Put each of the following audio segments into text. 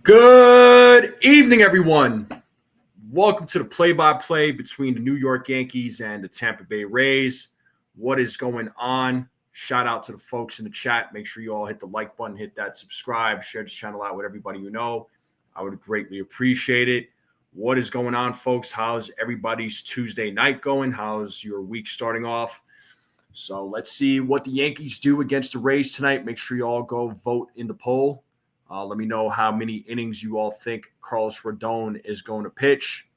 Good evening, everyone. Welcome to the play-by-play between the New York Yankees and the Tampa Bay Rays. What is going on? Shout out to the folks in the chat. Make sure you all hit the like button, hit that subscribe, share this channel out with everybody you know. I would greatly appreciate it. What is going on, folks? How's everybody's Tuesday night going? How's your week starting off? So let's see what the Yankees do against the Rays tonight. Make sure you all go vote in the poll. Let me know how many innings you all think Carlos Rodon is going to pitch.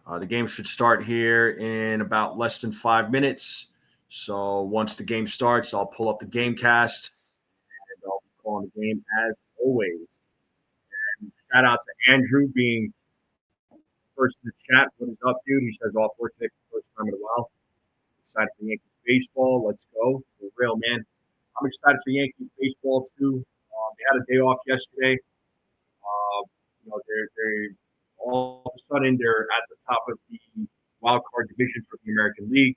The game should start here in about less than 5 minutes. So once the game starts, I'll pull up the game cast and I'll be calling the game as always. And shout out to Andrew being first in the chat. What is up, dude? He says off work today for the first time in a while. Excited for Yankees baseball. Let's go. For real, man. I'm excited for Yankees baseball too. They had a day off yesterday. They're all of a sudden they're at the top of the wild card division for the American League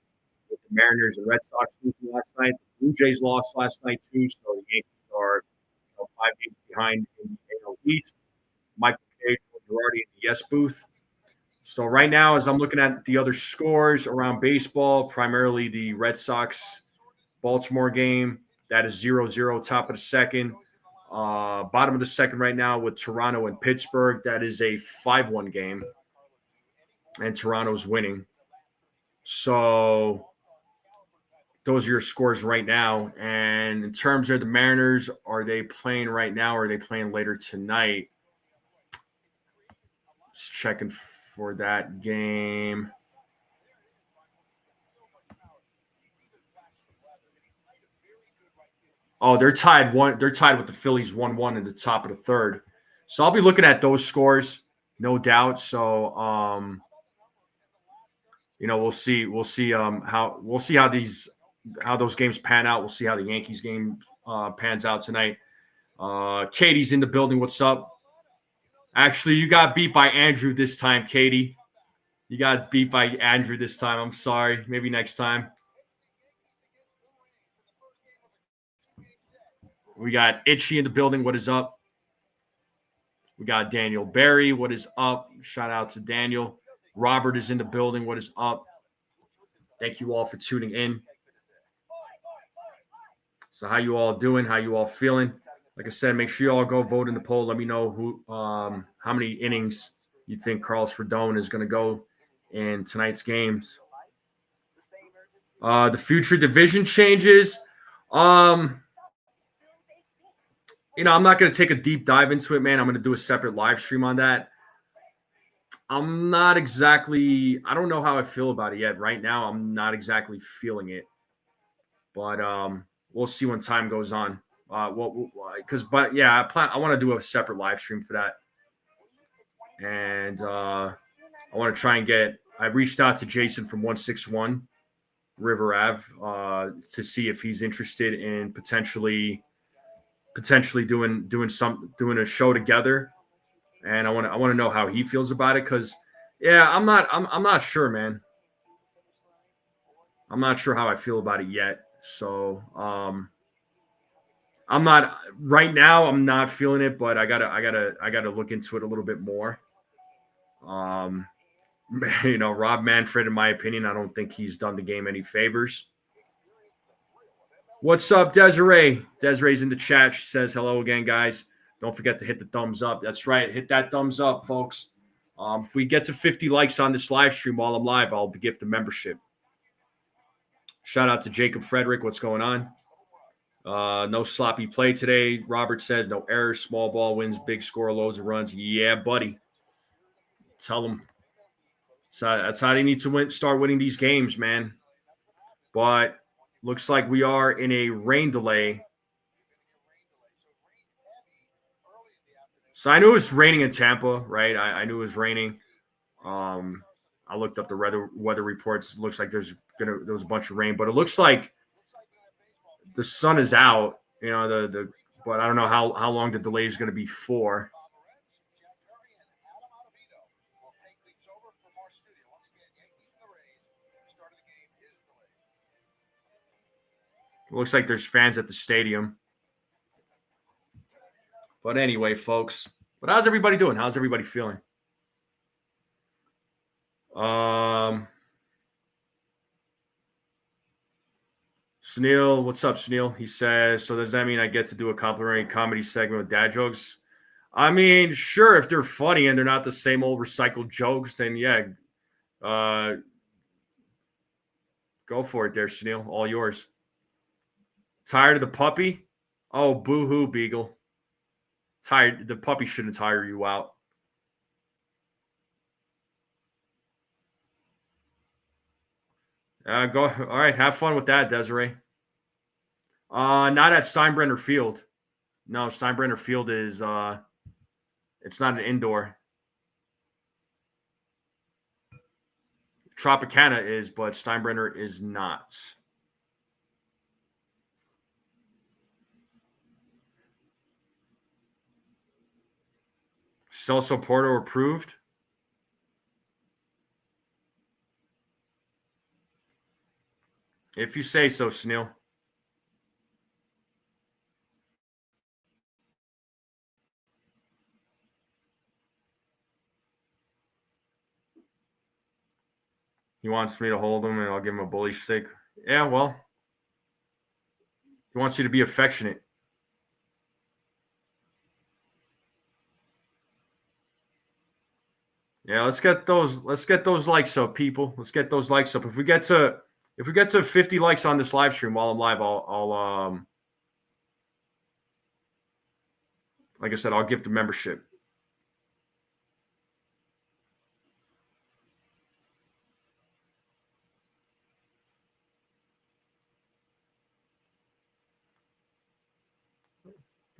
with the Mariners and Red Sox losing last night. The Blue Jays lost last night too, so the Yankees are 5 games behind in the AL East. Michael K. Girardi in the yes booth. So right now, as I'm looking at the other scores around baseball, primarily the Red Sox Baltimore game, that is 0-0, top of the second. Bottom of the second right now with Toronto and Pittsburgh. That is a 5-1 game, and Toronto's winning. So those are your scores right now. And in terms of the Mariners, are they playing right now or are they playing later tonight? Just checking for that game. Oh, they're tied one. They're tied with the Phillies 1-1 in the top of the third. So I'll be looking at those scores, no doubt. So we'll see. We'll see how those games pan out. We'll see how the Yankees game pans out tonight. Katie's in the building. What's up? Actually, you got beat by Andrew this time, Katie. You got beat by Andrew this time. I'm sorry. Maybe next time. We got Itchy in the building. What is up? We got Daniel Berry. What is up? Shout out to Daniel. Robert is in the building. What is up? Thank you all for tuning in. So how you all doing? How you all feeling? Like I said, make sure you all go vote in the poll. Let me know how many innings you think Carlos Rodon is going to go in tonight's games. The future division changes. I'm not going to take a deep dive into it, man. I'm going to do a separate live stream on that. I don't know how I feel about it yet. Right now, I'm not exactly feeling it. But we'll see when time goes on. I want to do a separate live stream for that. And I want to try and I've reached out to Jason from 161 River Ave to see if he's interested in potentially doing a show together, and I want to know how he feels about it because I'm not sure, man. I'm not sure how I feel about it yet. So I'm not feeling it, but I gotta look into it a little bit more. Rob Manfred, in my opinion, I don't think he's done the game any favors. What's up, Desiree? Desiree's in the chat. She says, hello again, guys. Don't forget to hit the thumbs up. That's right. Hit that thumbs up, folks. If we get to 50 likes on this live stream while I'm live, I'll gift a membership. Shout out to Jacob Frederick. What's going on? No sloppy play today. Robert says, no errors. Small ball wins. Big score. Loads of runs. Yeah, buddy. Tell them. That's how they need to start winning these games, man. But looks like we are in a rain delay. So I knew it was raining in Tampa, right? I knew it was raining. I looked up the weather reports. It looks like there was a bunch of rain, but it looks like the sun is out. But I don't know how long the delay is going to be for. It looks like there's fans at the stadium. But anyway, folks. But how's everybody doing? How's everybody feeling? Snell, what's up, Snell? He says, so does that mean I get to do a complimentary comedy segment with dad jokes? I mean, sure, if they're funny and they're not the same old recycled jokes, then yeah. Go for it there, Snell. All yours. Tired of the puppy? Oh, boo-hoo, Beagle. Tired. The puppy shouldn't tire you out. Go. All right, have fun with that, Desiree. Not at Steinbrenner Field. No, Steinbrenner Field is it's not an indoor. Tropicana is, but Steinbrenner is not. Celso Porto approved. If you say so, Snell. He wants me to hold him, and I'll give him a bully stick. Yeah, well, he wants you to be affectionate. Yeah, let's get those likes up, people. Let's get those likes up. If we get to 50 likes on this live stream while I'm live, I'll like I said, I'll give the membership.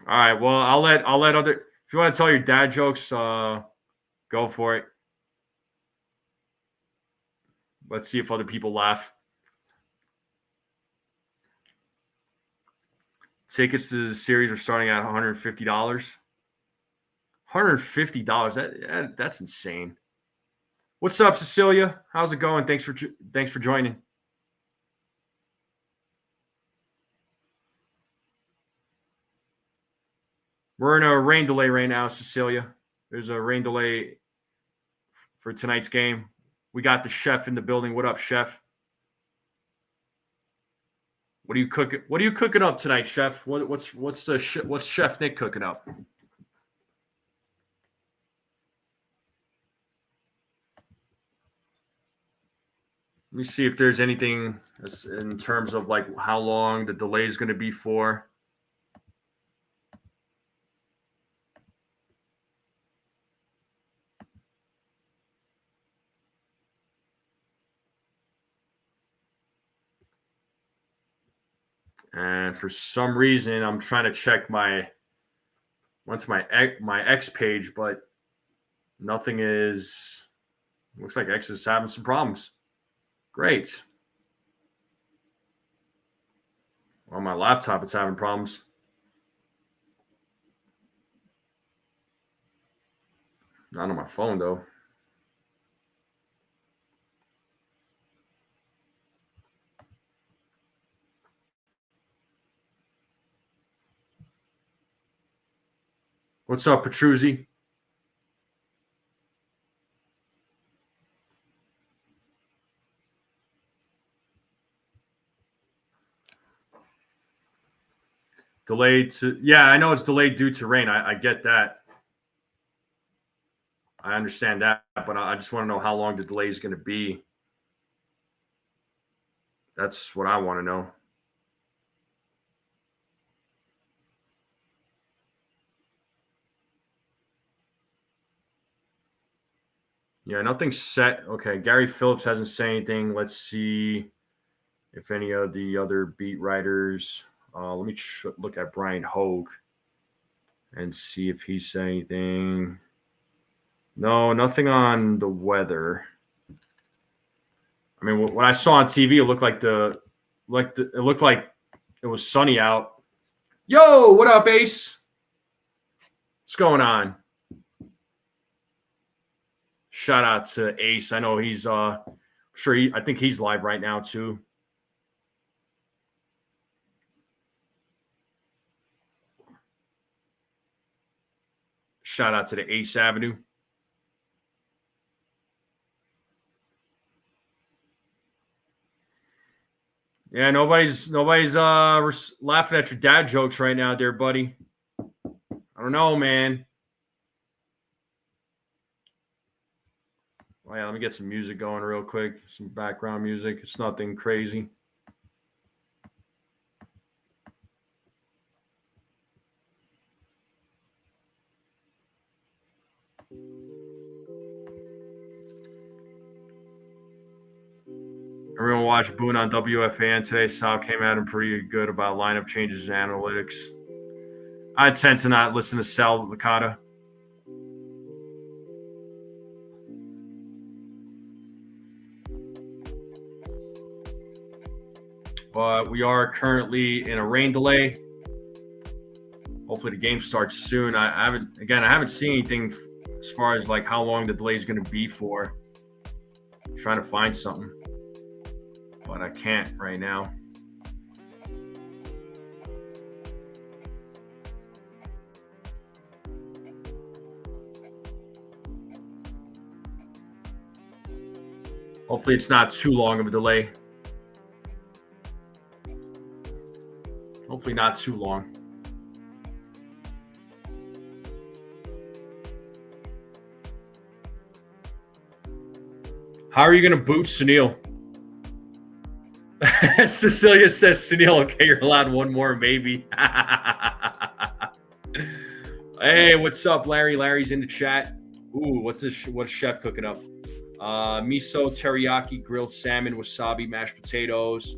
All right. Well, I'll let other. If you want to tell your dad jokes, go for it. Let's see if other people laugh. Tickets to the series are starting at $150. $150. That's insane. What's up, Cecilia? How's it going? Thanks for joining. We're in a rain delay right now, Cecilia. There's a rain delay for tonight's game. We got the chef in the building. What up, chef? What are you cooking? What are you cooking up tonight, chef? What's Chef Nick cooking up? Let me see if there's anything in terms of like how long the delay is going to be for. And for some reason, I'm trying to check my X page, but nothing is. Looks like X is having some problems. Great. On my laptop, it's having problems. Not on my phone, though. What's up, Petruzzi? Delayed to, yeah, I know it's delayed due to rain. I get that. I understand that, but I just want to know how long the delay is going to be. That's what I want to know. Yeah, nothing's set. Okay, Gary Phillips hasn't said anything. Let's see if any of the other beat writers. Let me look at Brian Hogue and see if he said anything. No, nothing on the weather. I mean, what I saw on TV, it looked like it was sunny out. Yo, what up, Ace? What's going on? Shout out to Ace. I know he's I think he's live right now too. Shout out to the Ace Avenue. Yeah, nobody's laughing at your dad jokes right now, there, buddy. I don't know, man. Oh, yeah, let me get some music going real quick. Some background music. It's nothing crazy. Everyone watched Boone on WFAN today. Sal came at him pretty good about lineup changes and analytics. I tend to not listen to Sal Licata. But we are currently in a rain delay. Hopefully the game starts soon. I haven't seen anything as far as like how long the delay is going to be for. I'm trying to find something, but I can't right now. Hopefully it's not too long of a delay. Hopefully not too long. How are you going to boot Sunil? Cecilia says, Sunil, okay, you're allowed one more, maybe. Hey, what's up, Larry? Larry's in the chat. Ooh, what's Chef cooking up? Miso teriyaki grilled salmon, wasabi, mashed potatoes,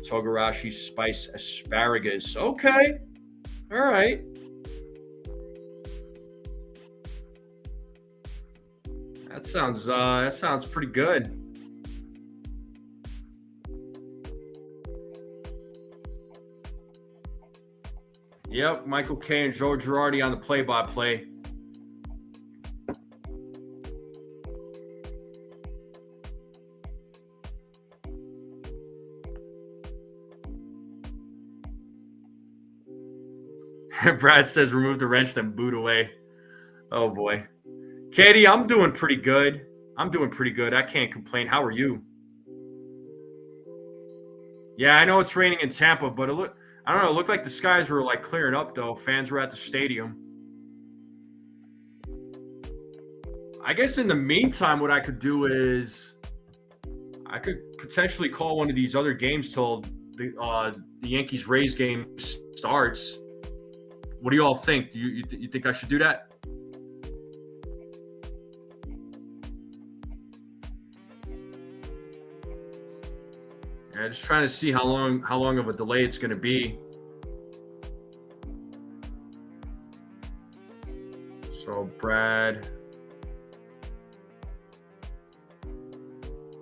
togarashi spice asparagus. Okay. All right. That sounds pretty good. Yep, Michael K and Joe Girardi on the play-by-play. Brad says remove the wrench, then boot away. Oh, boy. Katie, I'm doing pretty good. I can't complain. How are you? Yeah, I know it's raining in Tampa, but I don't know. It looked like the skies were like clearing up, though. Fans were at the stadium. I guess in the meantime, what I could do is I could potentially call one of these other games till the Yankees-Rays game starts. What do you all think? Do you think I should do that? Yeah, just trying to see how long of a delay it's going to be. So Brad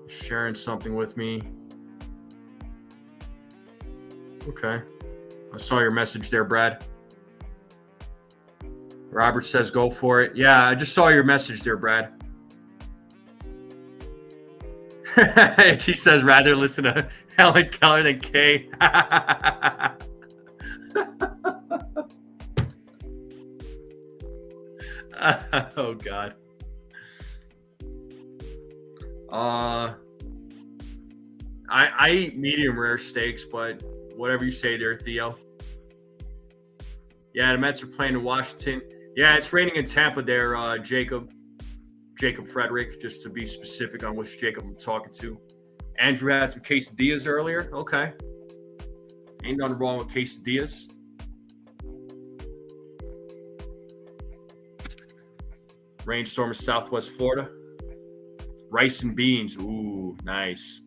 sharing something with me. Okay. I saw your message there, Brad. Robert says go for it. Yeah, I just saw your message there, Brad. She says rather listen to Helen Keller than Kay. Oh, God. I eat medium rare steaks, but whatever you say there, Theo. Yeah, the Mets are playing in Washington. Yeah, it's raining in Tampa there, Jacob Frederick, just to be specific on which Jacob I'm talking to. Andrew had some quesadillas earlier. Okay. Ain't nothing wrong with quesadillas. Rainstorm in Southwest Florida. Rice and beans. Ooh, nice.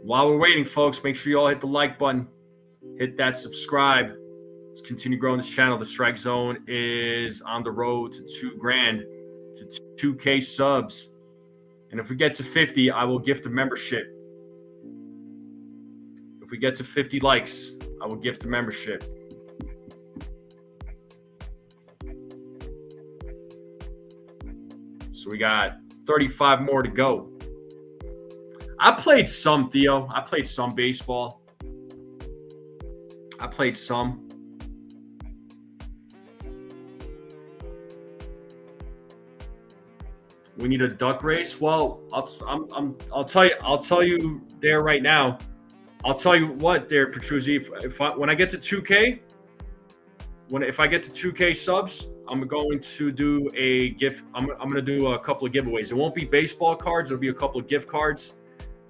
While we're waiting, folks, make sure you all hit the like button. Hit that subscribe. Let's continue growing this channel. The Strike Zone is on the road to $2,000, to 2K subs. And if we get to 50, I will gift a membership. If we get to 50 likes, I will gift a membership. So we got 35 more to go. I played some, Theo. I played some baseball. I played some. We need a duck race. Well, I'll tell you there right now. I'll tell you what there, Petruzzi. When I get to 2K, if I get to 2K subs, I'm going to do a gift. I'm going to do a couple of giveaways. It won't be baseball cards. It'll be a couple of gift cards,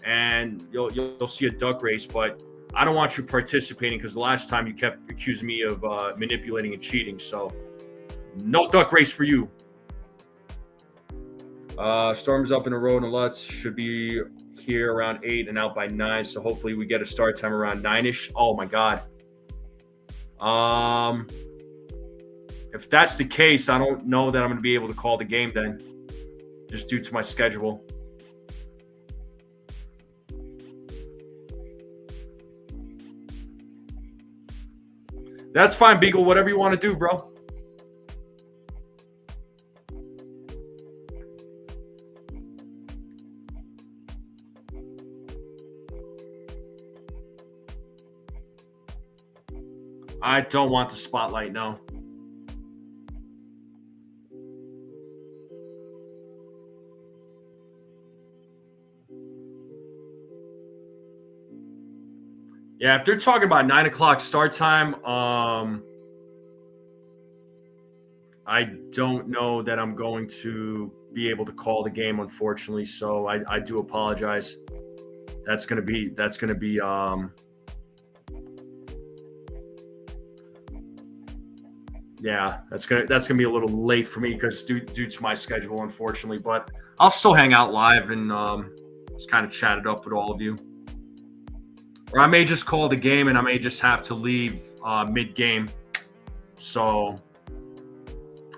and you'll see a duck race. But I don't want you participating because the last time you kept accusing me of manipulating and cheating. So no duck race for you. Storm's up in the road and Lutz should be here around 8 and out by 9. So hopefully we get a start time around 9-ish. Oh my God. If that's the case, I don't know that I'm going to be able to call the game then, just due to my schedule. That's fine, Beagle. Whatever you want to do, bro. I don't want the spotlight, no. Yeah, if they're talking about 9 o'clock start time, I don't know that I'm going to be able to call the game, unfortunately. So I do apologize. That's gonna be yeah, that's gonna be a little late for me because due to my schedule, unfortunately. But I'll still hang out live and just kind of chat it up with all of you. Or I may just call the game and I may just have to leave mid-game. So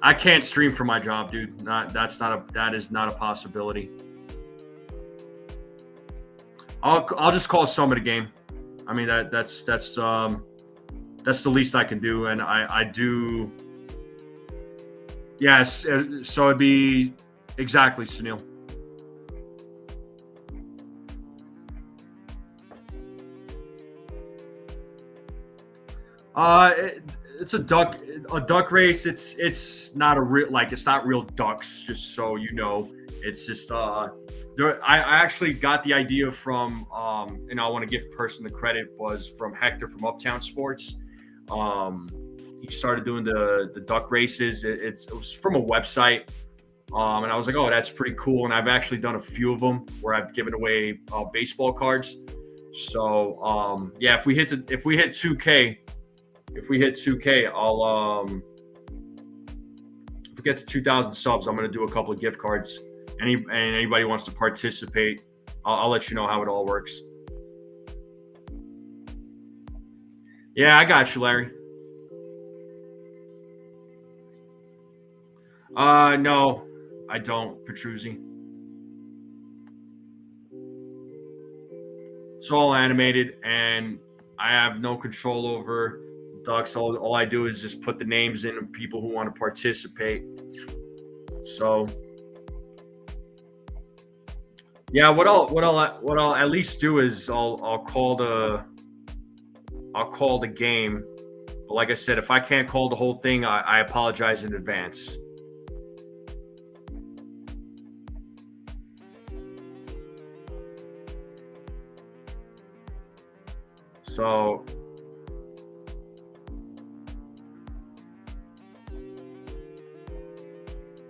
I can't stream for my job, dude. That is not a possibility. I'll just call some of the game. I mean that's the least I can do, and I do. Yes, so it'd be exactly, Sunil. It's a duck race. It's not a real, it's not real ducks. Just so you know, it's just I actually got the idea from and I want to give the person the credit, was from Hector from Uptown Sports. He started doing the duck races. It was from a website, and I was like, oh, that's pretty cool. And I've actually done a few of them where I've given away baseball cards. So yeah, if we hit 2K, I'll if we get to 2,000 subs, I'm gonna do a couple of gift cards. Anybody wants to participate, I'll let you know how it all works. Yeah, I got you, Larry. No, I don't, Petruzzi. It's all animated, and I have no control over ducks. All I do is just put the names in of people who want to participate. So, yeah, what I'll at least do is I'll call the game. But like I said, if I can't call the whole thing, I apologize in advance. So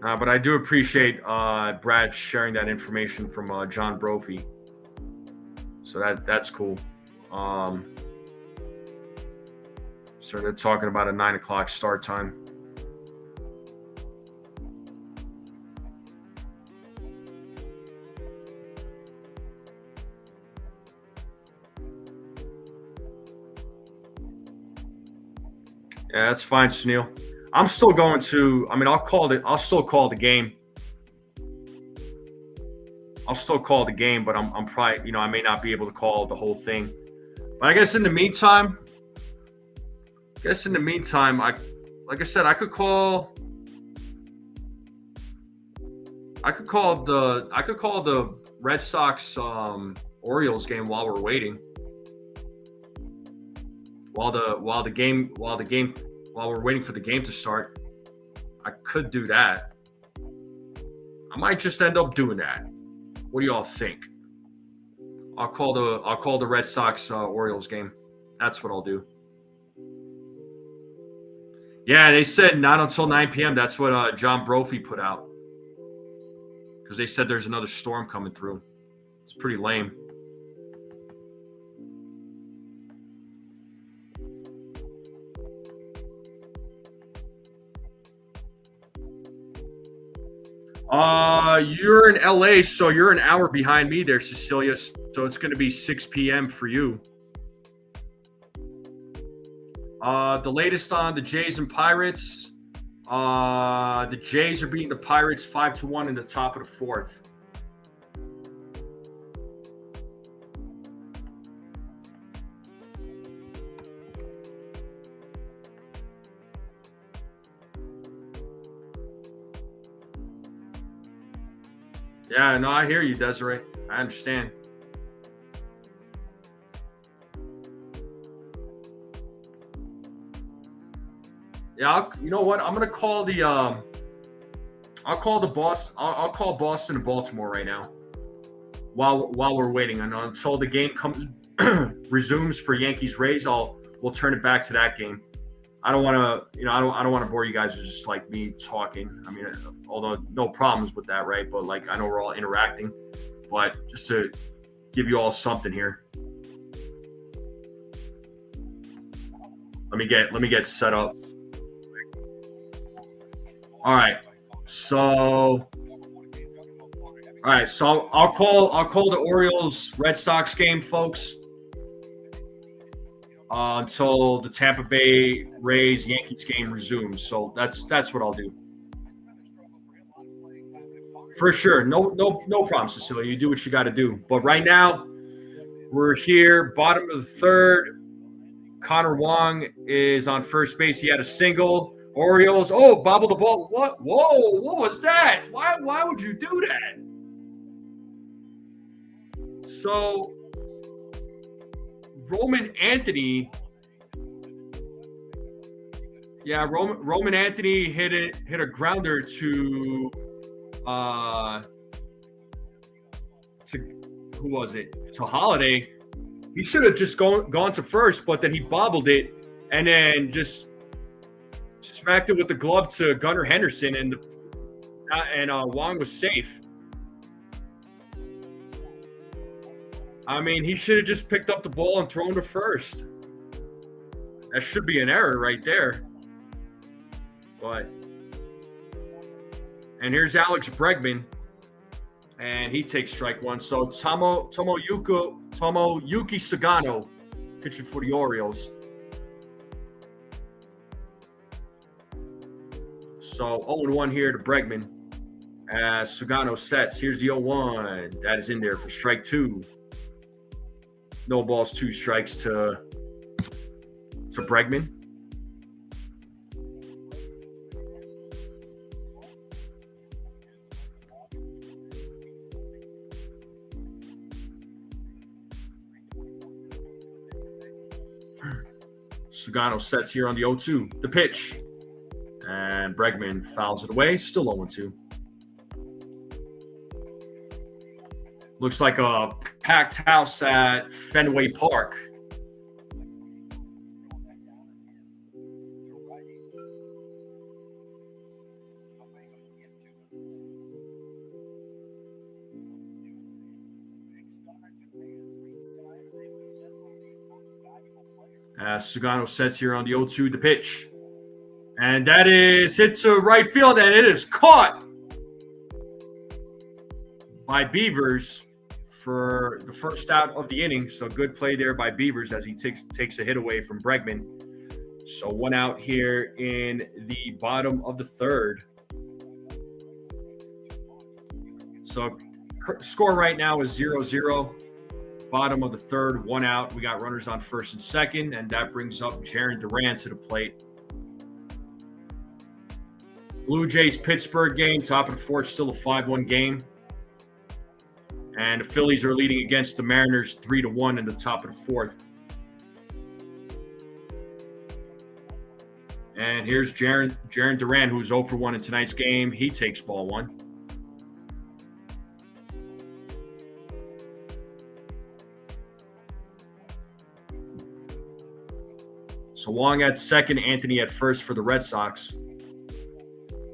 but I do appreciate Brad sharing that information from John Brophy. So that's cool. So they're talking about a 9 o'clock start time. Yeah, that's fine, Sunil. I'm still going to. I mean, I'll still call the game. I'll still call the game, but I'm probably, I may not be able to call the whole thing. But I guess in the meantime, like I said, I could call the Red Sox Orioles game while we're waiting. While we're waiting for the game to start, I could do that. I might just end up doing that. What do y'all think? I'll call the Red Sox Orioles game. That's what I'll do. Yeah, they said not until 9 p.m. That's what John Brophy put out. Because they said there's another storm coming through. It's pretty lame. You're in LA, so you're an hour behind me there, Cecilia. So it's going to be 6 p.m. for you. The latest on the Jays and Pirates. The Jays are beating the Pirates 5-1 in the top of the fourth. Yeah, no, I hear you, Desiree. I understand. Yeah, you know what? I'm gonna call the I'll call the boss. I'll call Boston and Baltimore right now. While we're waiting, and until the game comes resumes for Yankees Rays, we'll turn it back to that game. I don't want to, I don't want to bore you guys with just like me talking. I mean, although no problems with that, right? But like I know we're all interacting, but just to give you all something here. Let me get set up. All right. So I'll call the Orioles Red Sox game, folks. Until the Tampa Bay Rays Yankees game resumes. So that's what I'll do. For sure. No problem, Cecilia. You do what you got to do. But right now, we're here, bottom of the third. Connor Wong is on first base. He had a single. Orioles. Oh, bobbled the ball. What? Whoa! What was that? Why would you do that? So Roman Anthony. Yeah, Roman Anthony hit a grounder to who was it? To Holiday. He should have just gone to first, but then he bobbled it and then just smacked it with the glove to Gunnar Henderson, and Wong was safe. I mean, he should have just picked up the ball and thrown to first. That should be an error right there. But and here's Alex Bregman, and he takes strike one. So Tomoyuki Sagano pitching for the Orioles. So 0-1 here to Bregman as Sugano sets. Here's the 0-1. That is in there for strike two. No balls, two strikes to Bregman. Sugano sets here on the 0-2. The pitch. And Bregman fouls it away. Still 0-2. Looks like a packed house at Fenway Park. Sugano sets here on the 0-2. The pitch. And that is hit to right field, and it is caught by Beavers for the first out of the inning. So good play there by Beavers as he takes a hit away from Bregman. So one out here in the bottom of the third. So score right now is 0-0. Bottom of the third, one out. We got runners on first and second, and that brings up Jarren Duran to the plate. Blue Jays Pittsburgh game, top of the fourth, still a 5-1 game. And the Phillies are leading against the Mariners 3-1 in the top of the fourth. And here's Jarren Duran, who's 0 for 1 in tonight's game. He takes ball one. So Wong at second, Anthony at first for the Red Sox.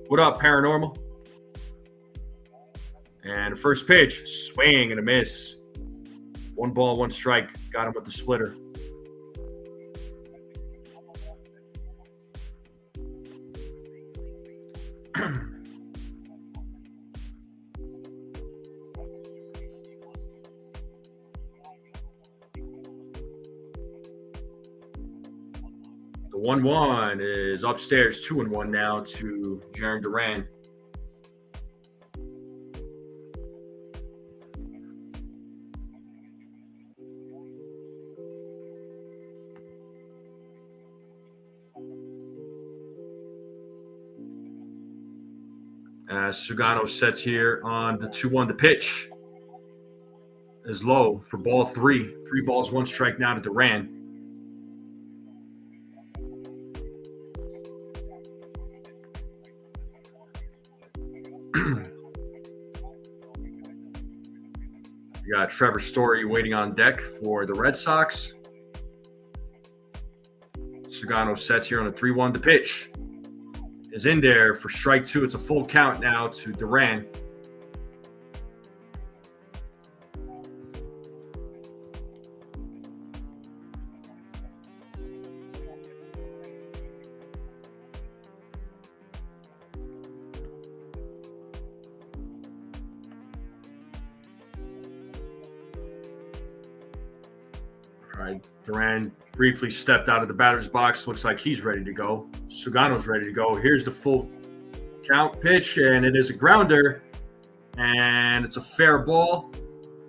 What up, Paranormal? And first pitch, swing and a miss. 1 ball, 1 strike. Got him with the splitter. The 1-1 is upstairs, 2-1 now to Jarren Duran. Sugano sets here on the 2-1. The pitch is low for ball 3. 3 balls, 1 strike now to Duran. You got Trevor Story waiting on deck for the Red Sox. Sugano sets here on the 3-1. The pitch is in there for strike 2. It's a full count now to Duran. All right, Duran briefly stepped out of the batter's box. Looks like he's ready to go. Sugano's ready to go. Here's the full count pitch, and it is a grounder, and it's a fair ball.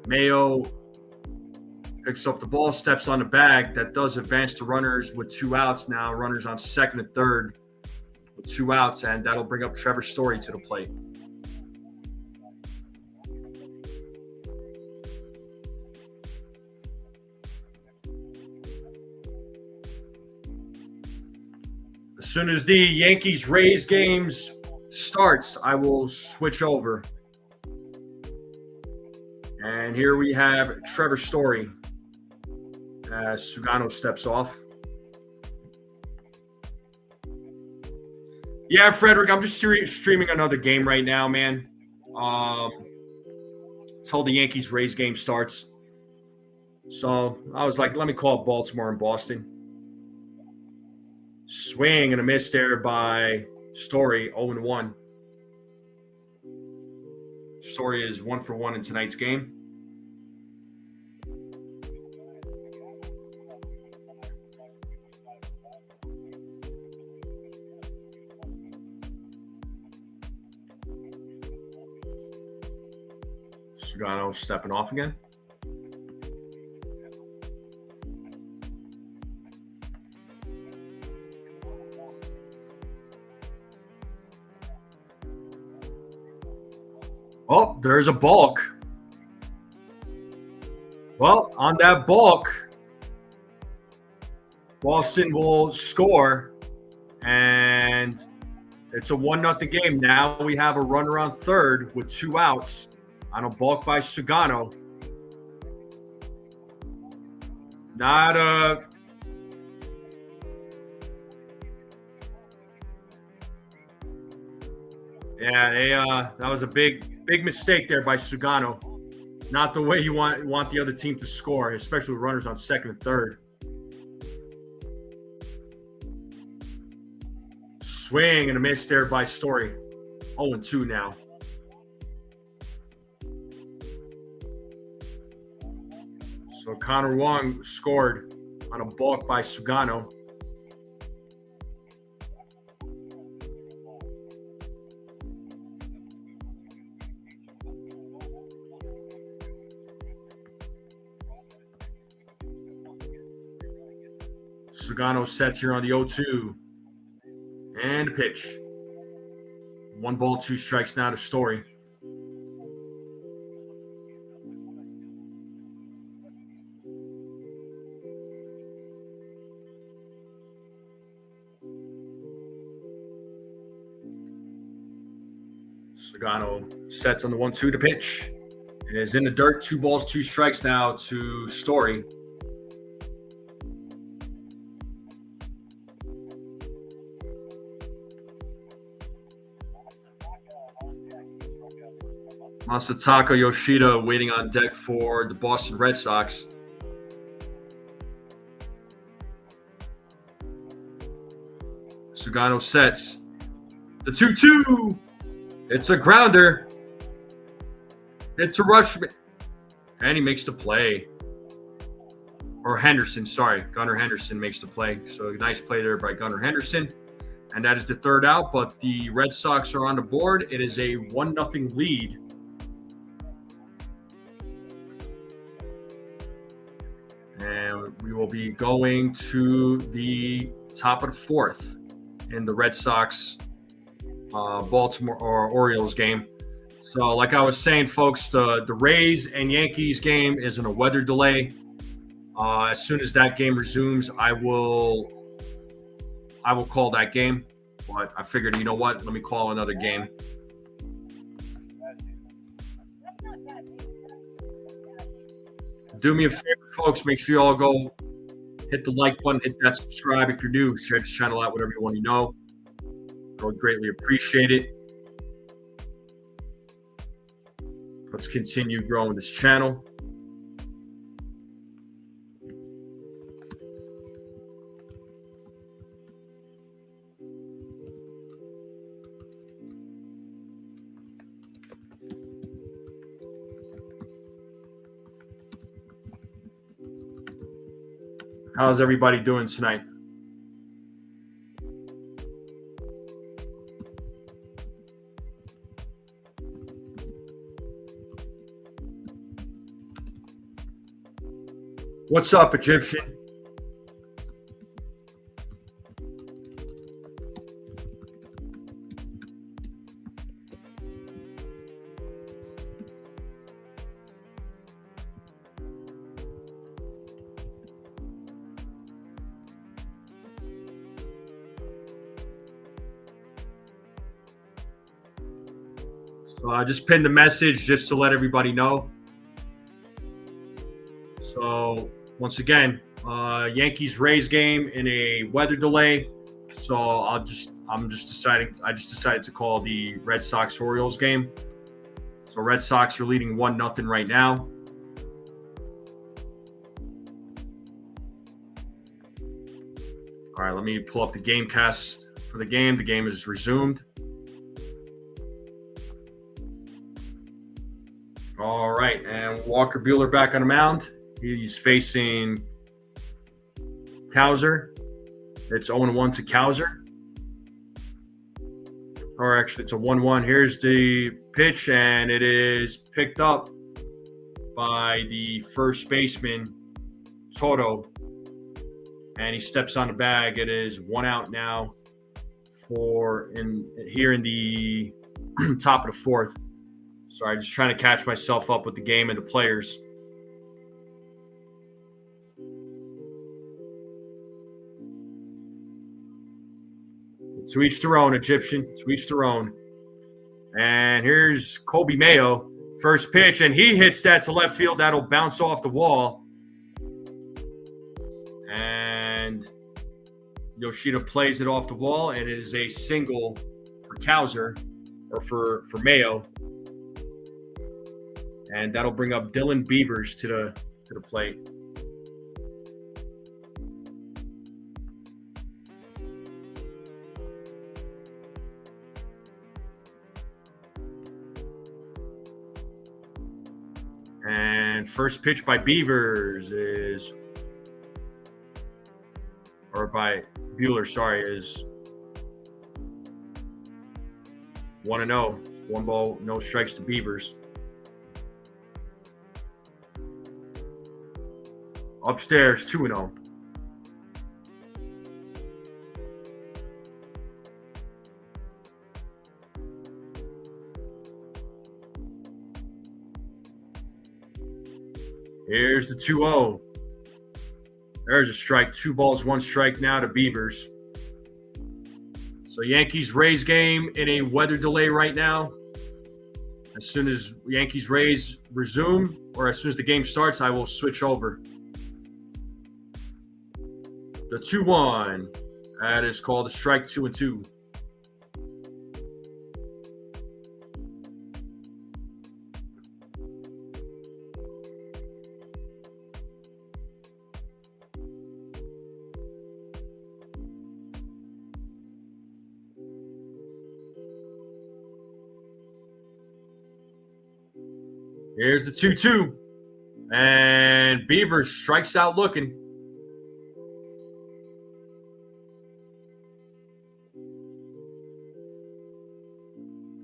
Mayo picks up the ball, steps on the bag. That does advance to runners with 2 outs now. Runners on second and third with 2 outs, and that'll bring up Trevor Story to the plate. As soon as the Yankees-Rays games starts, I will switch over. And here we have Trevor Story as Sugano steps off. Yeah, Frederick, I'm just streaming another game right now, man. Until the Yankees-Rays game starts. So I was like, let me call Baltimore and Boston. Swing and a miss there by Story, 0-1. Story is 1 for 1 in tonight's game. Sugano stepping off again. Oh, there's a balk. Well, on that balk, Boston will score, and it's a 1-0 game. Now we have a runner on third with 2 outs on a balk by Sugano. Not a... Yeah, that was a big mistake there by Sugano. Not the way you want the other team to score, especially with runners on second and third. Swing and a miss there by Story. 0-2 now. So Connor Wong scored on a balk by Sugano. Sugano sets here on the 0-2. And a pitch. 1 ball, 2 strikes now to Story. Sugano sets on the 1-2 to pitch. It is in the dirt. 2 balls, 2 strikes now to Story. Masataka Yoshida waiting on deck for the Boston Red Sox. Sugano sets. The 2-2. It's a grounder. It's a rush. And he makes the play. Or Henderson, sorry. Gunnar Henderson makes the play. So nice play there by Gunnar Henderson. And that is the third out, but the Red Sox are on the board. It is a 1-0 lead. And we will be going to the top of the fourth in the Red Sox Baltimore or Orioles game. So like I was saying, folks, the Rays and Yankees game is in a weather delay. As soon as that game resumes, I will call that game. But I figured, you know what? Let me call another game. Do me a favor, folks. Make sure you all go hit the like button, hit that subscribe if you're new. Share this channel out with everyone you know. I would greatly appreciate it. Let's continue growing this channel. How's everybody doing tonight? What's up, Egyptian? So I just pinned a message just to let everybody know. So once again, Yankees-Rays game in a weather delay. So I just decided to call the Red Sox-Orioles game. So Red Sox are leading 1-0 right now. All right, let me pull up the game cast for the game. The game is resumed. All right, and Walker Buehler back on the mound. He's facing Cowser. It's 0-1 to Cowser. Or actually, it's a 1-1. Here's the pitch, and it is picked up by the first baseman, Toto. And he steps on the bag. It is 1 out now here in the top of the fourth. Sorry, just trying to catch myself up with the game and the players. To each their own, Egyptian. To each their own. And here's Kobe Mayo. First pitch, and he hits that to left field. That'll bounce off the wall. And Yoshida plays it off the wall, and it is a single for Cowser, or for Mayo. And that'll bring up Dylan Beavers to the plate. And first pitch by Beavers is, or by Buehler, sorry, is 1-0. 1 ball, no strikes to Beavers. Upstairs, 2-0. Here's the 2-0. There's a strike. 2 balls, 1 strike now to Beavers. So Yankees-Rays game in a weather delay right now. As soon as Yankees-Rays resume, or as soon as the game starts, I will switch over. The 2-1. That is called a strike, 2-2. Here's the 2-2. And Beavers strikes out looking.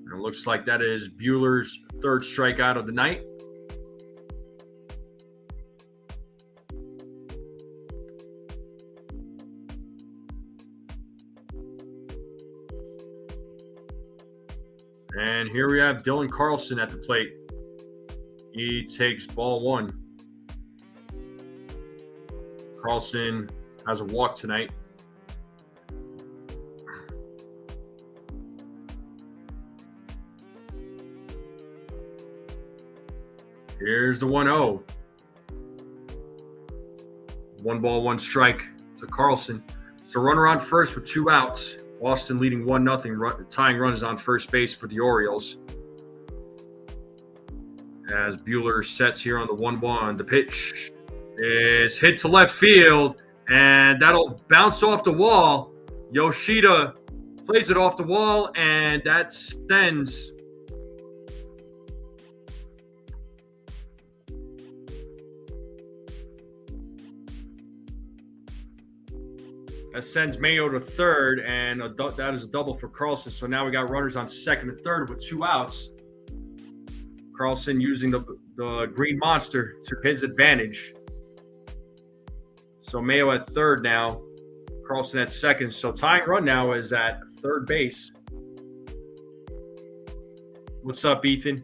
And it looks like that is Buehler's third strikeout of the night. And here we have Dylan Carlson at the plate. He takes ball one. Carlson has a walk tonight. Here's the 1-0. 1 ball, 1 strike to Carlson. So runner on first with 2 outs. Boston leading 1-0. Tying run is on first base for the Orioles. As Buehler sets here on the 1-1. The pitch is hit to left field, and that'll bounce off the wall. Yoshida plays it off the wall, and that sends Mayo to third, and that is a double for Carlson. So now we got runners on second and third with 2 outs. Carlson using the green monster to his advantage. So Mayo at third now. Carlson at second. So tying run now is at third base. What's up, Ethan?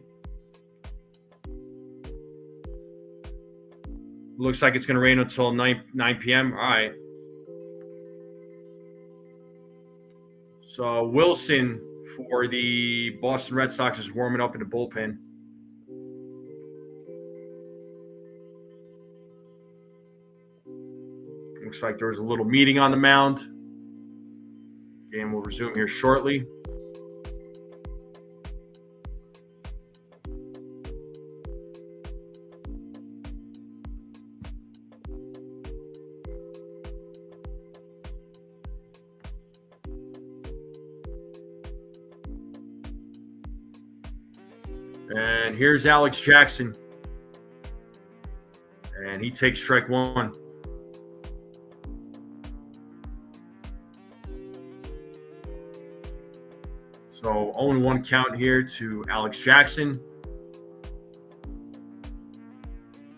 Looks like it's going to rain until 9 p.m. All right. So Wilson for the Boston Red Sox is warming up in the bullpen. Looks like there was a little meeting on the mound. Game will resume here shortly. And here's Alex Jackson. And he takes strike one. So 0-1 count here to Alex Jackson.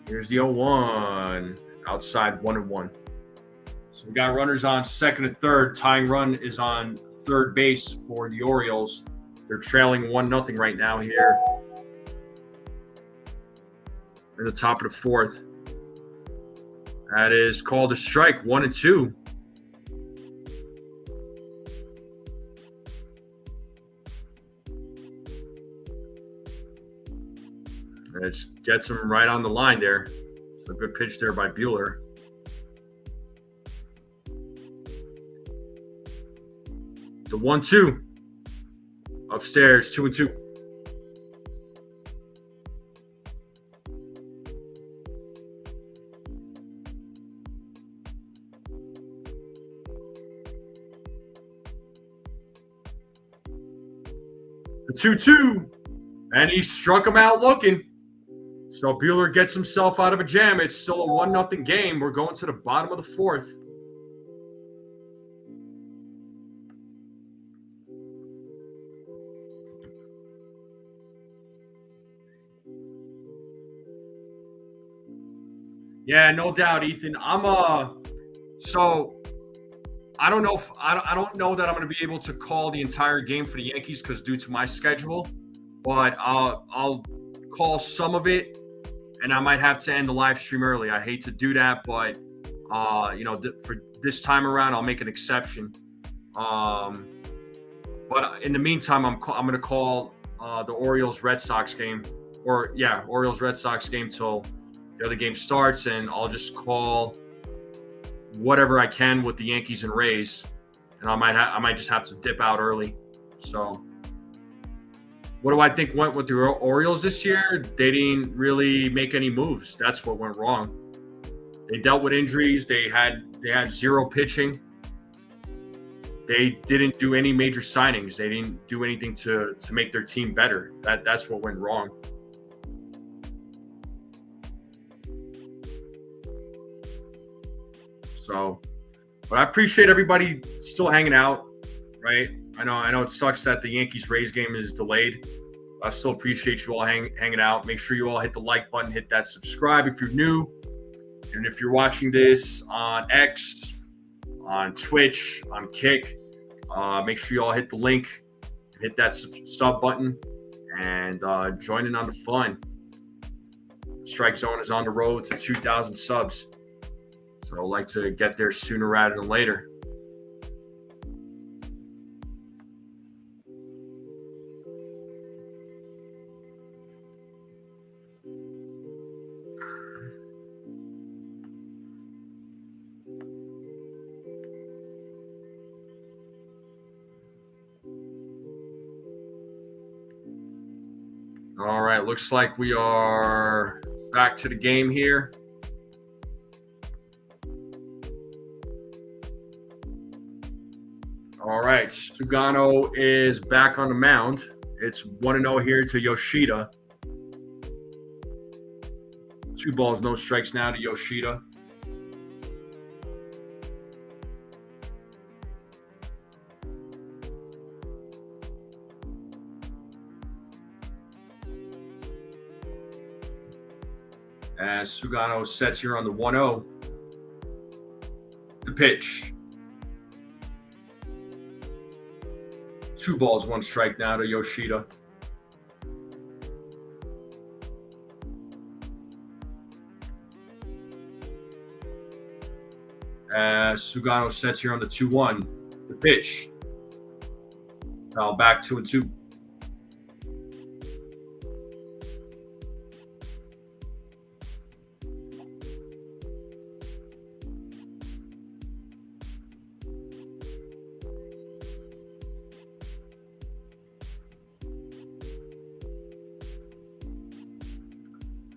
Here's the 0-1. Outside 1-1. So we got runners on second and third. Tying run is on third base for the Orioles. They're trailing 1-0 right now here. In the top of the fourth. That is called a strike, 1-2. And it gets him right on the line there. So a good pitch there by Buehler. The 1-2. Upstairs, 2-2. The 2-2. And he struck him out looking. So Buehler gets himself out of a jam. It's still a 1-0 game. We're going to the bottom of the fourth. Yeah, no doubt, Ethan. So I don't know if I don't know that I'm going to be able to call the entire game for the Yankees because due to my schedule, but I'll call some of it, and I might have to end the live stream early. I hate to do that, but for this time around, I'll make an exception. But in the meantime, I'm going to call the Orioles Red Sox game, Orioles Red Sox game till the other game starts, and I'll just call whatever I can with the Yankees and Rays, and I might just have to dip out early. So, what do I think went with the Orioles this year? They didn't really make any moves. That's what went wrong. They dealt with injuries. They had zero pitching. They didn't do any major signings. They didn't do anything to make their team better. That's what went wrong. So, but I appreciate everybody still hanging out, right? I know it sucks that the Yankees-Rays game is delayed. I still appreciate you all hanging out. Make sure you all hit the like button, hit that subscribe if you're new. And if you're watching this on X, on Twitch, on Kick, make sure you all hit the link, hit that sub button, and join in on the fun. Strike Zone is on the road to 2,000 subs. So I'd like to get there sooner rather than later. All right, looks like we are back to the game here. All right, Sugano is back on the mound. It's 1-0 here to Yoshida. 2 balls, no strikes now to Yoshida. As Sugano sets here on the 1-0. The pitch. 2 balls, 1 strike now to Yoshida. As Sugano sets here on the 2-1. The pitch. Now back 2-2.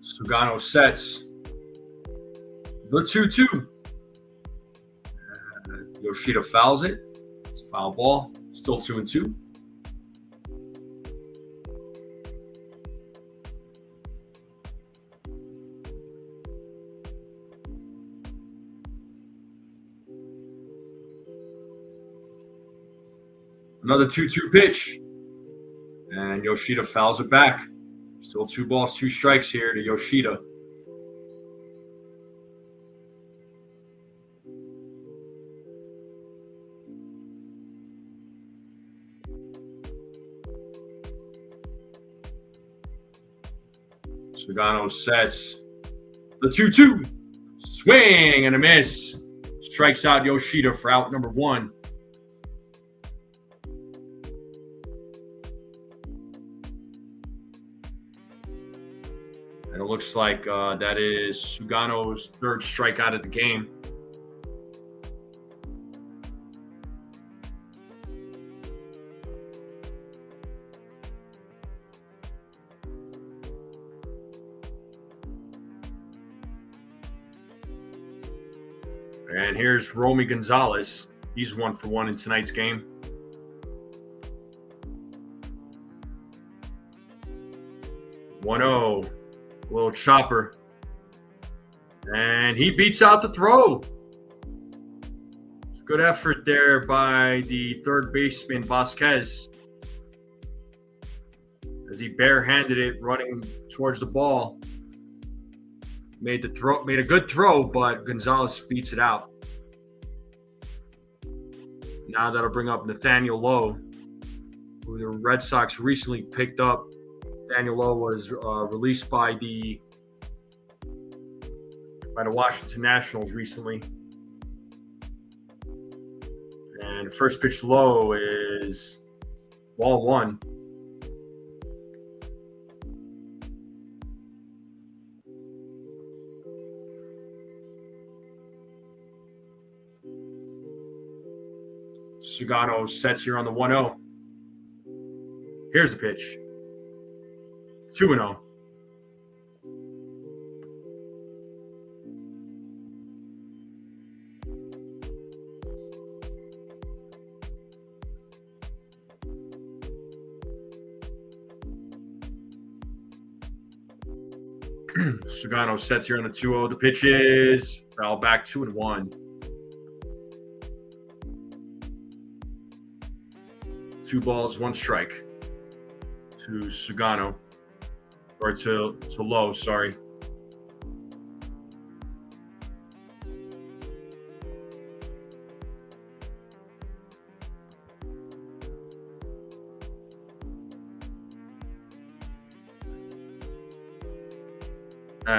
Sugano sets the 2-2. Yoshida fouls it. It's a foul ball. Still 2-2. Another 2-2 pitch. And Yoshida fouls it back. Still 2 balls, 2 strikes here to Yoshida. Sugano sets the 2-2. Swing and a miss. Strikes out Yoshida for out number 1. And it looks like that is Sugano's 3rd strikeout of the game. And here's Romy Gonzalez. He's 1 for 1 in tonight's game. "1-0. Little chopper. And he beats out the throw. It's a good effort there by the 3rd baseman, Vasquez. As he barehanded it, running towards the ball. Made a good throw, but Gonzalez beats it out. Now that'll bring up Nathaniel Lowe, who the Red Sox recently picked up. Daniel Lowe was released by the Washington Nationals recently. And first pitch to Lowe is ball 1. Sugano sets here on the 1-0. Here's the pitch. 2-0. Sugano sets here on the 2-0. The pitch is foul back 2-1. 2-1 to Sugano. Or to Lowe, sorry.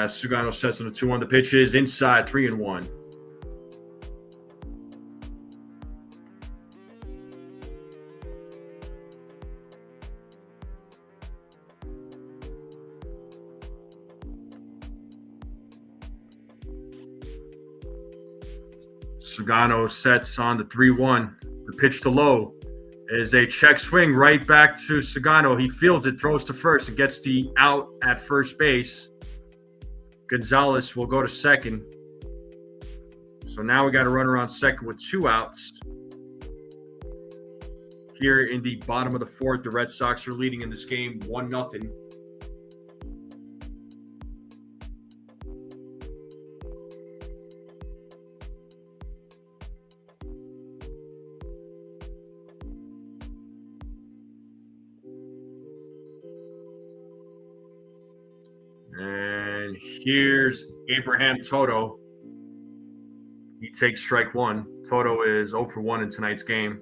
Sugano sets on the 2-1. The pitch is inside, 3-1. Sugano sets on the 3-1. The pitch to Lowe is a check swing right back to Sugano. He fields it, throws to first, and gets the out at first base. Gonzalez will go to second. So now we got a runner on second with 2 outs. Here in the bottom of the 4th, the Red Sox are leading in this game 1-0. And here's Abraham Toto. He takes strike 1. Toto is 0 for 1 in tonight's game.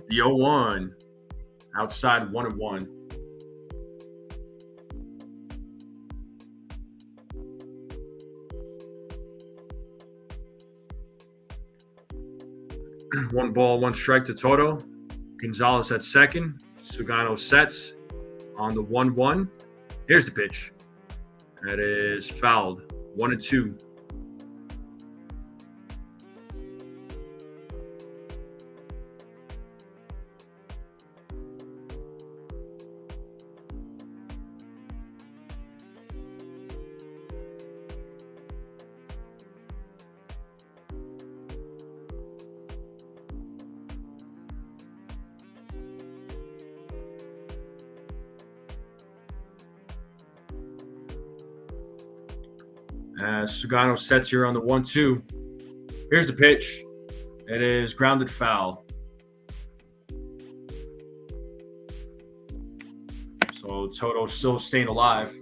The 0-1. Outside 1-1. One ball, 1 strike to Toto. Gonzalez at second. Sugano sets on the 1-1. Here's the pitch. That is fouled. 1-2. Sugano sets here on the 1-2. Here's the pitch. It is grounded foul. So Toto's still staying alive.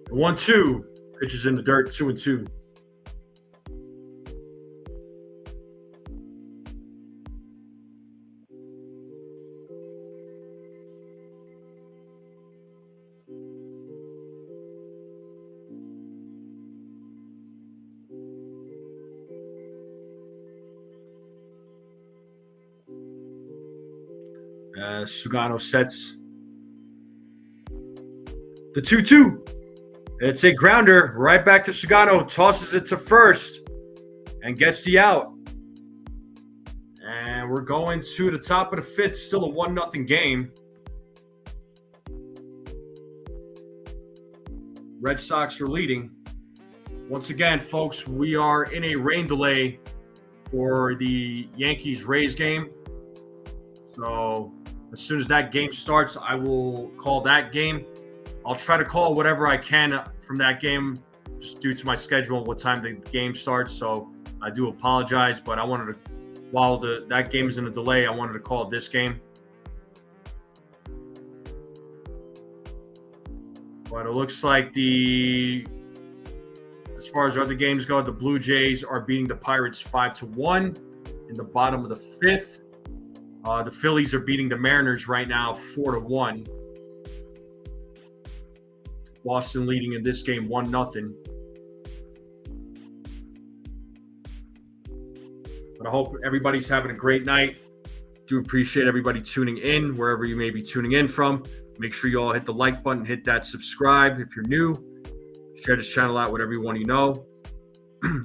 The 1-2. Pitches in the dirt, 2-2. Sugano sets the 2-2. It's a grounder right back to Sugano. Tosses it to first and gets the out. And we're going to the top of the 5th. Still a 1-0 game. Red Sox are leading. Once again, folks, we are in a rain delay for the Yankees-Rays game. So as soon as that game starts, I will call that game. I'll try to call whatever I can from that game just due to my schedule and what time the game starts. So I do apologize, but I wanted to, while that game is in a delay, I wanted to call this game. But it looks like as far as other games go, the Blue Jays are beating the Pirates 5-1 in the bottom of the 5th. The Phillies are beating the Mariners right now 4-1. Boston leading in this game 1-0. But I hope everybody's having a great night. Do appreciate everybody tuning in wherever you may be tuning in from. Make sure you all hit the like button, hit that subscribe if you're new. Share this channel out with everyone you know.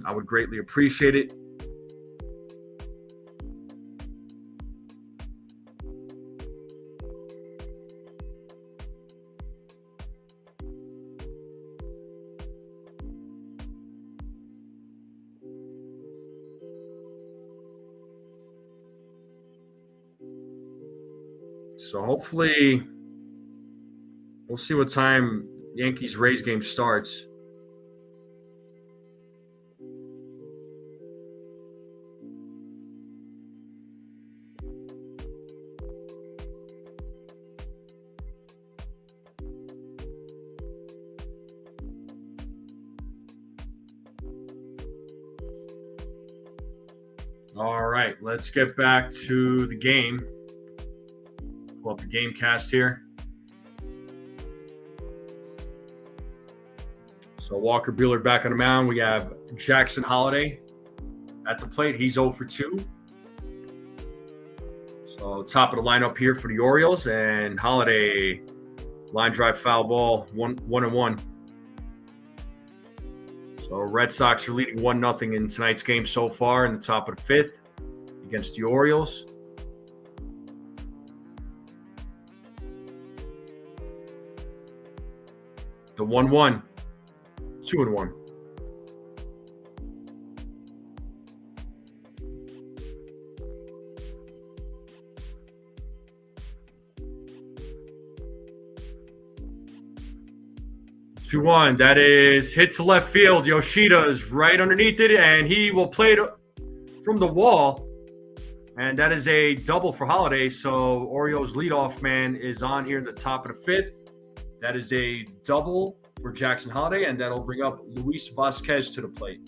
I would greatly appreciate it. So hopefully we'll see what time Yankees-Rays game starts. All right, let's get back to the game. Pull up the game cast here. So Walker Buehler back on the mound. We have Jackson Holliday at the plate. He's 0 for 2. So top of the lineup here for the Orioles, and Holliday line drive foul ball, 1-1. So Red Sox are leading 1-0 in tonight's game so far in the top of the 5th against the Orioles. The 1-1, 2-1. That is hit to left field. Yoshida is right underneath it, and he will play it from the wall. And that is a double for Holliday. So Orioles leadoff man is on here in the top of the 5th. That is a double for Jackson Holliday, and that'll bring up Luis Vasquez to the plate.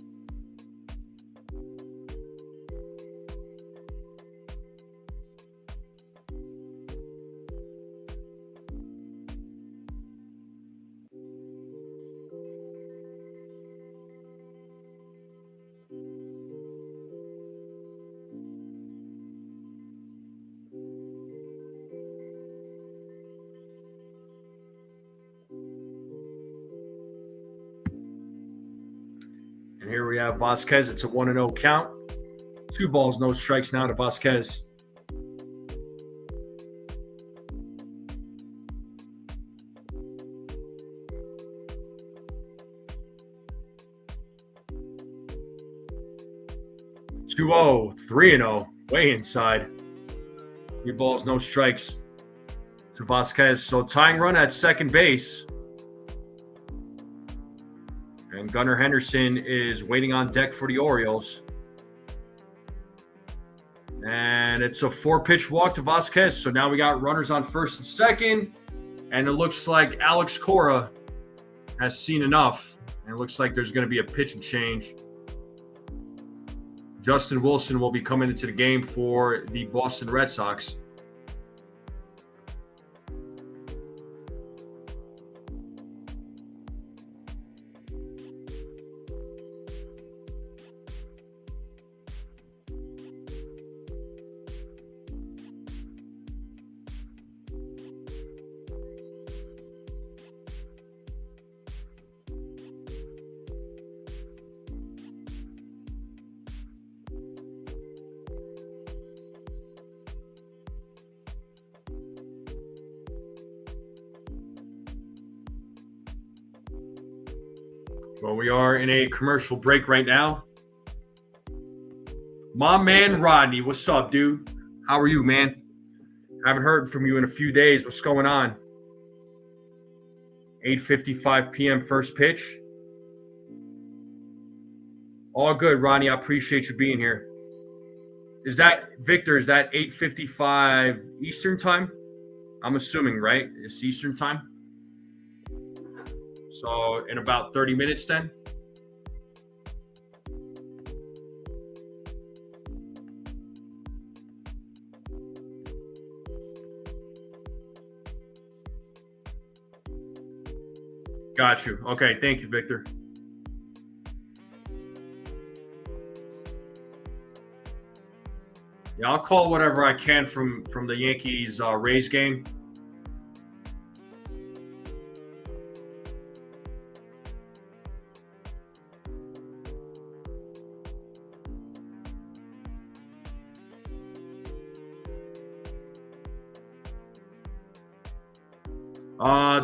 And here we have Vasquez. It's a 1-0 count. 2 balls, no strikes now to Vasquez. Two 0, 3-0, way inside. 3 balls, no strikes to Vasquez. So tying run at second base. And Gunnar Henderson is waiting on deck for the Orioles. And it's a 4-pitch walk to Vasquez. So now we got runners on first and second. And it looks like Alex Cora has seen enough. And it looks like there's going to be a pitch and change. Justin Wilson will be coming into the game for the Boston Red Sox. Well, we are in a commercial break right now. My man Rodney, what's up, dude? How are you, man? Haven't heard from you in a few days. What's going on? 8:55 p.m. first pitch. All good, Rodney. I appreciate you being here. Is that, Victor, is that 8:55 Eastern time? I'm assuming, right? It's Eastern time? So in about 30 minutes then? Got you. Okay, thank you, Victor. Yeah, I'll call whatever I can from the Yankees Rays game.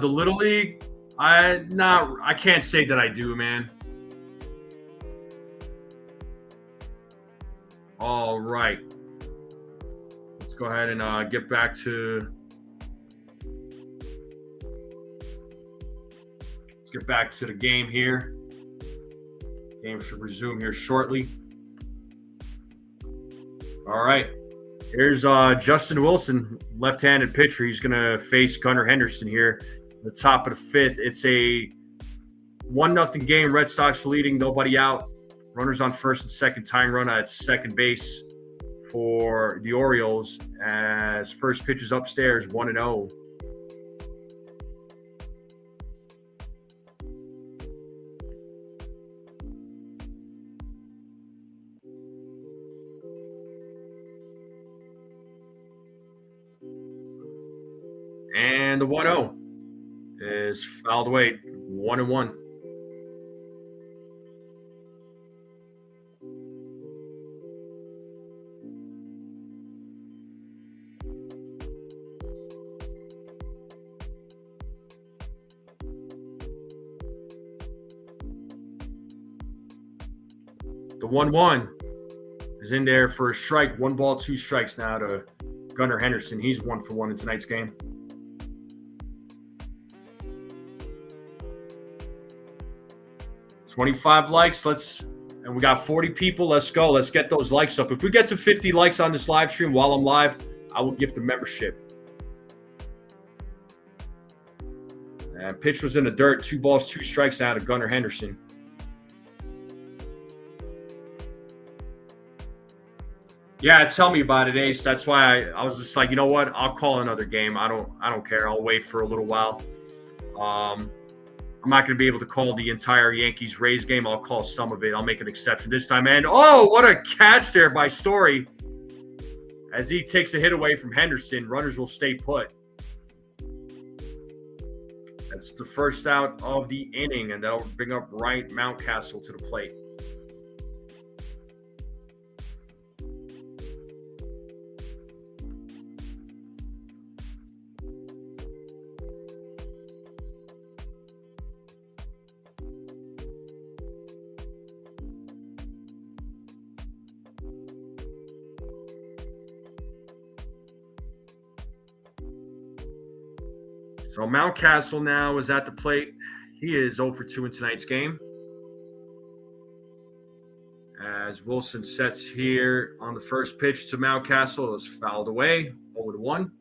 The Little League, I can't say that I do, man. All right. Let's go ahead and get back to get back to the game here. Game should resume here shortly. All right. Here's Justin Wilson, left-handed pitcher. He's going to face Gunnar Henderson here at the top of the fifth. It's a 1-0 game. Red Sox leading, nobody out. Runners on first and second, tying run at second base for the Orioles as first pitch is upstairs, 1-0. And the 1-0 is fouled away, 1-1. The 1-1 is in there for a strike. 1 ball, 2 strikes now to Gunnar Henderson. He's 1 for 1 in tonight's game. $25 likes. And we got 40 people. Let's go. Let's get those likes up. If we get to 50 likes on this live stream while I'm live, I will gift a membership. And pitch was in the dirt. 2 balls, 2 strikes out of Gunnar Henderson. Yeah, tell me about it, Ace. That's why I was just like, you know what? I'll call another game. I don't care. I'll wait for a little while. I'm not going to be able to call the entire Yankees-Rays game. I'll call some of it. I'll make an exception this time. And, oh, what a catch there by Story. As he takes a hit away from Henderson, runners will stay put. That's the first out of the inning, and that'll bring up Ryan Mountcastle to the plate. So Mountcastle now is at the plate. He is 0 for 2 in tonight's game. As Wilson sets here on the first pitch to Mountcastle, it was fouled away, 0 to 1.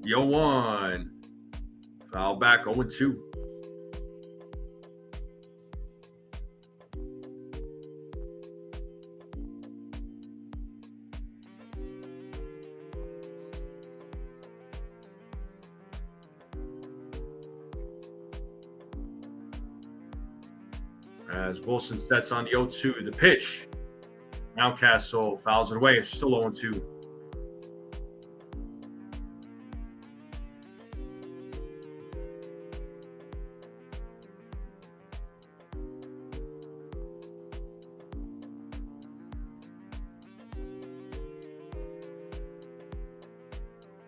Yo 1. Foul back, 0-2. As Wilson sets on the 0-2, the pitch. Mountcastle fouls it away. It's still 0-2.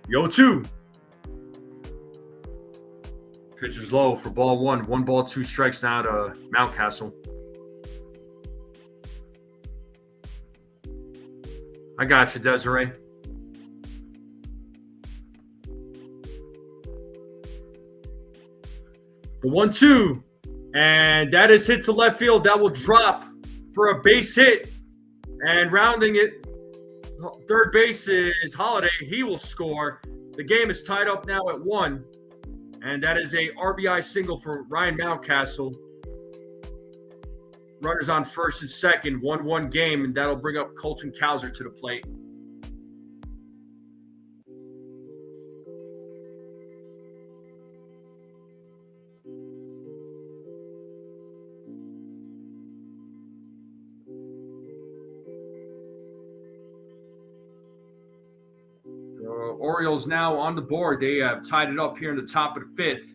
Yo 2. Pitch is low for ball 1. 1 ball, 2 strikes now to Mountcastle. I got you, Desiree. The 1-2. And that is hit to left field. That will drop for a base hit. And rounding it, third base is Holiday. He will score. The game is tied up now at 1. And that is a RBI single for Ryan Mountcastle. Runners on first and second. 1-1 game. And that'll bring up Colton Cowser to the plate. Orioles now on the board. They have tied it up here in the top of the 5th.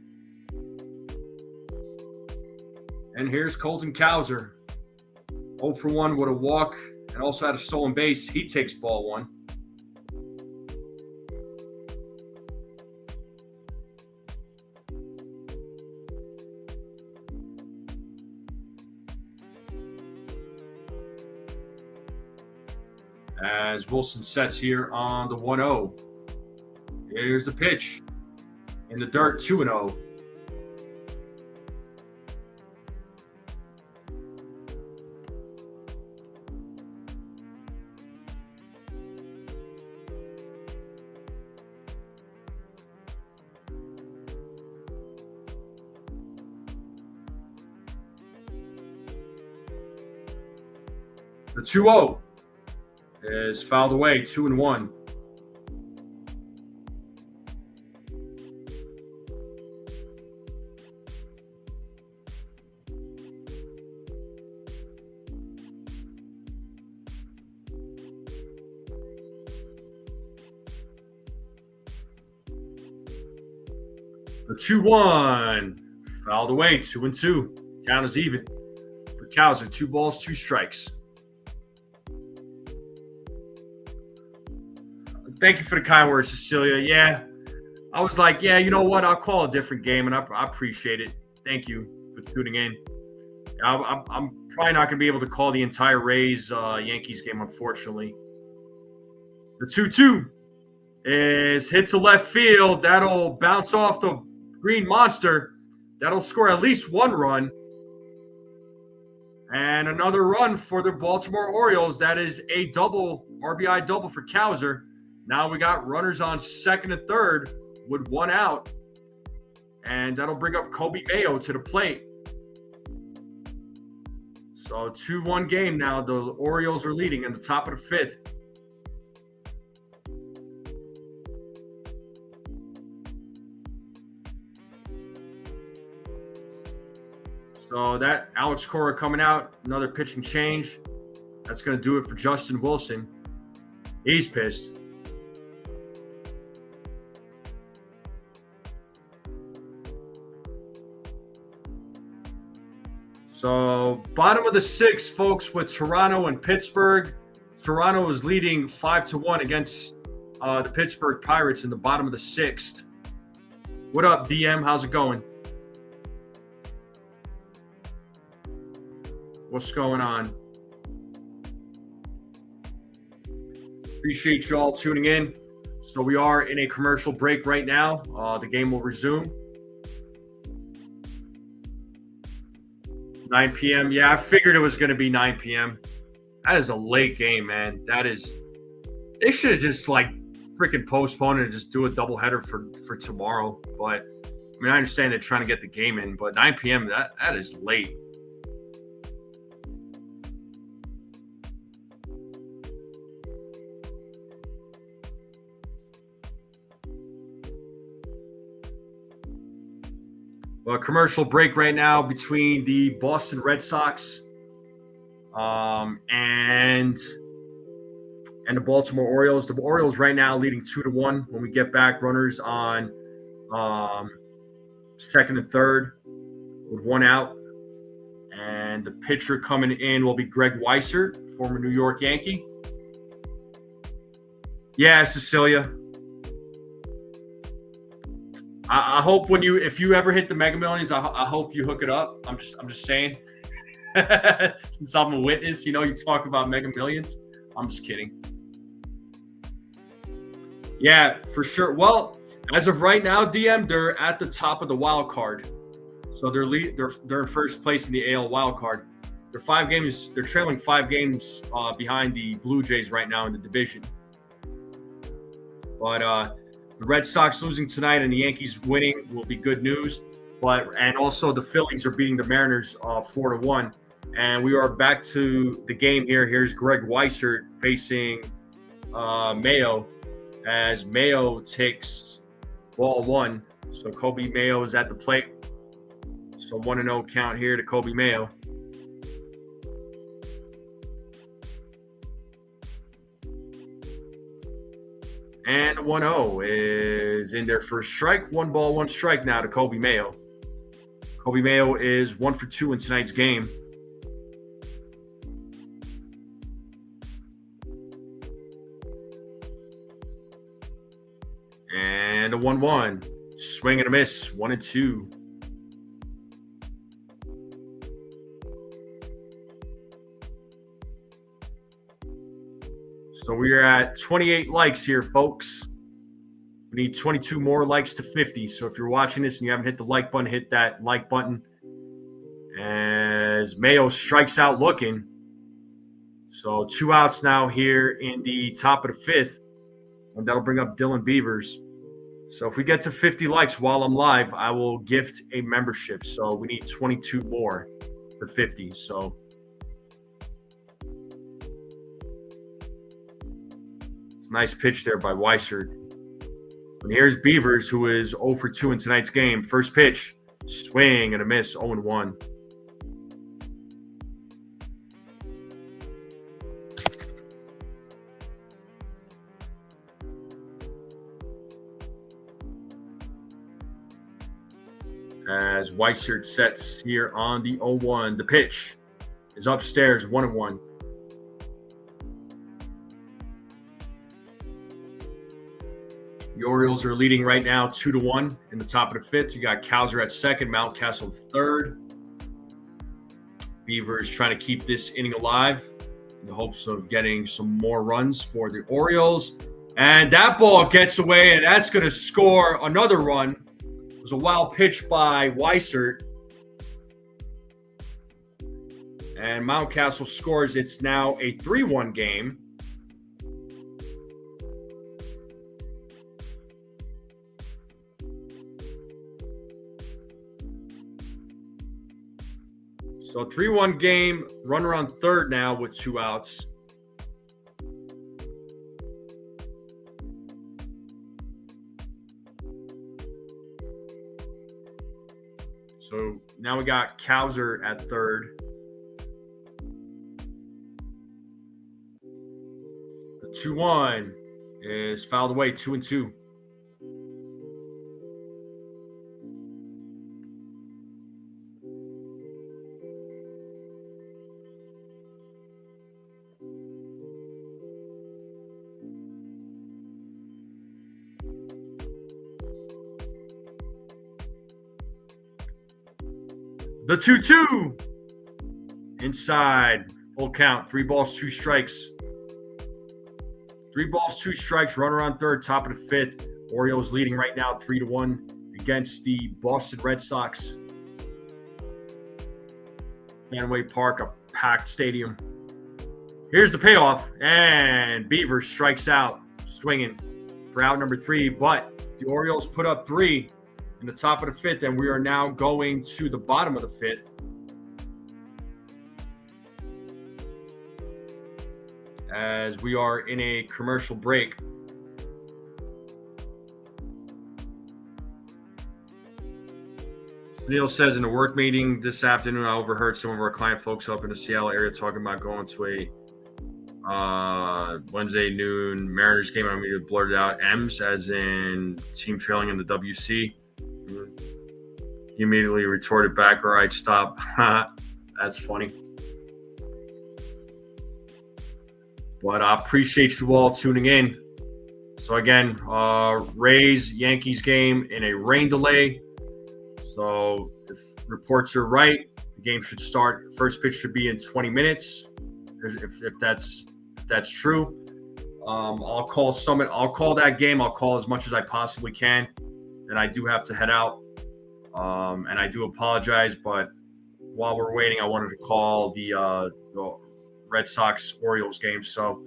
And here's Colton Cowser. 0 for 1 with a walk and also had a stolen base. He takes ball 1. as Wilson sets here on the 1-0. Here's the pitch. In the dirt, 2-0. The 2-0 is fouled away, 2-1. The 2-1 fouled away, 2-2. Count is even for Cowser. 2 balls, 2 strikes. Thank you for the kind words, Cecilia. Yeah, I was like, yeah, you know what? I'll call a different game, and I appreciate it. Thank you for tuning in. I'm probably not going to be able to call the entire Rays Yankees game, unfortunately. The 2-2 is hit to left field. That'll bounce off the green monster. That'll score at least 1 run. And another run for the Baltimore Orioles. That is a double, RBI double for Cowser. Now we got runners on second and third with 1 out. And that'll bring up Coby Mayo to the plate. So 2-1 game now. The Orioles are leading in the top of the 5th. So that Alex Cora coming out, another pitching change. That's going to do it for Justin Wilson. He's pissed. So bottom of the 6th, folks, with Toronto and Pittsburgh. Toronto is leading 5-1 against the Pittsburgh Pirates in the bottom of the 6th. What up, DM? How's it going? What's going on? Appreciate you all tuning in. So we are in a commercial break right now. The game will resume. 9 p.m. Yeah, I figured it was going to be 9 p.m. That is a late game, man. They should have just freaking postponed it and just do a doubleheader for tomorrow. But I mean, I understand they're trying to get the game in, but 9 p.m. that is late. Well, commercial break right now between the Boston Red Sox and the Baltimore Orioles. The Orioles right now leading 2-1. When we get back, runners on second and third with 1 out. And the pitcher coming in will be Greg Weissert, former New York Yankee. Yeah, Cecilia. I hope if you ever hit the Mega Millions, I hope you hook it up. I'm just saying. Since I'm a witness, you talk about Mega Millions. I'm just kidding. Yeah, for sure. Well, as of right now, DM, they're at the top of the wild card. So they're in first place in the AL wild card. They're trailing 5 games behind the Blue Jays right now in the division. But the Red Sox losing tonight and the Yankees winning will be good news. And also the Phillies are beating the Mariners 4-1. And we are back to the game here. Here's Greg Weissert facing Mayo as Mayo takes ball 1. So Coby Mayo is at the plate. So 1-0 count here to Coby Mayo. And 1-0 is in their first strike. 1 ball, 1 strike now to Coby Mayo. Coby Mayo is 1 for 2 in tonight's game. And a 1-1. Swing and a miss. 1-2. So we are at 28 likes here, folks. We need 22 more likes to 50. So if you're watching this and you haven't hit the like button, hit that like button. As Mayo strikes out looking. So 2 outs now here in the top of the 5th. And that'll bring up Dylan Beavers. So if we get to 50 likes while I'm live, I will gift a membership. So we need 22 more for 50. So it's a nice pitch there by Weissert. And here's Beavers, who is 0 for 2 in tonight's game. First pitch, swing and a miss, 0-1. As Weissert sets here on the 0-1. The pitch is upstairs, 1-1. The Orioles are leading right now 2-1 in the top of the 5th. You got Cowser at second, Mountcastle third. Beavers trying to keep this inning alive in the hopes of getting some more runs for the Orioles. And that ball gets away, and that's going to score another run. It was a wild pitch by Weissert. And Mountcastle scores. It's now a 3-1 game. So 3-1 game, runner on third now with 2 outs. So now we got Cowser at third. The 2-1 is fouled away, 2-2. The 2-2. Inside. Full count. 3 balls, 2 strikes. 3 balls, 2 strikes. Runner on third, top of the 5th. Orioles leading right now 3-1 against the Boston Red Sox. Fenway Park, a packed stadium. Here's the payoff. And Beavers strikes out, swinging for out number 3. But the Orioles put up 3 in the top of the 5th, and we are now going to the bottom of the 5th. As we are in a commercial break. Snell says in a work meeting this afternoon, I overheard some of our client folks up in the Seattle area talking about going to a Wednesday noon Mariners game. I mean, blurted out M's as in team trailing in the WC. He immediately retorted back, all right, stop. That's funny. But I appreciate you all tuning in. So again, Rays Yankees game in a rain delay. So if reports are right, the game should start. First pitch should be in 20 minutes. If that's true, I'll call Summit. I'll call that game. I'll call as much as I possibly can. And I do have to head out. And I do apologize, but while we're waiting, I wanted to call the Red Sox Orioles game. So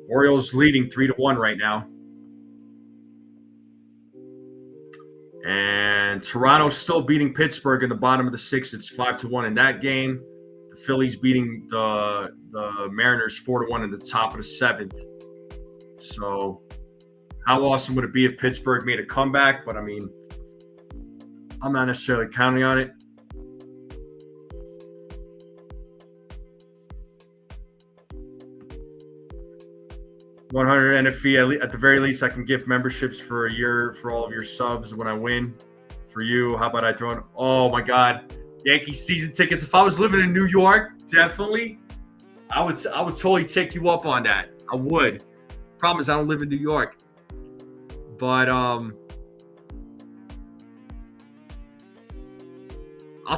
Orioles leading 3-1 right now. And Toronto's still beating Pittsburgh in the bottom of the 6th. It's 5-1 in that game. The Phillies beating the Mariners 4-1 in the top of the 7th. So how awesome would it be if Pittsburgh made a comeback? But I mean, I'm not necessarily counting on it. $100 NFE. At the very least, I can gift memberships for a year for all of your subs when I win. For you, how about I throw in? Oh my God, Yankee season tickets. If I was living in New York, definitely, I would totally take you up on that. I would. Problem is, I don't live in New York. But I'll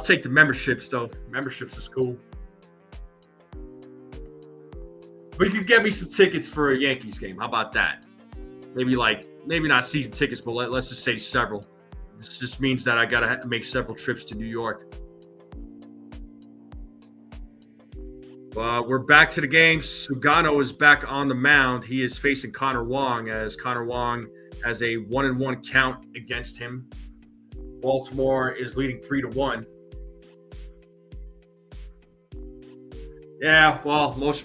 take the memberships though. Memberships is cool. But you could get me some tickets for a Yankees game. How about that? Maybe not season tickets, but let's just say several. This just means that I gotta make several trips to New York. We're back to the game. Sugano is back on the mound. He is facing Connor Wong as Connor Wong has a 1-1 count against him. Baltimore is leading 3-1. Yeah, well, most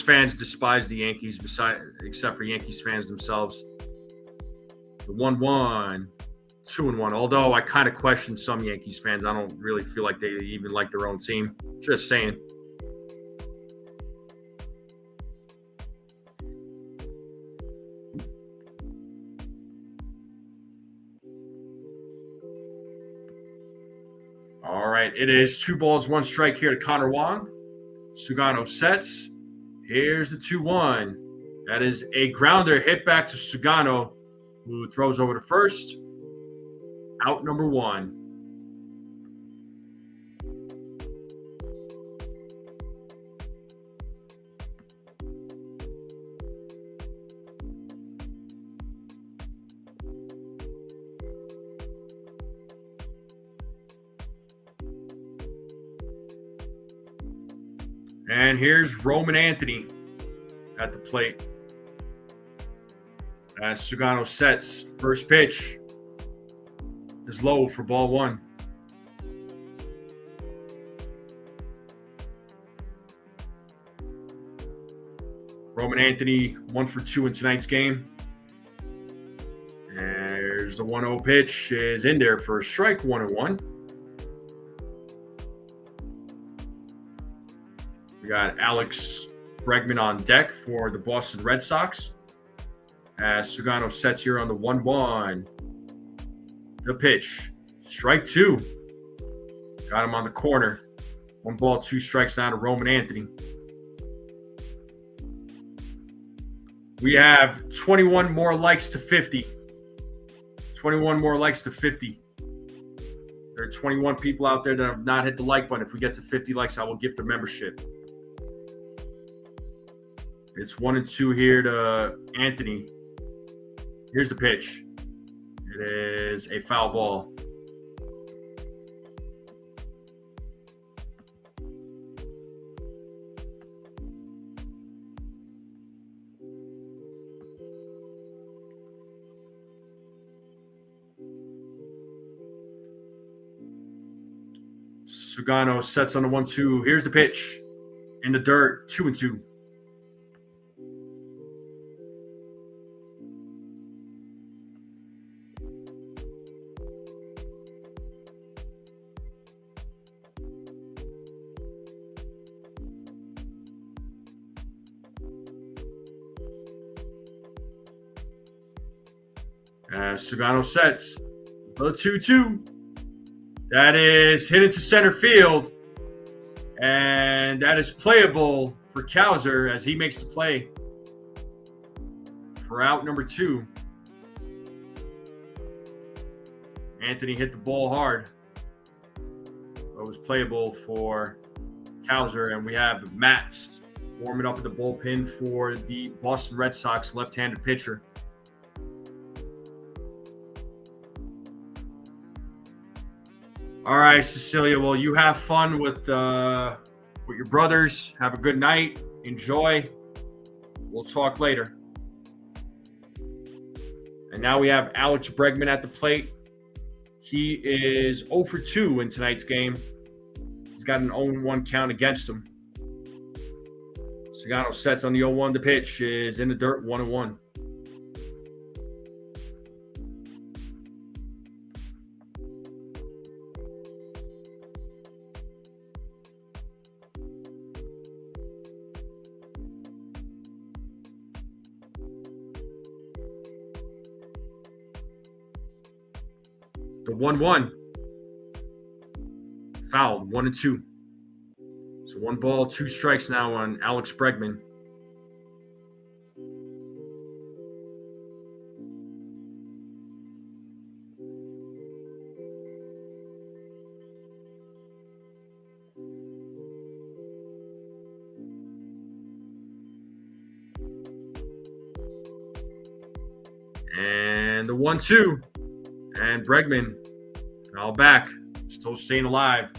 fans despise the Yankees, except for Yankees fans themselves. The 1-1, 2-1. Although I kind of question some Yankees fans. I don't really feel like they even like their own team. Just saying. All right, it is 2 balls, 1 strike here to Connor Wong. Sugano sets. Here's the 2-1. That is a grounder hit back to Sugano, who throws over to first. Out number 1. And here's Roman Anthony at the plate. As Sugano sets, first pitch is low for ball 1. Roman Anthony 1 for 2 in tonight's game. And there's the 1-0 pitch is in there for a strike, 1-1. We got Alex Bregman on deck for the Boston Red Sox. As Sugano sets here on the 1-1. The pitch. Strike 2. Got him on the corner. 1 ball, 2 strikes down to Roman Anthony. We have 21 more likes to 50. 21 more likes to 50. There are 21 people out there that have not hit the like button. If we get to 50 likes, I will gift a membership. It's 1-2 here to Anthony. Here's the pitch. It is a foul ball. Sugano sets on the 1-2. Here's the pitch. In the dirt, 2-2. Sugano sets the 2-2. That is hit into center field. And that is playable for Cowser as he makes the play for out number 2. Anthony hit the ball hard. It was playable for Cowser. And we have Matz warming up in the bullpen for the Boston Red Sox left-handed pitcher. All right, Cecilia. Well, you have fun with your brothers. Have a good night. Enjoy. We'll talk later. And now we have Alex Bregman at the plate. He is 0 for 2 in tonight's game. He's got an 0-1 count against him. Sugano sets on the 0-1. The pitch is in the dirt, 1-1. The 1-1. Fouled, 1-2. So 1 ball, 2 strikes now on Alex Bregman. And the 1-2. And Bregman now back. Still staying alive.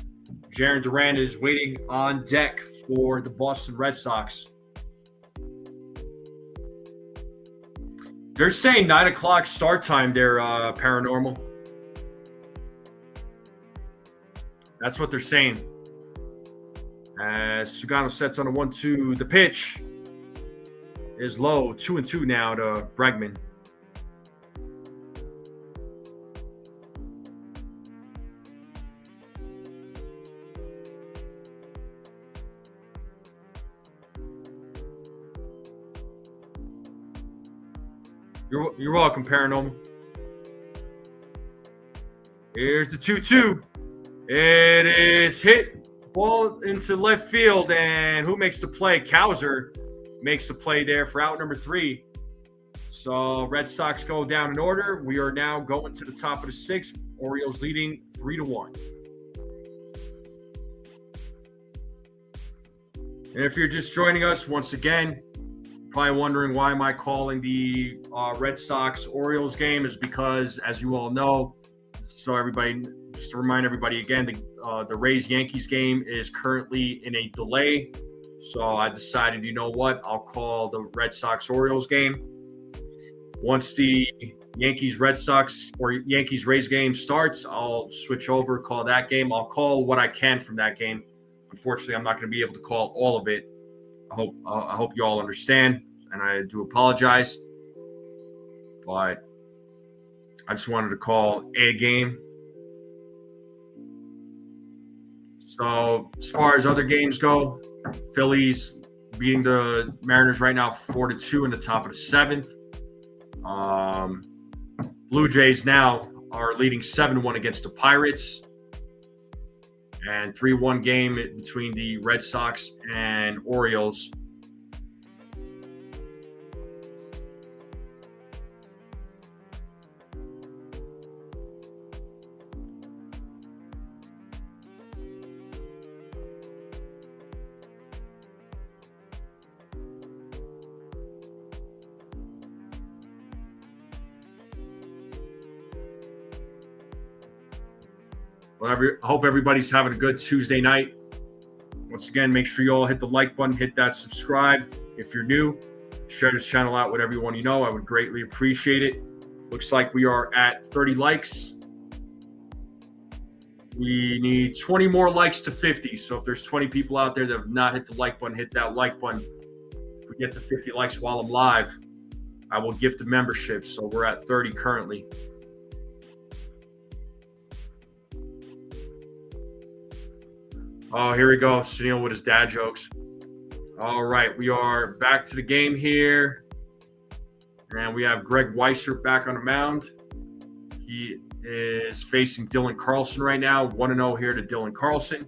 Jarren Duran is waiting on deck for the Boston Red Sox. They're saying 9 o'clock start time there, Paranormal. That's what they're saying. As Sugano sets on a 1-2. The pitch is low. 2-2 now to Bregman. You're welcome, Paranormal. Here's the 2-2. It is hit. Ball into left field. And who makes the play? Cowser makes the play there for out number 3. So Red Sox go down in order. We are now going to the top of the 6th. Orioles leading 3-1. And if you're just joining us, once again, probably wondering why am I calling the Red Sox-Orioles game is because, as you all know, so everybody, just to remind everybody again, the Rays-Yankees game is currently in a delay. So I decided, you know what, I'll call the Red Sox-Orioles game. Once the Yankees-Red Sox or Yankees-Rays game starts, I'll switch over, call that game. I'll call what I can from that game. Unfortunately, I'm not going to be able to call all of it. I hope you all understand, and I do apologize. But I just wanted to call a game. So as far as other games go, Phillies beating the Mariners right now 4-2 in the top of the 7th. Blue Jays now are leading 7-1 against the Pirates. And 3-1 game between the Red Sox and Orioles. I hope everybody's having a good Tuesday night. Once again, make sure you all hit the like button, hit that subscribe. If you're new, share this channel out with everyone you know. I would greatly appreciate it. Looks like we are at 30 likes. We need 20 more likes to 50. So if there's 20 people out there that have not hit the like button, hit that like button. If we get to 50 likes while I'm live, I will gift a membership. So we're at 30 currently. Oh, here we go. Snell with his dad jokes. All right, we are back to the game here. And we have Greg Weissert back on the mound. He is facing Dylan Carlson right now. 1-0 here to Dylan Carlson.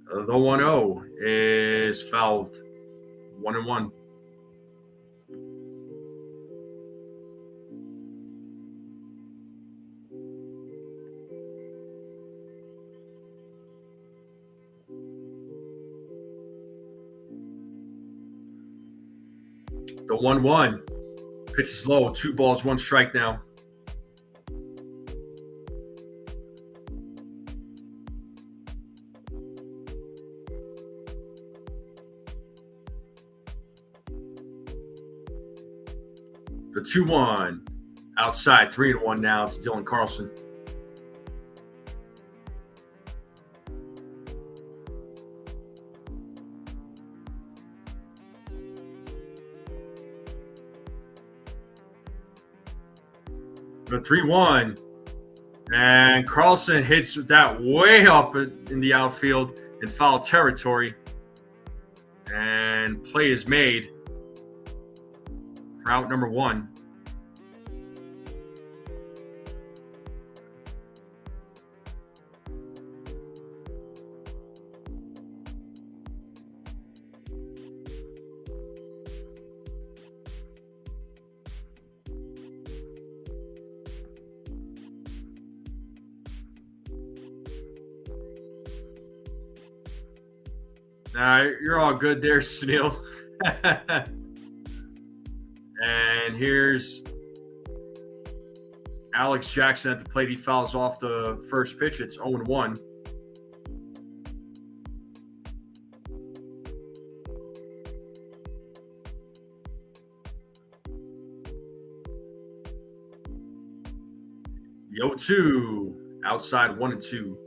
The 1-0 is fouled. 1-1. The 1-1. Pitch is low. 2 balls, 1 strike now. The 2-1. Outside. 3-1 now to Dylan Carlson. The 3-1, and Carlson hits that way up in the outfield in foul territory, and play is made for out number 1. You're all good there, Snell. And here's Alex Jackson at the plate. He fouls off the first pitch. It's 0-1. The 0-2. Outside 1-2.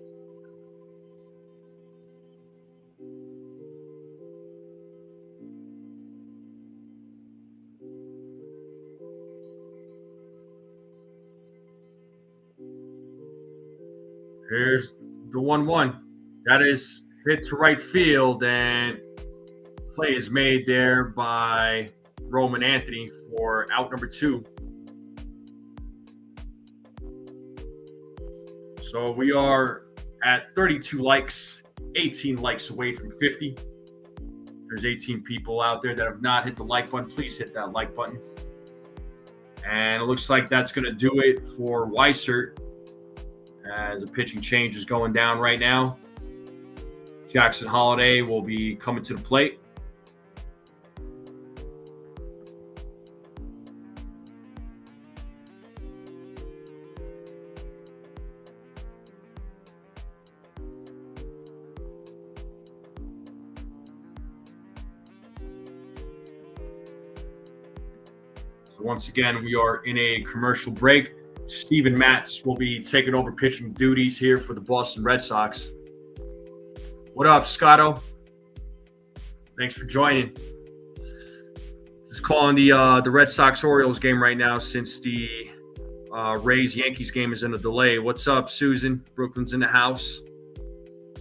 Here's the 1-1. That is hit to right field, and play is made there by Roman Anthony for out number 2. So we are at 32 likes, 18 likes away from 50. There's 18 people out there that have not hit the like button. Please hit that like button. And it looks like that's going to do it for Weissert, as the pitching change is going down right now. Jackson Holiday will be coming to the plate. So once again, we are in a commercial break. Steven Matz will be taking over pitching duties here for the Boston Red Sox. What up, Scotto? Thanks for joining. Just calling the Red Sox-Orioles game right now since the Rays-Yankees game is in a delay. What's up, Susan? Brooklyn's in the house.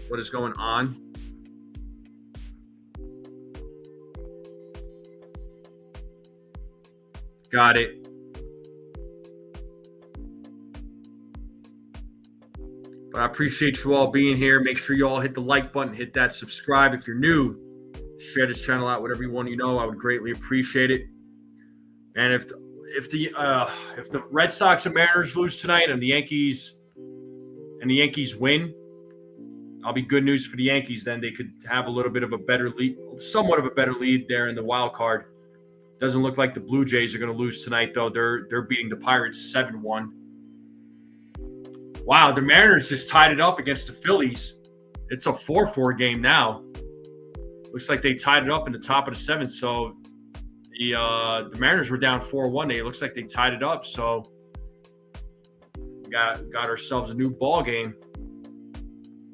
What is going on? Got it. But I appreciate you all being here. Make sure you all hit the like button, hit that subscribe. If you're new, share this channel out with everyone you know. I would greatly appreciate it. And if the Red Sox and Mariners lose tonight and the Yankees win, I'll be good news for the Yankees. Then they could have a little bit of a better lead, somewhat of a better lead there in the wild card. Doesn't look like the Blue Jays are going to lose tonight, though. They're beating the Pirates 7-1. Wow, the Mariners just tied it up against the Phillies. It's a 4-4 game now. Looks like they tied it up in the top of the 7th. So the Mariners were down 4-1. It looks like they tied it up. So we got ourselves a new ball game.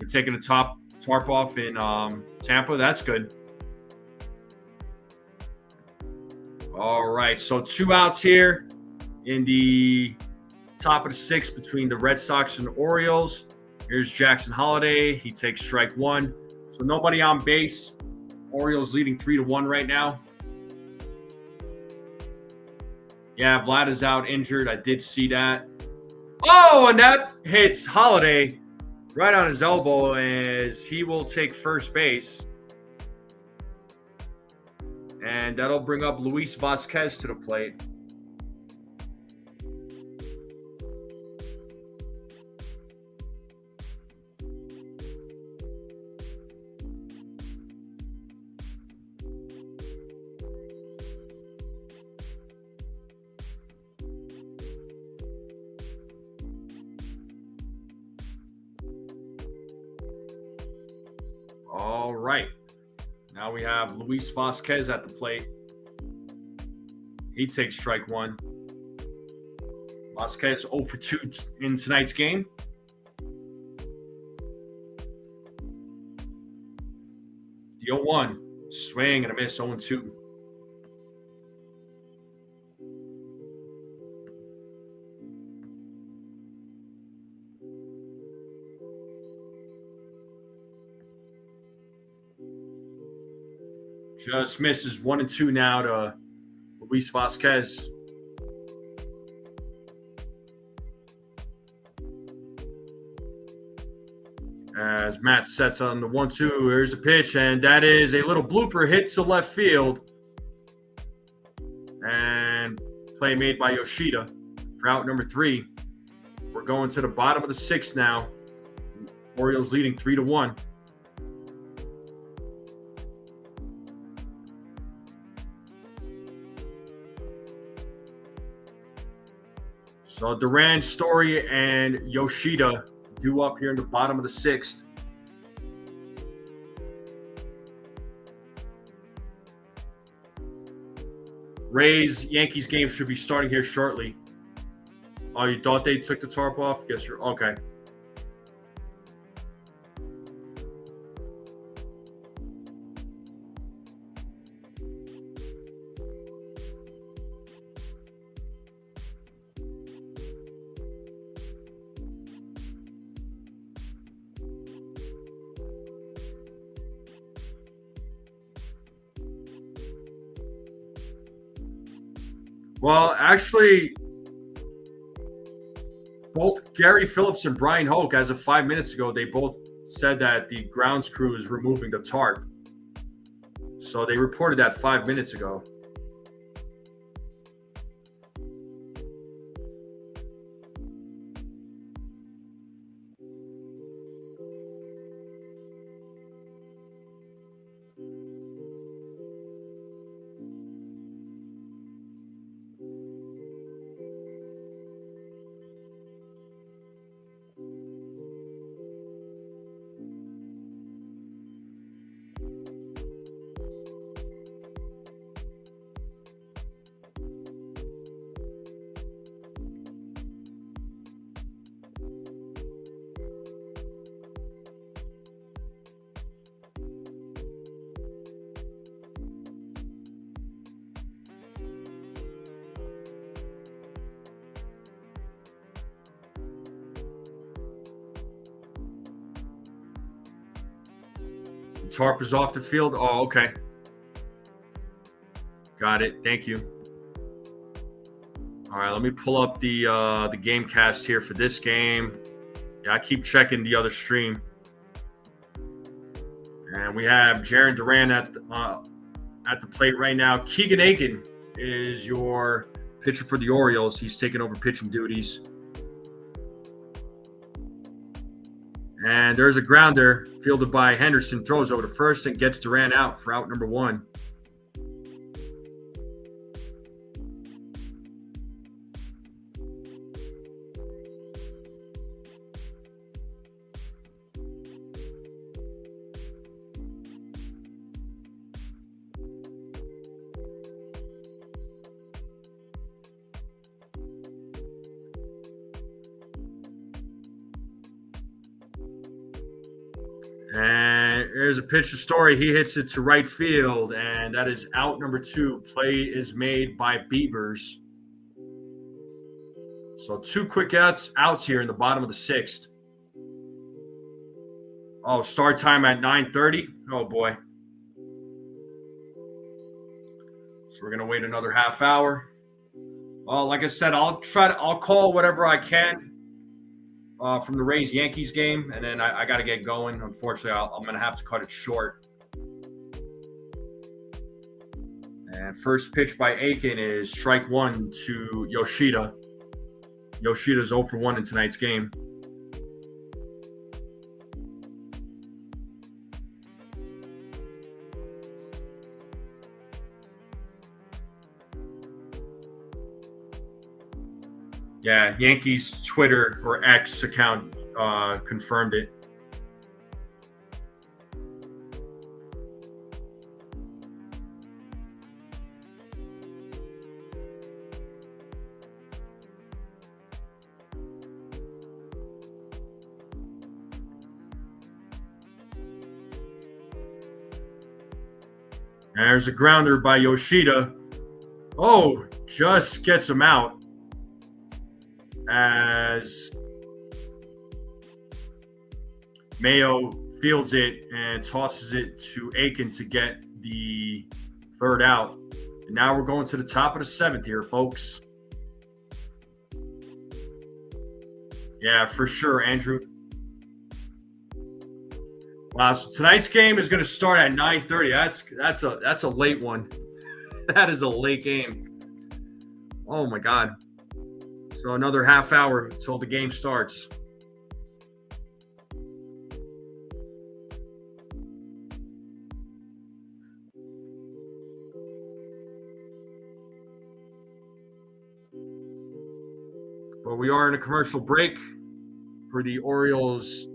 We're taking the tarp off in Tampa. That's good. All right, so 2 outs here in the top of the 6th between the Red Sox and the Orioles. Here's Jackson Holiday. He takes strike 1. So nobody on base. Orioles leading 3-1 right now. Yeah, Vlad is out injured. I did see that. Oh, and that hits Holiday right on his elbow as he will take first base. And that'll bring up Luis Vasquez to the plate. All right. Now we have Luis Vasquez at the plate. He takes strike 1. Vasquez 0 for 2 in tonight's game. The 0-1. Swing and a miss, 0-2. Just misses 1-2 now to Luis Vasquez. As Matt sets on the 1-2, here's a pitch, and that is a little blooper hit to left field. And play made by Yoshida for out number 3. We're going to the bottom of the 6th now. Orioles leading 3-1. So Duran, Story, and Yoshida due up here in the bottom of the sixth. Rays Yankees game should be starting here shortly. Oh, you thought they took the tarp off? Guess you're okay. Well, actually, both Gary Phillips and Brian Hoke, as of 5 minutes ago, they both said that the grounds crew is removing the tarp. So they reported that 5 minutes ago. The tarp is off the field. Oh, okay. Got it. Thank you. All right, let me pull up the game cast here for this game. Yeah, I keep checking the other stream. And we have Jarren Duran at the plate right now. Keegan Aiken is your pitcher for the Orioles. He's taking over pitching duties. And there's a grounder fielded by Henderson. Throws over to first and gets Duran out for out number one. And there's a pitch to Story. He hits it to right field, and that is out number two. Play is made by Beavers. So two quick outs here in the bottom of the sixth. Oh, start time at 9:30. Oh boy. So we're gonna wait another half hour. Well, like I said, I'll call whatever I can from the Rays Yankees game, and then I got to get going. Unfortunately, I'm going to have to cut it short. And first pitch by Aiken is strike one to Yoshida. Yoshida's 0 for 1 in tonight's game. Yeah, Yankees Twitter or X account confirmed it. And there's a grounder by Yoshida. Oh, just gets him out as Mayo fields it and tosses it to Aiken to get the third out. And now we're going to the top of the seventh here, folks. Yeah, for sure, Andrew. Wow, so tonight's game is going to start at 9:30. That's a late one. That is a late game. Oh my God. So another half hour until the game starts. Well, we are in a commercial break for the Orioles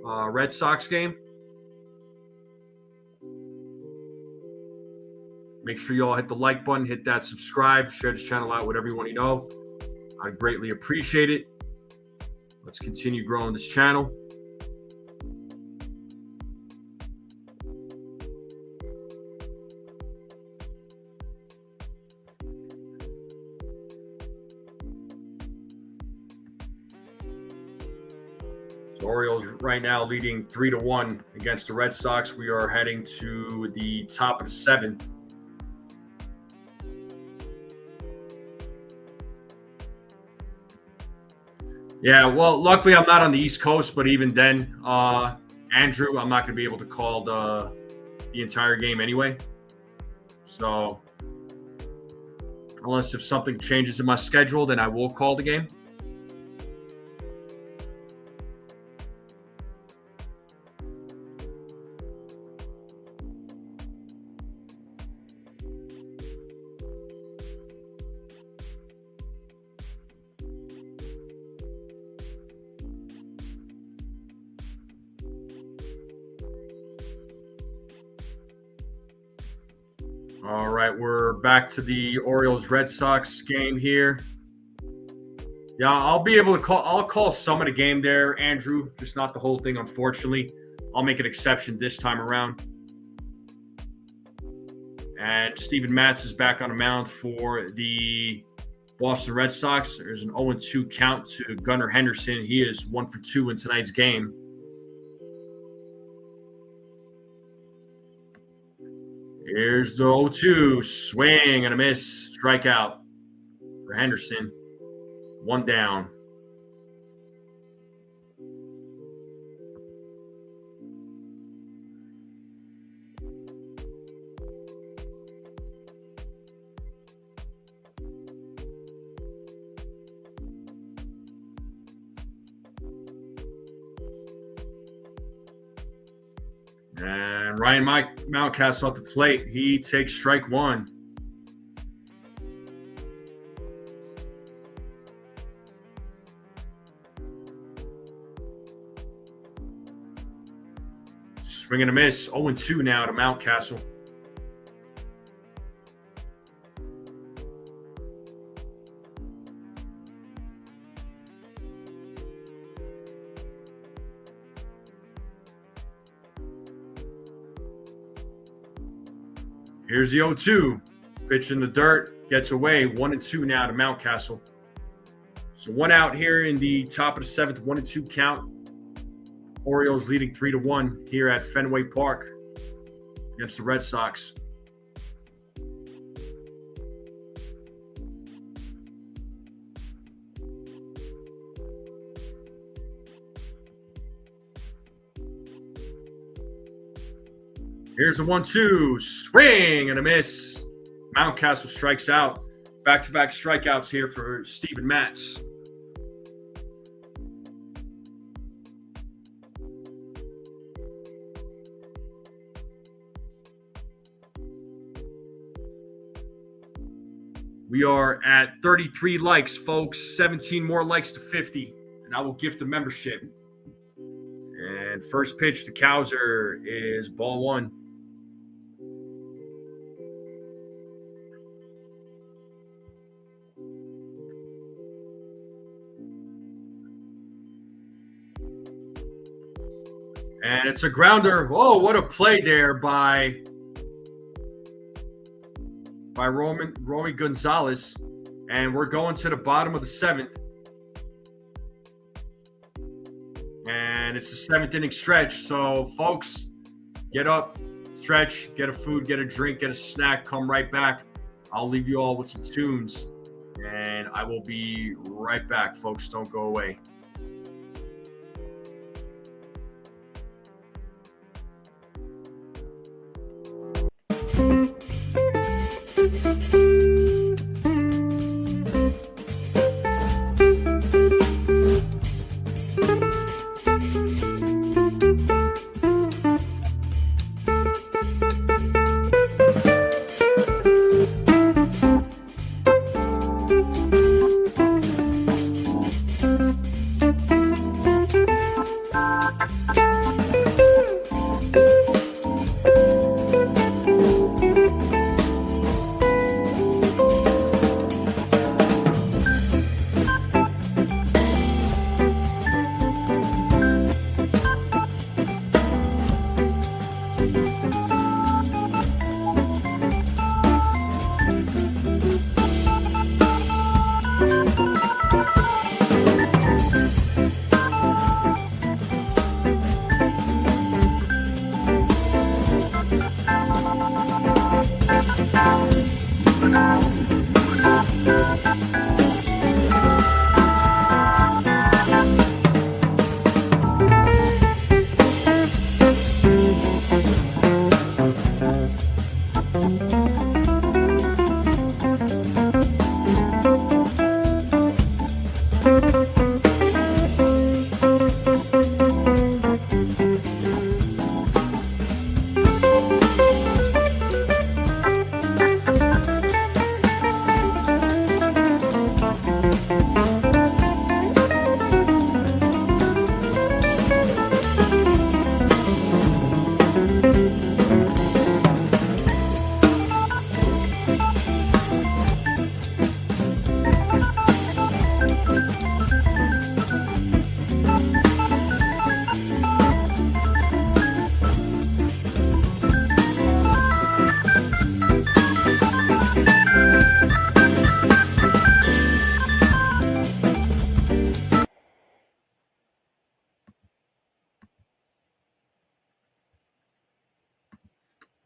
Red Sox game. Make sure you all hit the like button, hit that subscribe, share this channel out with everyone you know. I greatly appreciate it. Let's continue growing this channel. So Orioles right now leading 3-1 against the Red Sox. We are heading to the top of the 7th. Yeah, well, luckily I'm not on the East Coast, but even then, Andrew, I'm not going to be able to call the entire game anyway. So, unless if something changes in my schedule, then I will call the game. All right, we're back to the Orioles-Red Sox game here. Yeah, I'll be able to call. I'll call some of the game there, Andrew. Just not the whole thing, unfortunately. I'll make an exception this time around. And Steven Matz is back on the mound for the Boston Red Sox. There's an 0-2 count to Gunnar Henderson. He is 1 for 2 in tonight's game. Here's the 0-2. Swing and a miss. Strikeout for Henderson. 1 down. And Ryan Mountcastle at the plate. He takes strike 1. Swing and a miss. 0-2 now to Mountcastle. Here's the 0-2. Pitch in the dirt. Gets away. 1-2 now to Mountcastle. So 1 out here in the top of the 7th. 1-2 count. Orioles leading 3-1 here at Fenway Park against the Red Sox. Here's the 1-2. Swing and a miss. Mountcastle strikes out. Back-to-back strikeouts here for Steven Matz. We are at 33 likes, folks. 17 more likes to 50, and I will gift the membership. And first pitch to Cowser is ball 1. And it's a grounder. Oh, what a play there by Romy Gonzalez. And we're going to the bottom of the 7th. And it's the 7th inning stretch. So, folks, get up, stretch, get a food, get a drink, get a snack, come right back. I'll leave you all with some tunes. And I will be right back, folks. Don't go away.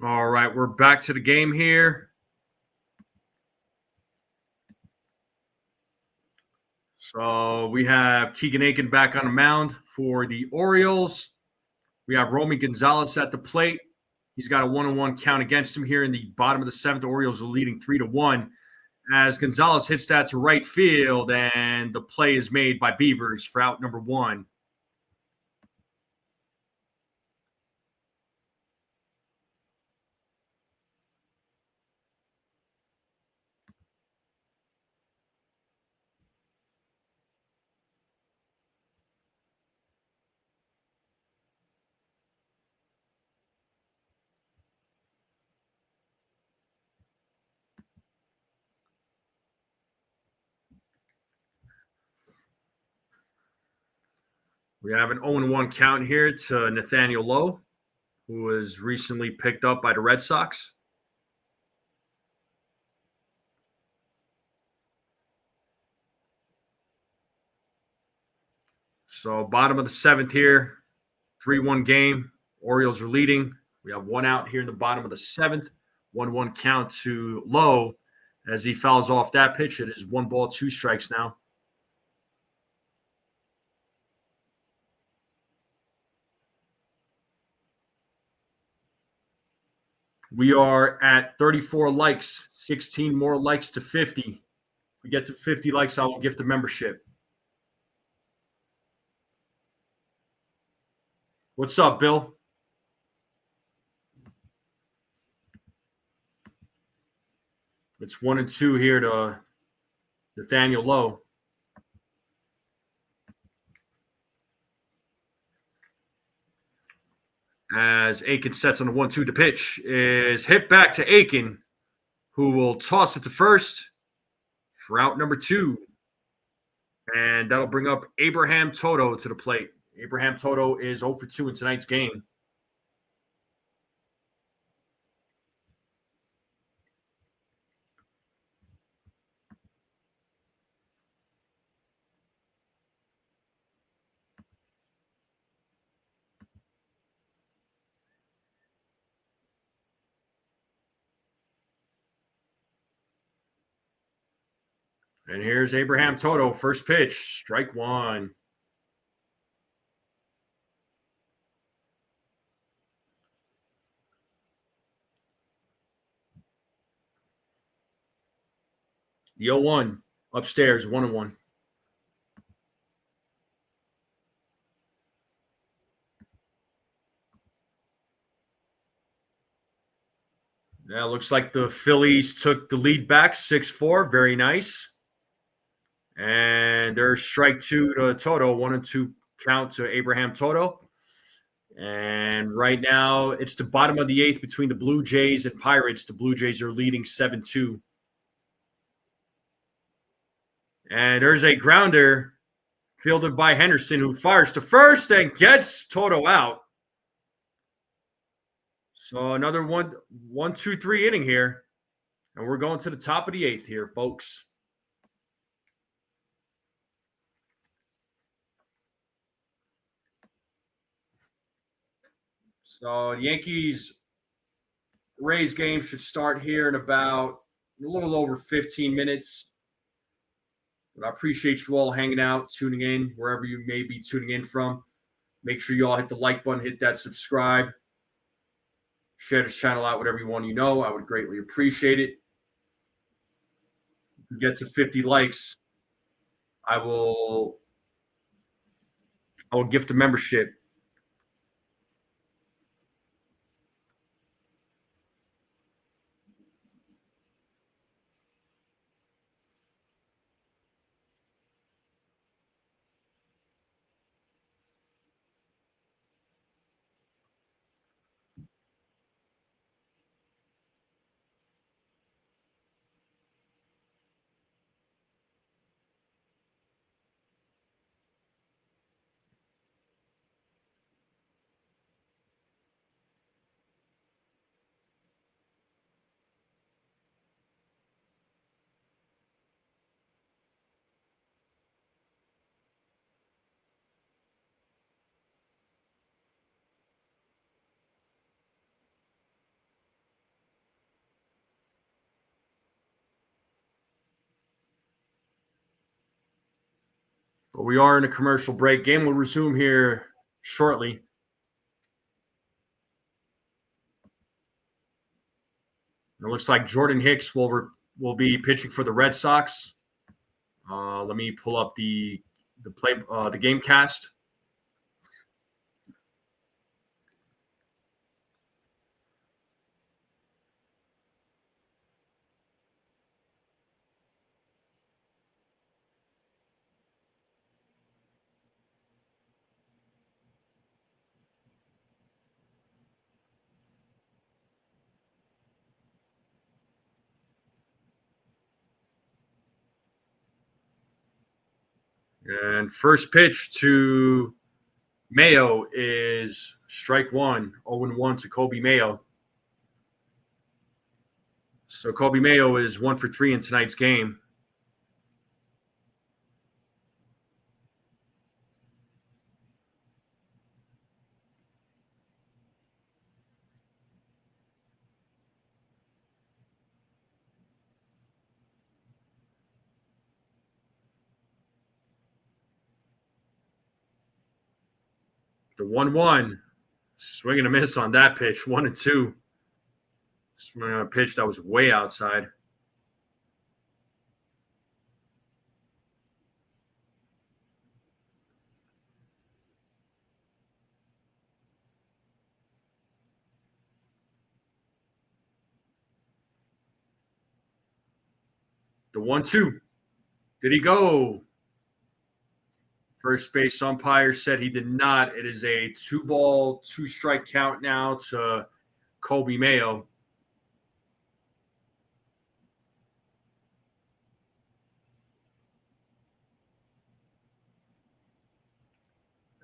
All right, we're back to the game here. So we have Keegan Aiken back on the mound for the Orioles. We have Romy Gonzalez at the plate. He's got a 1-1 count against him here in the bottom of the seventh. The Orioles are leading 3-1 as Gonzalez hits that to right field, and the play is made by Beavers for out number 1. We have an 0-1 count here to Nathaniel Lowe, who was recently picked up by the Red Sox. So bottom of the seventh here, 3-1 game. Orioles are leading. We have one out here in the bottom of the seventh. 1-1 count to Lowe as he fouls off that pitch. It is 1 ball, 2 strikes now. We are at 34 likes, 16 more likes to 50. If we get to 50 likes, I will gift a membership. What's up, Bill? It's 1-2 here to Nathaniel Lowe. As Aiken sets on the 1-2, the pitch is hit back to Aiken, who will toss it to first for out number 2. And that'll bring up Abraham Toto to the plate. Abraham Toto is 0 for 2 in tonight's game. And here's Abraham Toto, first pitch, strike 1. The 0-1 upstairs, 1-1. Yeah, looks like the Phillies took the lead back 6-4. Very nice. And there's strike 2 to Toto, 1-2 count to Abraham Toto. And right now, it's the bottom of the 8th between the Blue Jays and Pirates. The Blue Jays are leading 7-2. And there's a grounder fielded by Henderson, who fires to first and gets Toto out. So another 1-2-3 inning here. And we're going to the top of the 8th here, folks. So the Yankees Rays game should start here in about a little over 15 minutes. But I appreciate you all hanging out, tuning in, wherever you may be tuning in from. Make sure you all hit the like button, hit that subscribe. Share this channel out, whatever you want you know. I would greatly appreciate it. If we get to 50 likes, I will gift a membership. But we are in a commercial break. Game will resume here shortly. It looks like Jordan Hicks will be pitching for the Red Sox. Let me pull up the game cast. And first pitch to Mayo is strike one, 0-1 to Kobe Mayo. So Kobe Mayo is 1 for 3 in tonight's game. The 1-1, swing and a miss on that pitch, 1-2. Swing on a pitch that was way outside. The 1-2. Did he go? First base umpire said he did not. It is a 2-ball, 2-strike count now to Kobe Mayo.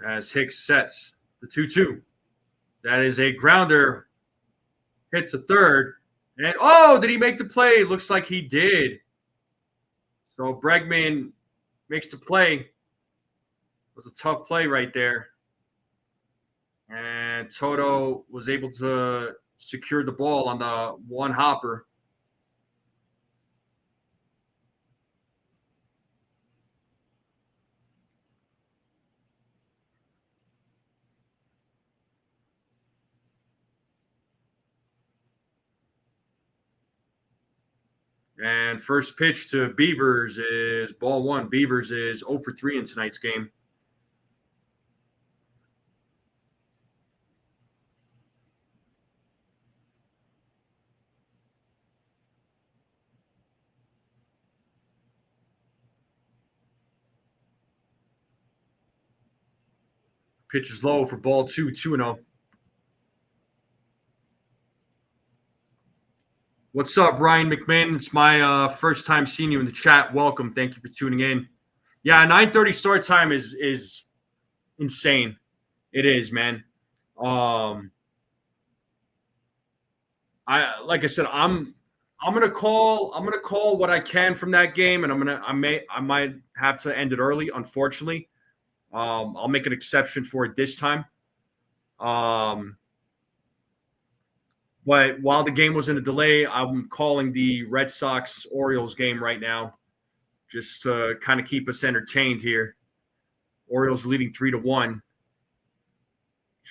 As Hicks sets the 2-2. That is a grounder. Hits a third. And did he make the play? Looks like he did. So Bregman makes the play. It was a tough play right there. And Toto was able to secure the ball on the one hopper. And first pitch to Beavers is ball one. Beavers is 0-for-3 in tonight's game. Pitch is low for ball two, 2-0. What's up, Ryan McMahon? It's my first time seeing you in the chat. Welcome. Thank you for tuning in. Yeah, 9:30 start time is insane. It is, man. Like I said, I'm gonna call what I can from that game, and I might have to end it early, unfortunately. I'll make an exception for it this time. But while the game was in a delay, I'm calling the Red Sox Orioles game right now, just to kind of keep us entertained here. Orioles leading 3-1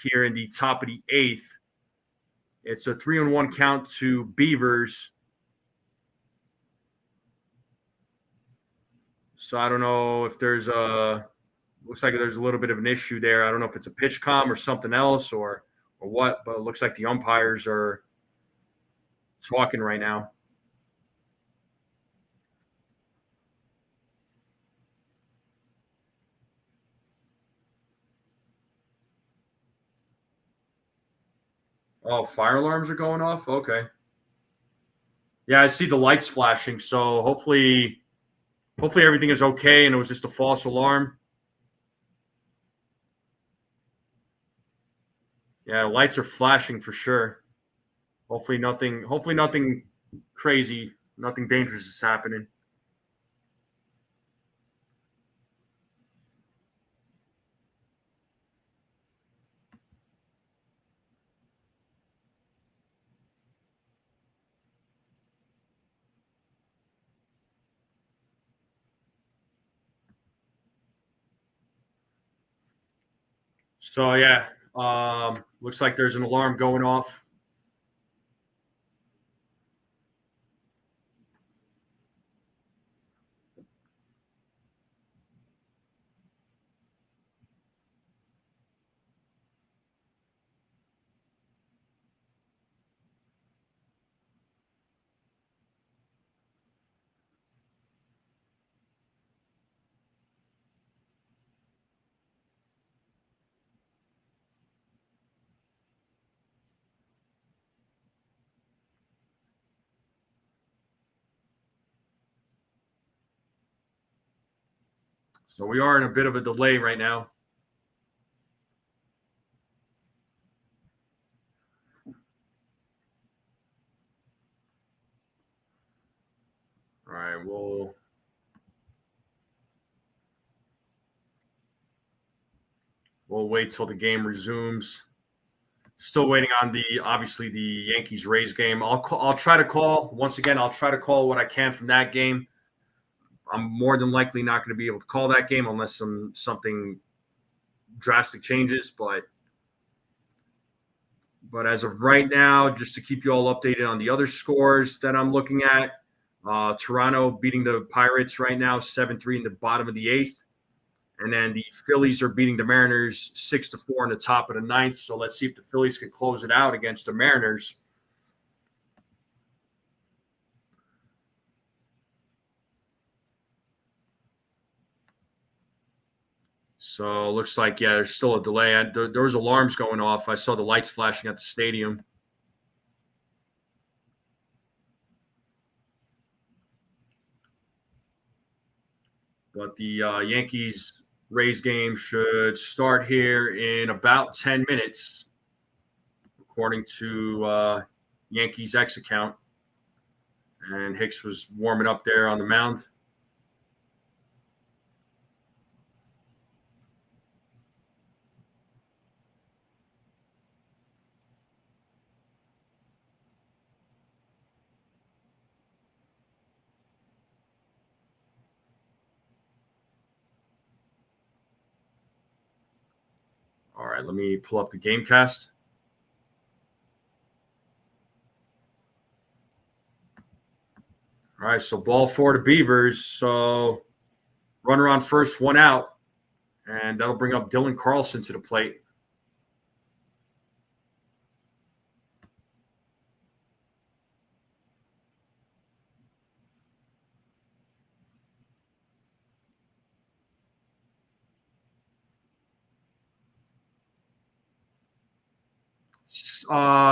here in the top of the 8th. It's a 3-1 count to Beavers. So I don't know if looks like there's a little bit of an issue there. I don't know if it's a pitch comm or something else or what, but it looks like the umpires are talking right now. Oh, fire alarms are going off? Okay. Yeah, I see the lights flashing, so hopefully everything is okay and it was just a false alarm. Yeah, lights are flashing for sure. Hopefully nothing crazy, nothing dangerous is happening. So yeah, looks like there's an alarm going off. So we are in a bit of a delay right now. All right, we'll wait till the game resumes. Still waiting on obviously the Yankees Rays game. I'll try to call once again. I'll try to call what I can from that game. I'm more than likely not going to be able to call that game unless something drastic changes. But as of right now, just to keep you all updated on the other scores that I'm looking at, Toronto beating the Pirates right now 7-3 in the bottom of the eighth. And then the Phillies are beating the Mariners 6-4 in the top of the ninth. So let's see if the Phillies can close it out against the Mariners. So it looks like, yeah, there's still a delay. There was alarms going off. I saw the lights flashing at the stadium. But the Yankees Rays game should start here in about 10 minutes, according to Yankees X account. And Hicks was warming up there on the mound. All right, let me pull up the game cast. All right, so ball four to Beavers. So runner on first, one out. And that'll bring up Dylan Carlson to the plate.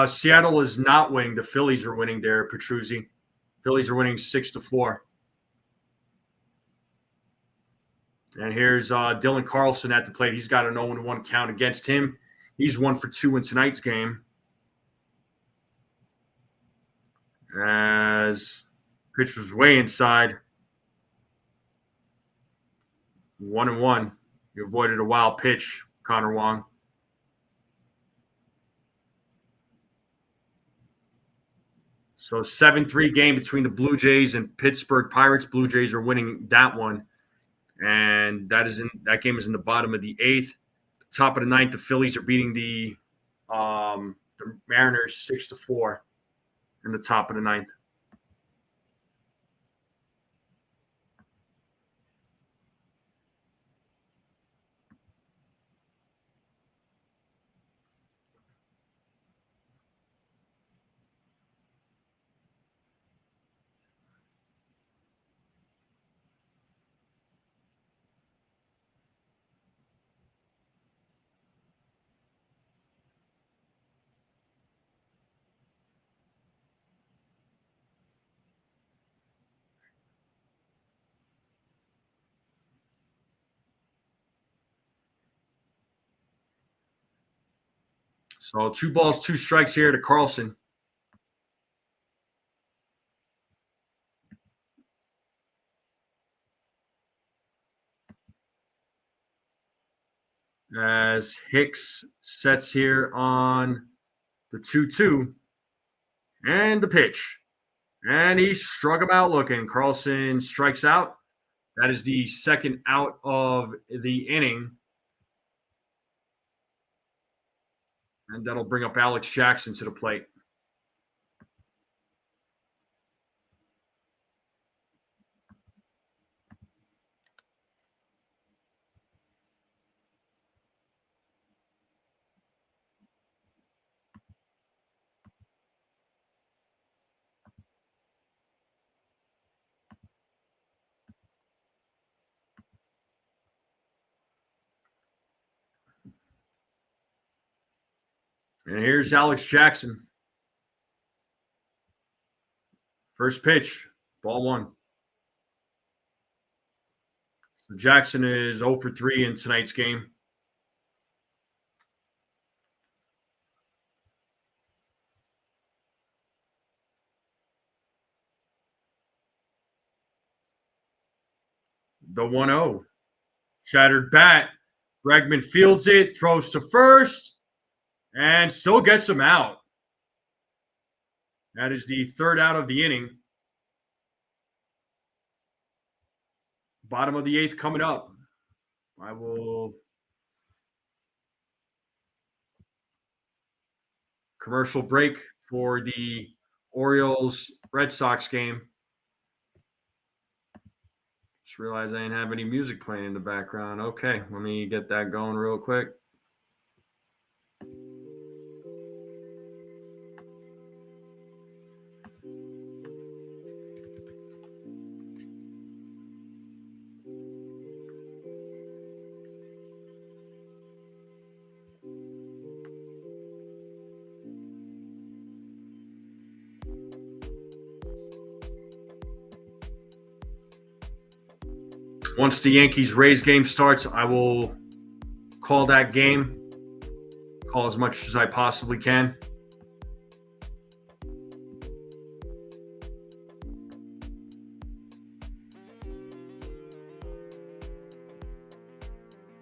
Seattle is not winning. The Phillies are winning there, Petruzzi. Phillies are winning 6-4. And here's Dylan Carlson at the plate. He's got an 0-1 count against him. He's 1 for 2 in tonight's game. As pitcher's way inside. 1-1. You avoided a wild pitch, Connor Wong. So 7-3 game between the Blue Jays and Pittsburgh Pirates. Blue Jays are winning that one. And that game is in the bottom of the eighth. Top of the ninth, the Phillies are beating the Mariners 6-4 in the top of the ninth. So 2 balls, 2 strikes here to Carlson. As Hicks sets here on the 2-2 and the pitch. And he struck him out looking. Carlson strikes out. That is the second out of the inning. And that'll bring up Alex Jackson to the plate. And here's Alex Jackson. First pitch, ball 1. So Jackson is 0 for 3 in tonight's game. The 1-0. Shattered bat. Bregman fields it, throws to first, and still gets him out. That is the 3rd out of the inning. Bottom of the 8th coming up. I will commercial break for the Orioles Red Sox game. Just realized I didn't have any music playing in the background. Okay, let me get that going real quick. Once the Yankees-Rays game starts, I will call that game. Call as much as I possibly can.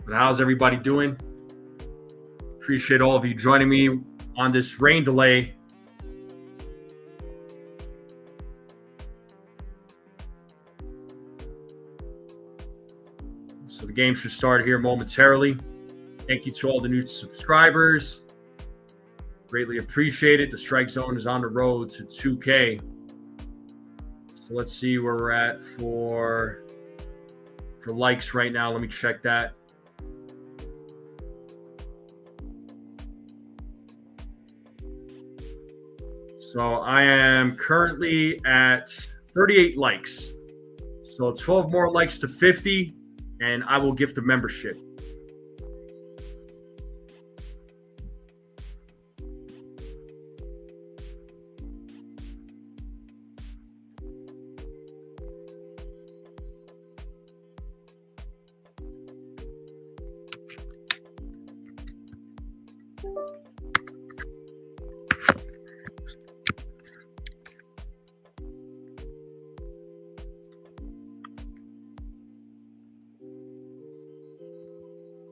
But how's everybody doing? Appreciate all of you joining me on this rain delay. So the game should start here momentarily. Thank you to all the new subscribers. Greatly appreciate it. The strike zone is on the road to 2K. So let's see where we're at for likes right now. Let me check that. So I am currently at 38 likes. So 12 more likes to 50. And I will gift a membership.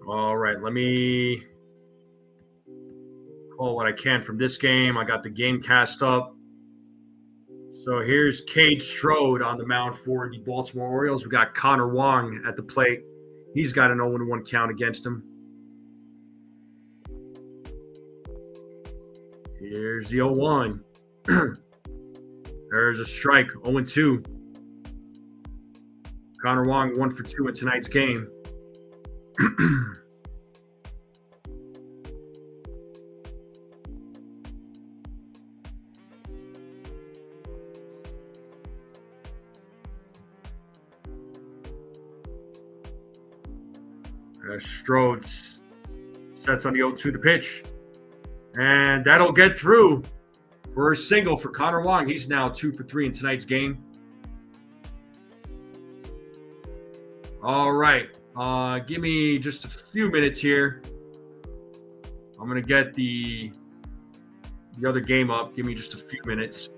All right, let me call what I can from this game. I got the game cast up. So here's Cade Strode on the mound for the Baltimore Orioles. We got Connor Wong at the plate. He's got an 0-1 count against him. Here's the 0-1. There's a strike, 0-2. Connor Wong 1 for 2 in tonight's game. Strode sets on the 0-2 the pitch. And that'll get through for a single for Connor Wong. He's now 2 for 3 in tonight's game. All right. Give me just a few minutes here. I'm going to get the other game up. Give me just a few minutes.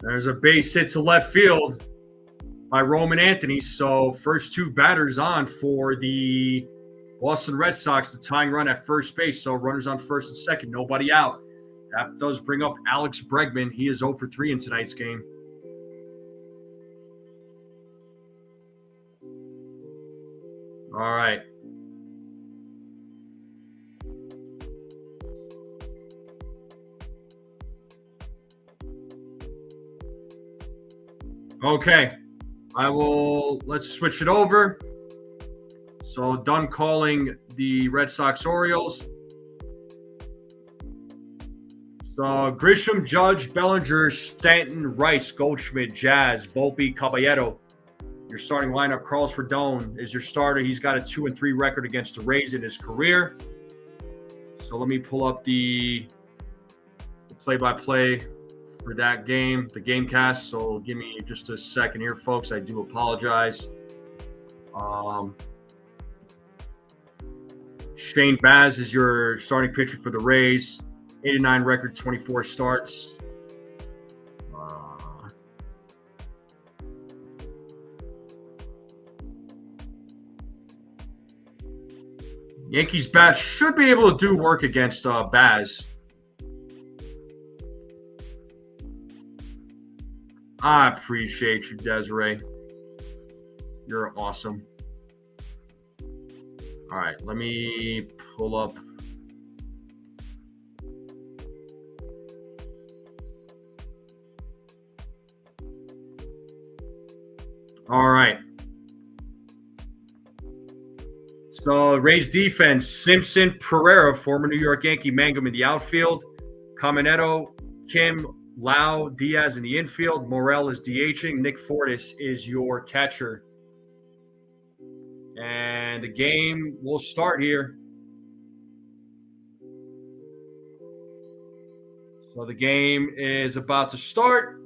There's a base hit to left field by Roman Anthony. So first two batters on for the Boston Red Sox, the tying run at first base. So runners on first and second, nobody out. That does bring up Alex Bregman. He is 0 for 3 in tonight's game. All right. Okay. Let's switch it over. So done calling the Red Sox Orioles. So Grisham, Judge, Bellinger, Stanton, Rice, Goldschmidt, Jazz, Volpe, Caballero. Your starting lineup, Carlos Rodon is your starter. He's got a 2-3 record against the Rays in his career. So let me pull up the play-by-play for that game, the game cast. So give me just a second here, folks. I do apologize. Shane Baz is your starting pitcher for the Rays. 89 record, 24 starts. Yankees bat should be able to do work against Baz. I appreciate you, Desiree. You're awesome. All right, let me pull up. All right. So Rays defense, Simpson, Pereira, former New York Yankee, Mangum in the outfield, Caminetto, Kim, Lau, Diaz in the infield, Morel is DHing, Nick Fortis is your catcher. And the game will start here. So the game is about to start.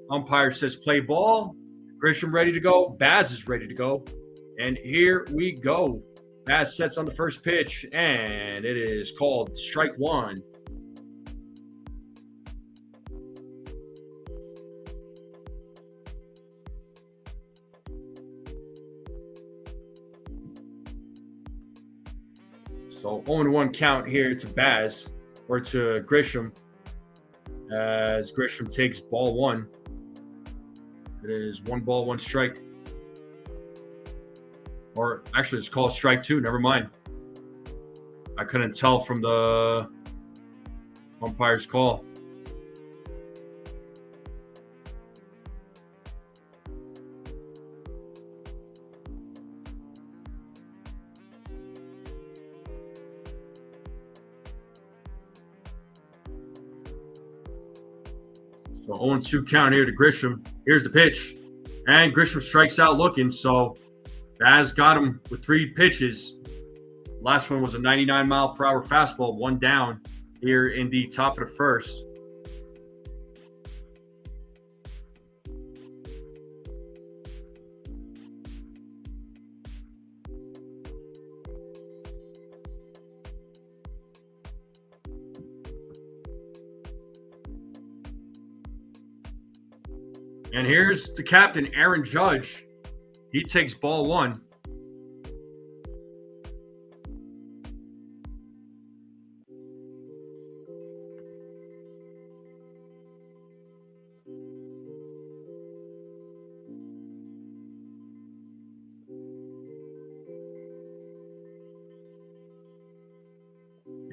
Umpire says play ball. Grisham ready to go. Baz is ready to go. And here we go. Baz sets on the first pitch, and it is called strike one. So 0-1 count here to Baz, or to Grisham, as Grisham takes ball one. It is 1 ball, 1 strike. Or actually, it's called strike two. Never mind. I couldn't tell from the umpire's call. So 0-2 count here to Grisham. Here's the pitch. And Grisham strikes out looking. So Baz got him with 3 pitches. Last one was a 99-mile-per-hour fastball, 1 down here in the top of the first. And here's the captain, Aaron Judge. He takes ball one.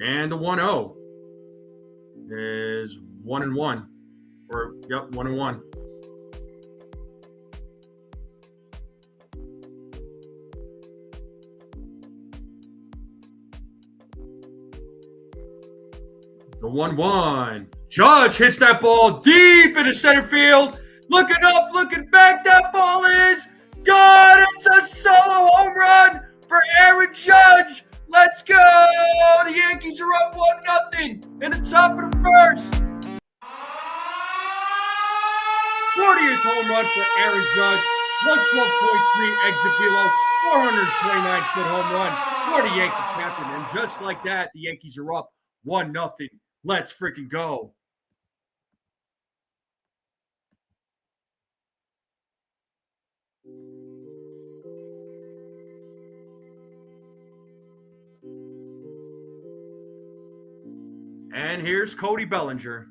And the 1-0 is 1-1. Or, yep, 1-1. The 1-1. Judge hits that ball deep into center field. Looking up, looking back. That ball is gone. It's a solo home run for Aaron Judge. Let's go. The Yankees are up 1-0 in the top of the first. 40th home run for Aaron Judge. 112.3 exit below. 429-foot home run for the Yankee captain. And just like that, the Yankees are up 1-0. Let's freaking go. And here's Cody Bellinger.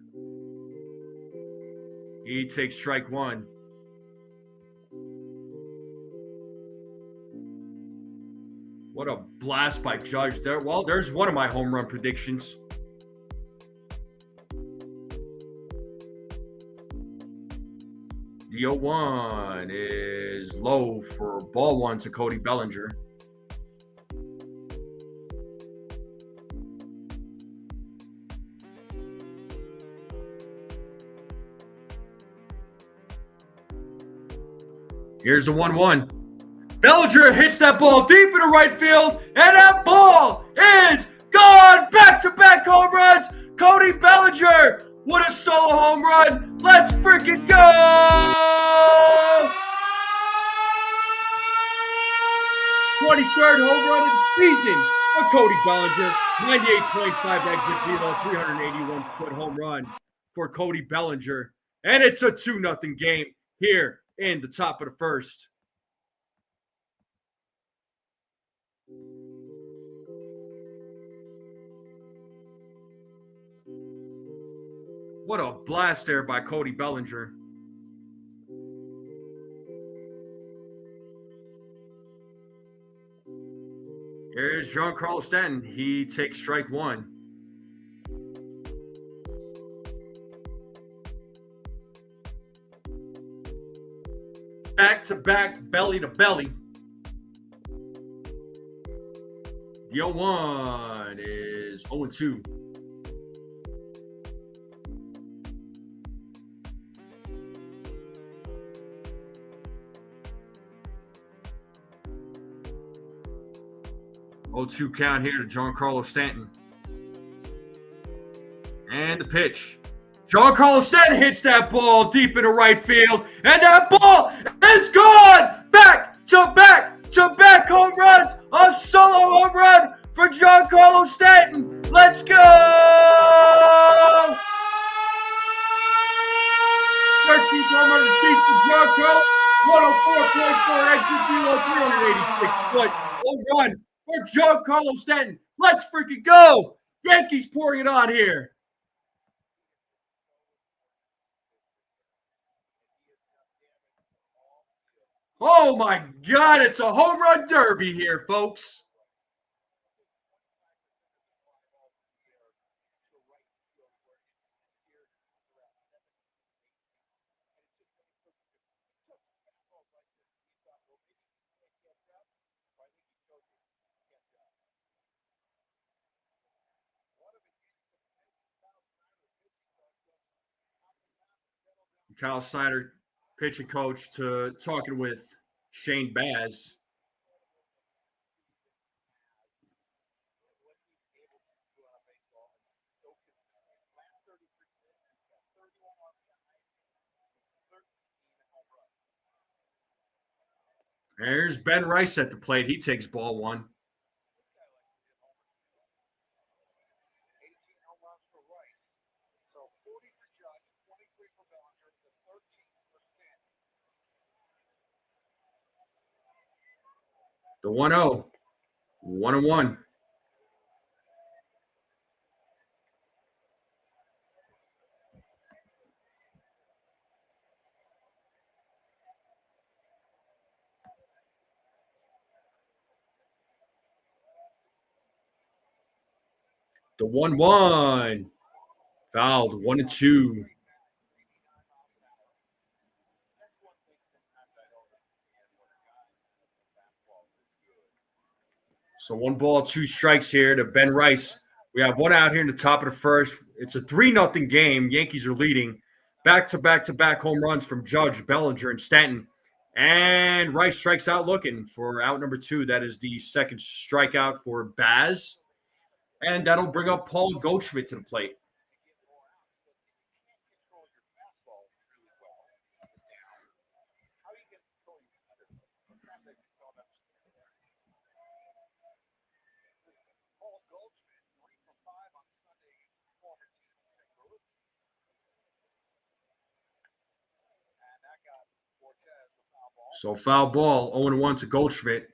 He takes strike one. What a blast by Judge there. Well, there's one of my home run predictions. The 0-1 is low for ball one to Cody Bellinger. Here's the 1-1. Bellinger hits that ball deep into right field, and that ball is gone. Back-to-back home runs. Cody Bellinger, what a solo home run. Let's freaking go. 23rd home run of the season for Cody Bellinger. 98.5 exit velo, 381-foot home run for Cody Bellinger. And it's a 2-0 game here in the top of the first. What a blast there by Cody Bellinger. Here's Giancarlo Stanton. He takes strike one. Back-to-back, belly-to-belly. The 0-1 is 0-2. Oh-2 count here to Giancarlo Stanton. And the pitch. Giancarlo Stanton hits that ball deep into right field, and that ball is gone! Back-to-back home runs! A solo home run for Giancarlo Stanton! Let's go! 13th home run of the season for Giancarlo. 104.4 exit velo, 386-foot home run for Giancarlo Stanton. Let's freaking go! Yankees pouring it on here. Oh my God, it's a home run derby here, folks. Kyle Snyder, pitching coach, to talking with Shane Baz. There's Ben Rice at the plate. He takes ball one. The 1-0. 1-1. The 1-1. Fouled. 1-2. So 1 ball, 2 strikes here to Ben Rice. We have 1 out here in the top of the first. It's a 3-0 game. Yankees are leading. Back-to-back home runs from Judge, Bellinger, and Stanton. And Rice strikes out looking for out number 2. That is the second strikeout for Baz. And that'll bring up Paul Goldschmidt to the plate. So foul ball, 0-1 to Goldschmidt.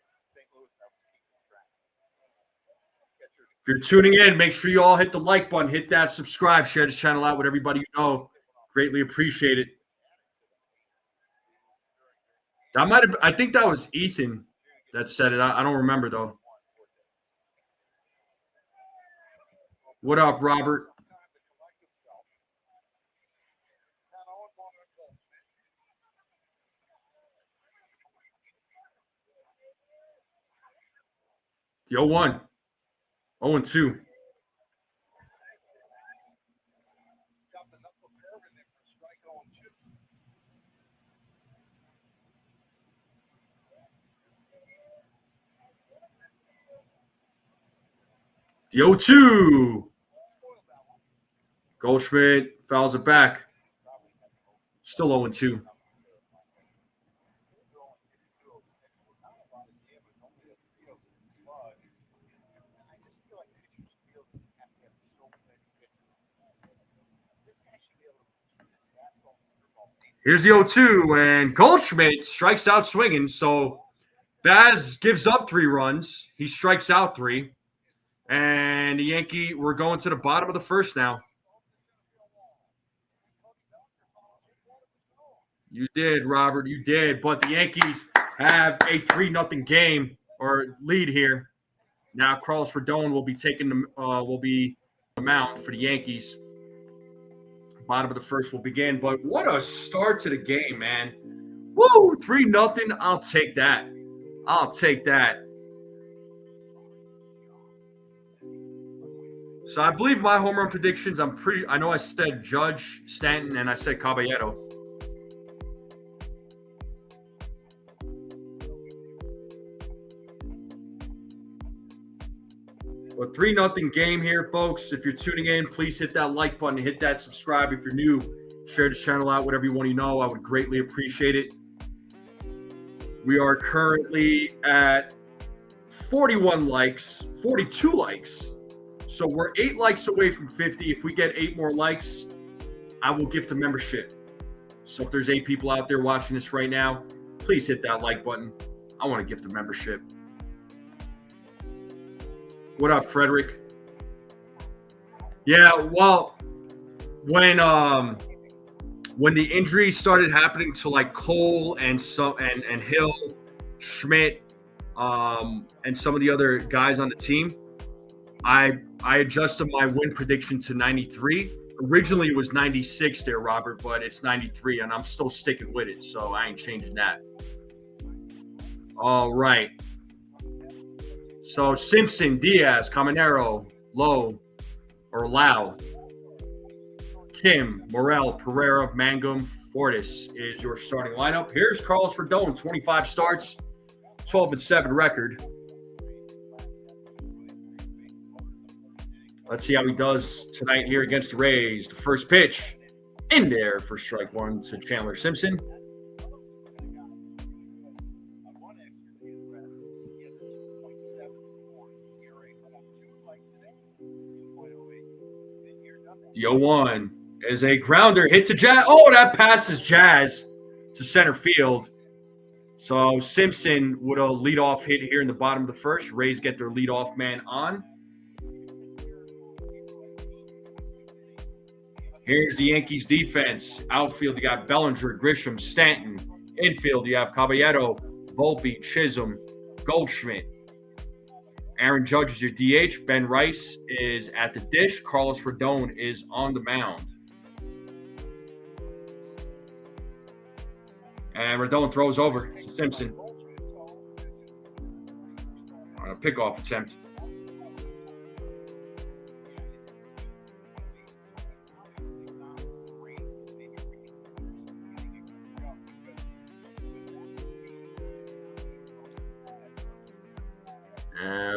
If you're tuning in, make sure you all hit the like button, hit that subscribe, share this channel out with everybody you know. Greatly appreciate it. That might have. I think that was Ethan that said it. I don't remember though. What up, Robert? The 0-1. 0-2. The 0-2. Goldschmidt fouls it back. Still 0-2. Here's the 0-2, and Goldschmidt strikes out swinging. So Baz gives up 3 runs. He strikes out 3. And the Yankee, we're going to the bottom of the first now. You did, Robert. You did. But the Yankees have a 3-0 game or lead here. Now Carlos Rodon will be taking the mound for the Yankees. Bottom of the first will begin. But what a start to the game, man. Woo! 3-0. I'll take that. I'll take that. So I believe my home run predictions, I know I said Judge, Stanton, and I said Caballero. A 3-0 game here, folks. If you're tuning in, please hit that like button, hit that subscribe. If you're new, share this channel out, whatever you want to know. I would greatly appreciate it. We are currently at 41 likes, 42 likes. So we're 8 likes away from 50. If we get 8 more likes, I will gift a membership. So if there's 8 people out there watching this right now, please hit that like button. I want to gift a membership. What up, Frederick? Yeah, well, when the injuries started happening to like Cole and Hill, Schmidt, and some of the other guys on the team, I adjusted my win prediction to 93. Originally it was 96 there, Robert, but it's 93, and I'm still sticking with it, so I ain't changing that. All right. So Simpson, Diaz, Caminero, Lowe, or Lau, Kim, Morel, Pereira, Mangum, Fortis is your starting lineup. Here's Carlos Rodon, 25 starts, 12-7 record. Let's see how he does tonight here against the Rays. The first pitch in there for strike 1 to Chandler Simpson. The 0-1 is a grounder hit to Jazz. Oh, that passes Jazz to center field. So Simpson with a leadoff hit here in the bottom of the first. Rays get their leadoff man on. Here's the Yankees defense. Outfield, you got Bellinger, Grisham, Stanton. Infield, you have Caballero, Volpe, Chisholm, Goldschmidt. Aaron Judge is your DH. Ben Rice is at the dish. Carlos Rodon is on the mound. And Rodon throws over to Simpson. On a pickoff attempt.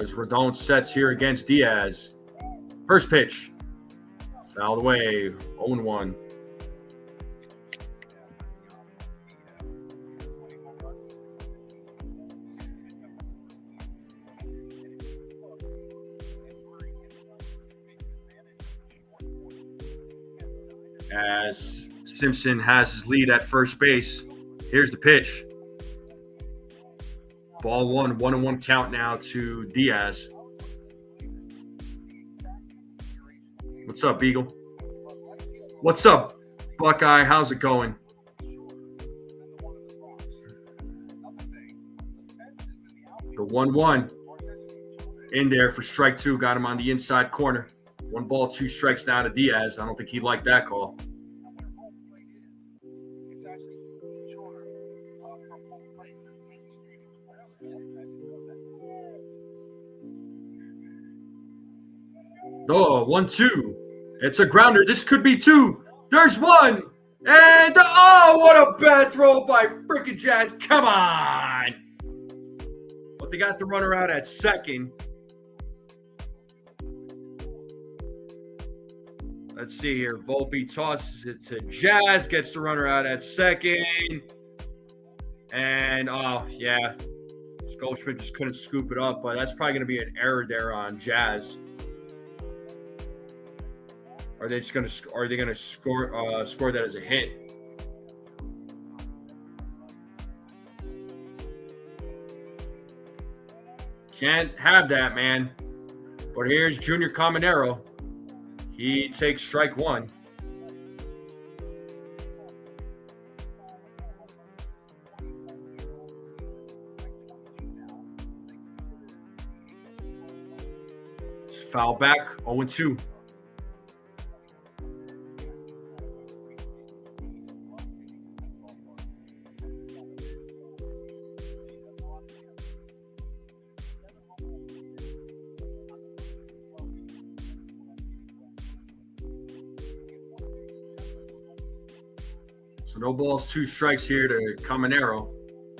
As Rodon sets here against Diaz. First pitch. Fouled away. 0-1. As Simpson has his lead at first base. Here's the pitch. Ball 1, 1-1 count now to Diaz. What's up, Beagle? What's up, Buckeye? How's it going? The 1-1 in there for strike two. Got him on the inside corner. 1 ball, 2 strikes down to Diaz. I don't think he liked that call. Oh, 1-2. It's a grounder. This could be 2. There's 1. And oh, what a bad throw by freaking Jazz. Come on. But they got the runner out at second. Let's see here. Volpe tosses it to Jazz. Gets the runner out at second. And, oh, yeah. Goldschmidt just couldn't scoop it up. But that's probably going to be an error there on Jazz. Are they just going to? Are they going to score that as a hit? Can't have that, man. But here's Junior Caminero. He takes strike 1. Foul back. 0-2. So no balls, 2 strikes here to Caminero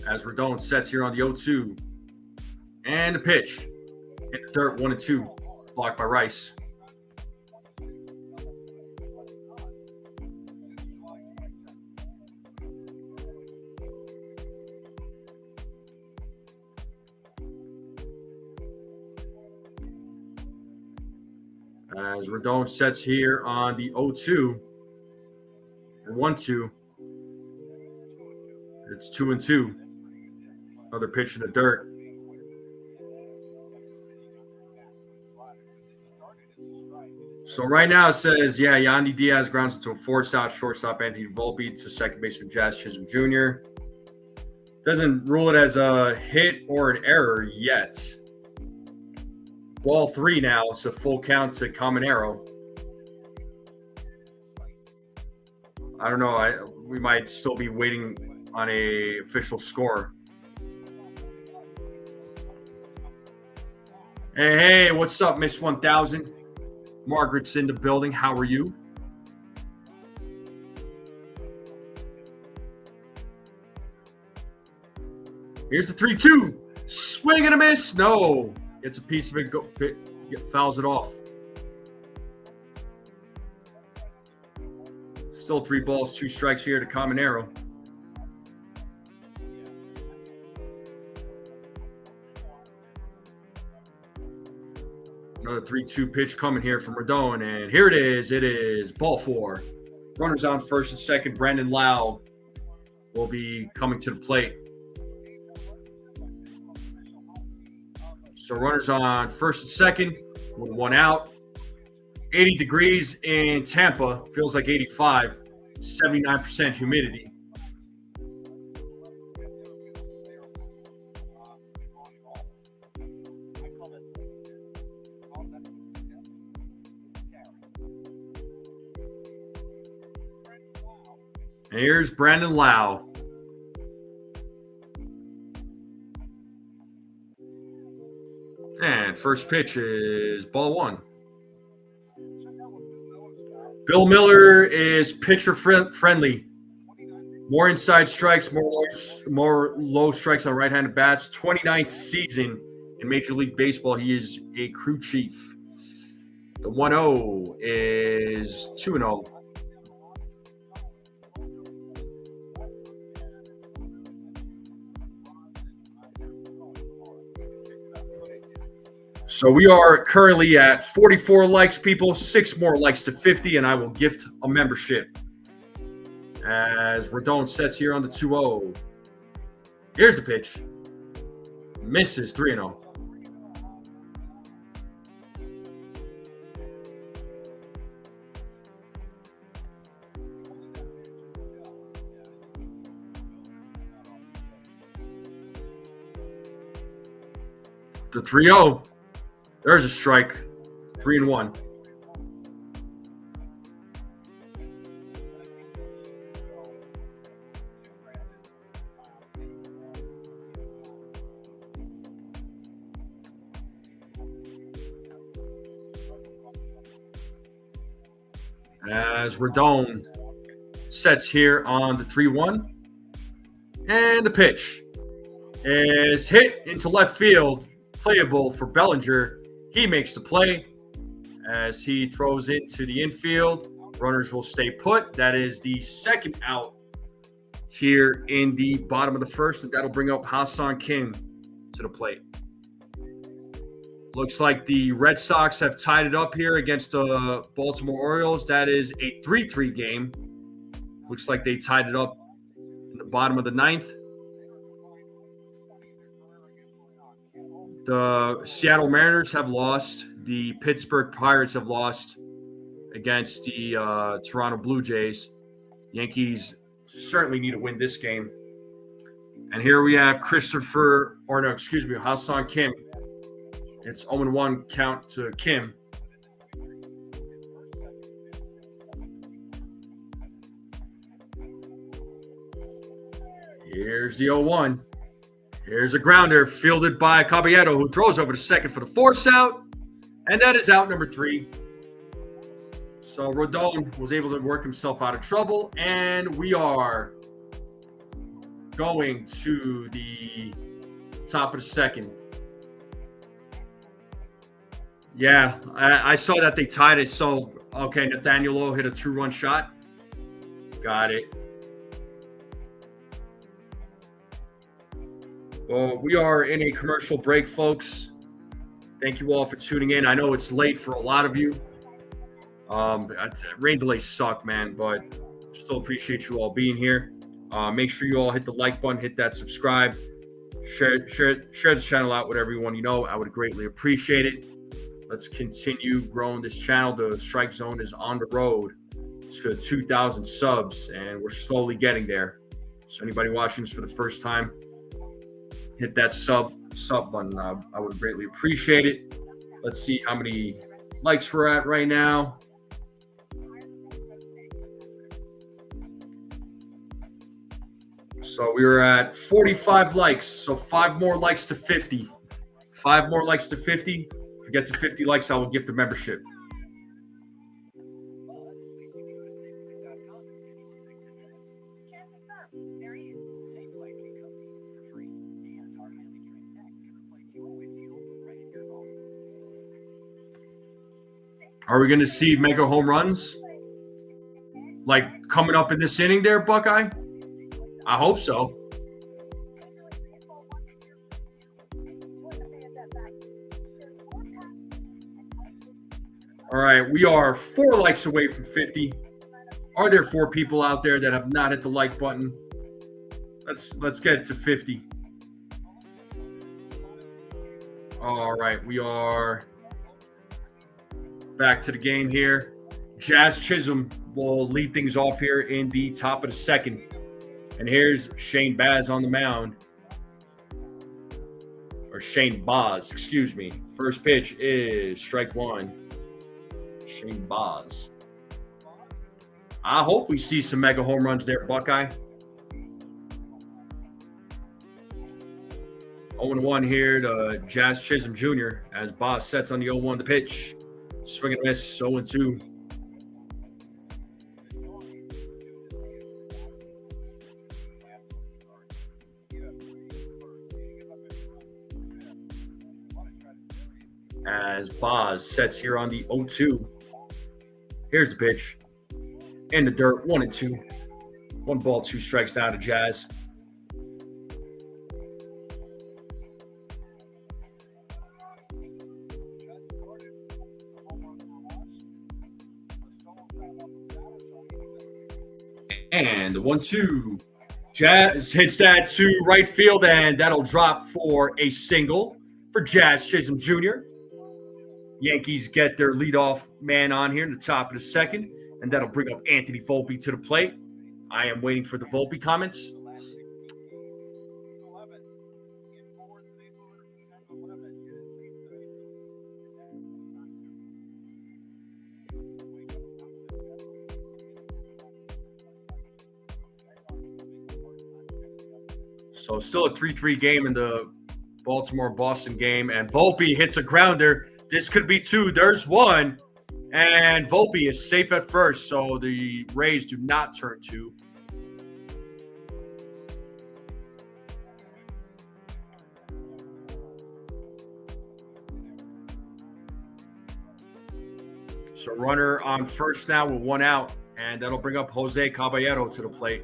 as Rodon sets here on the 0-2. And the pitch. Hit the dirt, 1-2. Blocked by Rice. As Rodon sets here on the 0-2. And 1-2. It's 2-2. Another pitch in the dirt. So right now it says, yeah, Yandy Diaz grounds into a force out, shortstop Anthony Volpe to second baseman Jazz Chisholm Jr. Doesn't rule it as a hit or an error yet. Ball 3 now. It's a full count to Caminero. I don't know. We might still be waiting on a official score. Hey, what's up, Miss 1000? Margaret's in the building. How are you? Here's the 3-2. Swing and a miss. No. Gets a piece of it. Fouls it off. Still 3 balls, 2 strikes here to Caminero. Another 3-2 pitch coming here from Rodon, and here it is. It is ball 4. Runners on first and second. Brandon Lau will be coming to the plate. So runners on first and second with 1 out. 80 degrees in Tampa. Feels like 85. 79% humidity. And here's Brandon Lau. And first pitch is ball 1. Bill Miller is pitcher friendly. More inside strikes, more low strikes on right-handed bats. 29th season in Major League Baseball. He is a crew chief. The 1-0 is 2-0. So we are currently at 44 likes, people. 6 more likes to 50, and I will gift a membership. As Rodon sets here on the 2-0. Here's the pitch. Misses, 3-0. The 3-0. There's a strike. 3-1. As Rodon sets here on the 3-1. And the pitch is hit into left field. Playable for Bellinger. He makes the play as he throws it to the infield. Runners will stay put. That is the second out here in the bottom of the first, and that'll bring up Ha-Seong Kim to the plate. Looks like the Red Sox have tied it up here against the Baltimore Orioles. That is a 3-3 game. Looks like they tied it up in the bottom of the ninth. The Seattle Mariners have lost. The Pittsburgh Pirates have lost against the Toronto Blue Jays. Yankees certainly need to win this game. And here we have Ha-Seong Kim. It's 0-1 count to Kim. Here's the 0-1. Here's a grounder fielded by Caballero, who throws over to second for the force out. And that is out number 3. So Rodon was able to work himself out of trouble. And we are going to the top of the second. Yeah, I saw that they tied it. So, okay, Nathaniel hit a 2-run shot. Got it. Well, we are in a commercial break, folks. Thank you all for tuning in. I know it's late for a lot of you. Rain delays suck, man, but still appreciate you all being here. Make sure you all hit the like button, hit that subscribe, share this channel out with everyone you know. I would greatly appreciate it. Let's continue growing this channel. The Strike Zone is on the road to 2,000 subs, and we're slowly getting there. So anybody watching this for the first time, hit that sub button. I would greatly appreciate it. Let's see how many likes we're at right now. So we were at 45 likes. So 5 more likes to 50. 5 more likes to 50. If we get to 50 likes, I will gift a membership. Are we going to see mega home runs like coming up in this inning there, Buckeye? I hope so. All right, we are 4 likes away from 50. Are there 4 people out there that have not hit the like button? Let's get it to 50. All right, we are back to the game here. Jazz Chisholm will lead things off here in the top of the second. And here's Shane Baz on the mound. Or Shane Baz, excuse me. First pitch is strike 1. Shane Baz. I hope we see some mega home runs there, Buckeye. 0-1 here to Jazz Chisholm Jr. as Baz sets on the 0-1 the pitch. Swing and miss, 0-2. As Baz sets here on the 0-2. Here's the pitch. In the dirt, 1-2. 1 ball, 2 strikes down to Jazz. And the 1-2. Jazz hits that to right field, and that'll drop for a single for Jazz Chisholm Jr. Yankees get their leadoff man on here in the top of the second, and that'll bring up Anthony Volpe to the plate. I am waiting for the Volpe comments. So still a 3-3 game in the Baltimore-Boston game. And Volpe hits a grounder. This could be two. There's one. And Volpe is safe at first. So the Rays do not turn two. So runner on first now with one out, and that'll bring up Jose Caballero to the plate.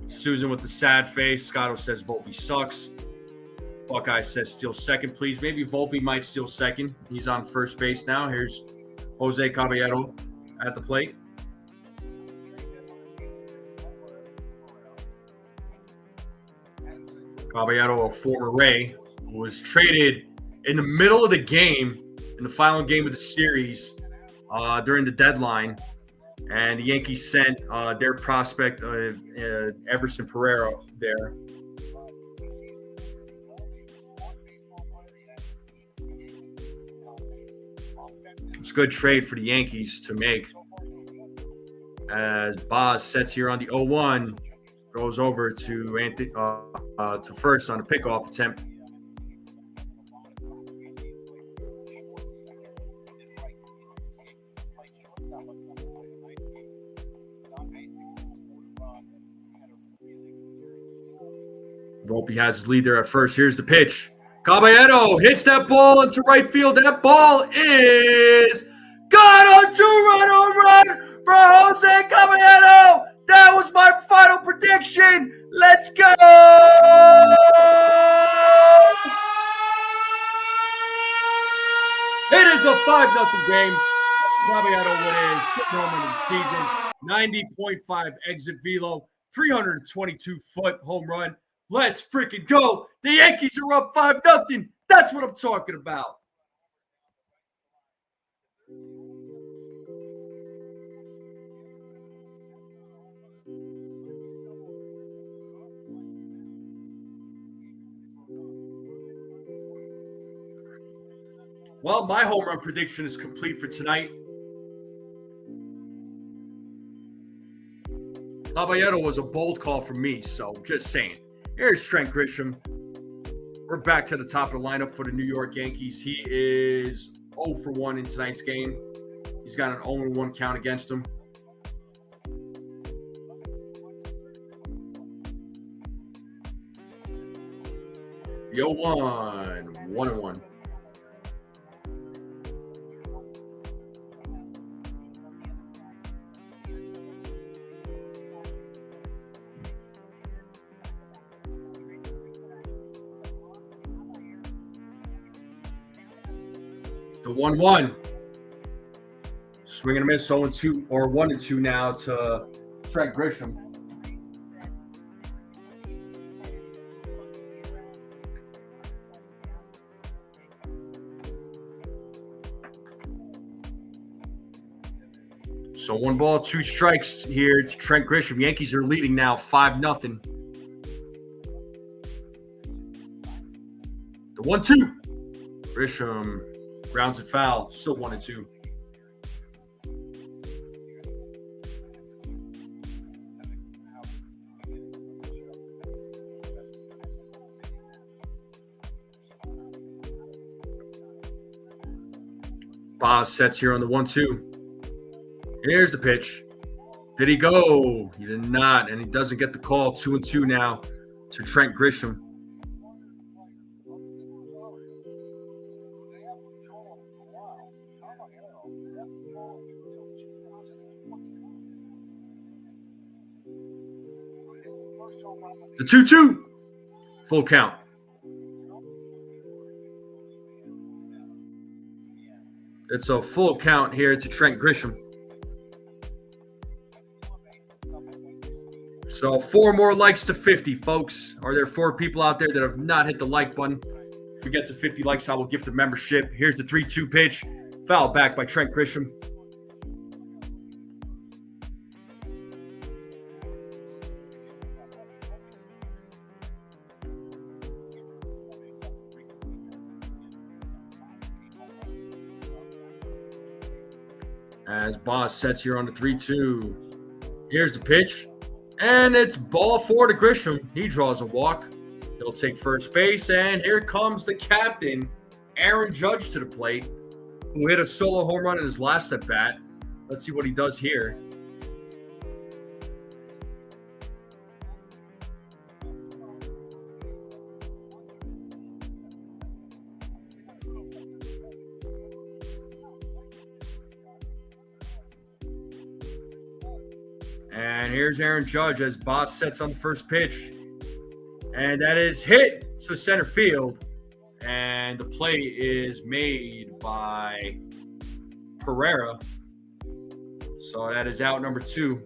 Susan with the sad face. Scotto says Volpe sucks. Buckeye says steal second, please. Maybe Volpe might steal second. He's on first base now. Here's Jose Caballero at the plate. Caballero, a former Ray, who was traded in the middle of the game, in the final game of the series during the deadline, and the Yankees sent their prospect Everson Pereira there. It's a good trade for the Yankees to make. As Boz sets here on the 0-1, goes over to Anthony to first on a pickoff attempt. Volpe has his lead there at first. Here's the pitch. Caballero hits that ball into right field. That ball is gone on 2-run home run for Jose Caballero. That was my final prediction. Let's go. It is a 5-0 game. Caballero wins. Fifth home run of the season. 90.5 exit velo. 322-foot home run. Let's freaking go. The Yankees are up 5-0. That's what I'm talking about. Well, my home run prediction is complete for tonight. Caballero was a bold call from me, so just saying. Here's Trent Grisham. We're back to the top of the lineup for the New York Yankees. He is 0 for 1 in tonight's game. He's got an 0-1 count against him. The 0-1, 1-1. The 1-1. Swing and a miss, 0-2 or 1-2 now to Trent Grisham. So 1 ball, 2 strikes here to Trent Grisham. Yankees are leading now 5-0. The 1-2. Grisham grounds it foul. Still 1-2. Boz sets here on the 1-2. Here's the pitch. Did he go? He did not, and he doesn't get the call. 2-2 now to Trent Grisham. The 2-2. Full count. It's a full count here to Trent Grisham. So 4 more likes to 50, folks. Are there 4 people out there that have not hit the like button? If we get to 50 likes, I will gift a membership. Here's the 3-2 pitch. Foul back by Trent Grisham. As Boz sets here on the 3-2. Here's the pitch. And it's ball four to Grisham. He draws a walk. He'll take first base, and here comes the captain, Aaron Judge, to the plate, who hit a solo home run in his last at bat. Let's see what he does here. And here's Aaron Judge as Boss sets on the first pitch. And that is hit to center field. And the play is made by Pereira. So that is out number 2.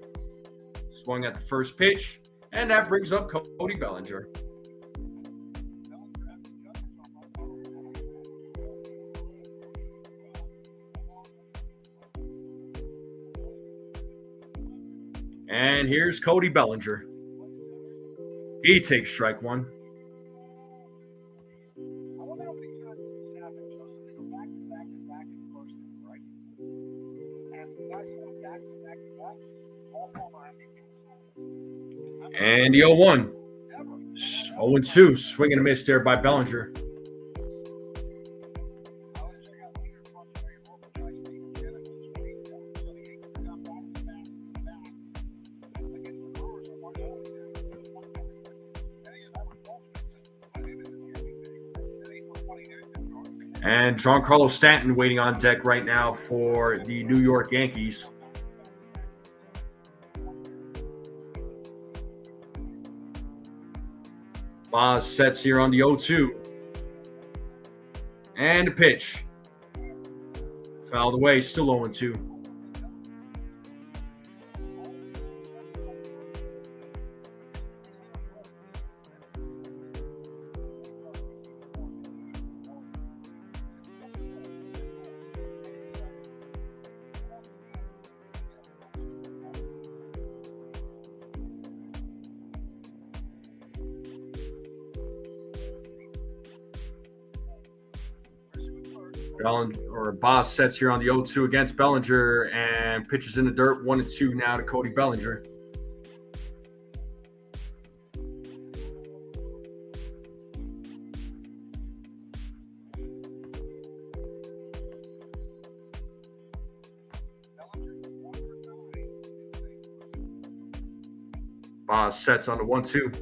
Swung at the first pitch. And that brings up Cody Bellinger. And here's Cody Bellinger. He takes strike 1. And the 0-1. 0-2. Swing and a miss there by Bellinger. And Giancarlo Stanton waiting on deck right now for the New York Yankees. Boz sets here on the 0-2. And a pitch. Fouled away, still 0-2. Boss sets here on the 0-2 against Bellinger and pitches in the dirt. 1-2 now to Cody Bellinger. Boss sets on the 1-2.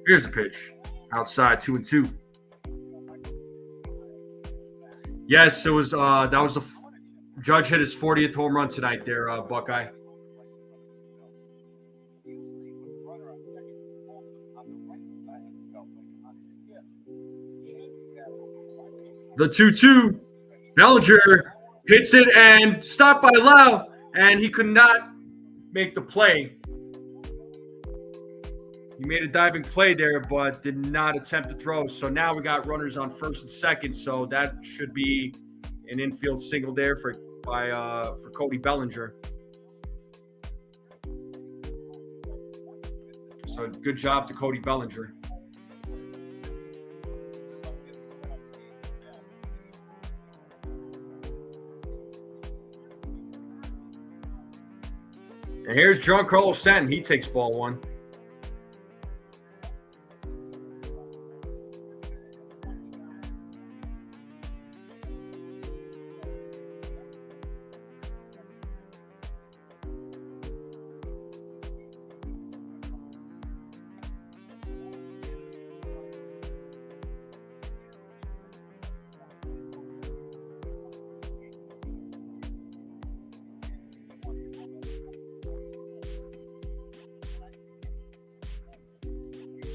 Here's the pitch. Outside, 2-2. Yes, it was. That was the Judge hit his 40th home run tonight. There, Buckeye. The 2-2. Bellinger hits it and stopped by Lau, and he could not make the play. He made a diving play there, but did not attempt to throw. So now we got runners on first and second. So that should be an infield single there for Cody Bellinger. So good job to Cody Bellinger. And here's Giancarlo Stanton. He takes ball 1.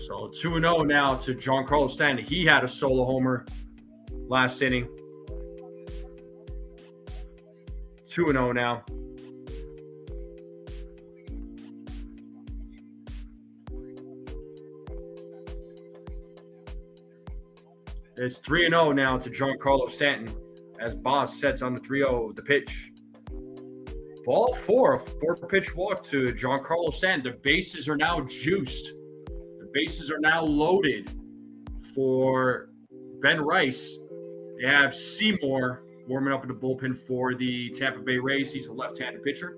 So 2-0 now to Giancarlo Stanton. He had a solo homer last inning. 2-0 now. It's 3-0 now to Giancarlo Stanton as Boss sets on the 3-0. The pitch. Ball 4, a 4-pitch walk to Giancarlo Stanton. The bases are now juiced. Bases are now loaded for Ben Rice. They have Seymour warming up in the bullpen for the Tampa Bay Rays. He's a left-handed pitcher.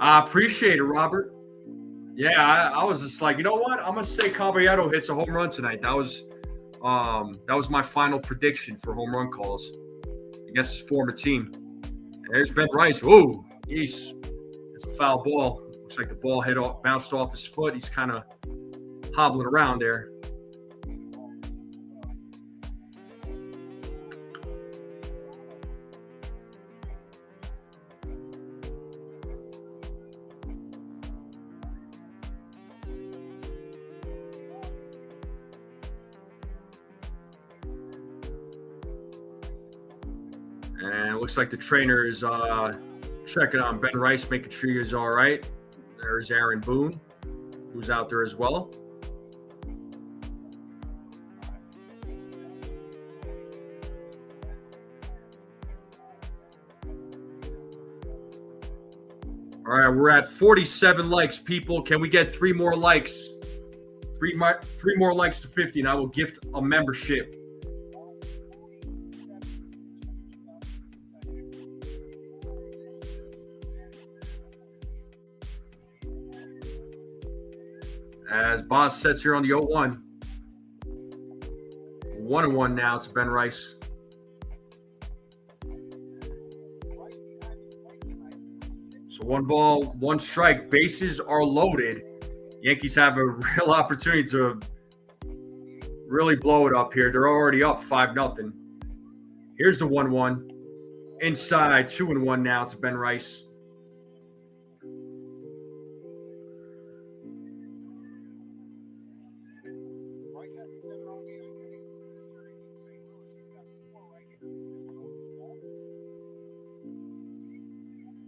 I appreciate it, Robert. Yeah, I was just like, you know what? I'm gonna say Caballero hits a home run tonight. That was my final prediction for home run calls against his former team. There's Ben Rice. Whoa, it's a foul ball. Looks like the ball bounced off his foot. He's kind of hobbling around there. And it looks like the trainer is checking on Ben Rice, making sure he's all right. There's Aaron Boone, who's out there as well. All right, we're at 47 likes, people. Can we get 3 more likes? Three more likes to 50, and I will gift a membership. As Boss sets here on the 0-1. 1-1 now to Ben Rice. So 1 ball, 1 strike. Bases are loaded. Yankees have a real opportunity to really blow it up here. They're already up 5-0. Here's the 1-1. Inside, 2-1 now to Ben Rice.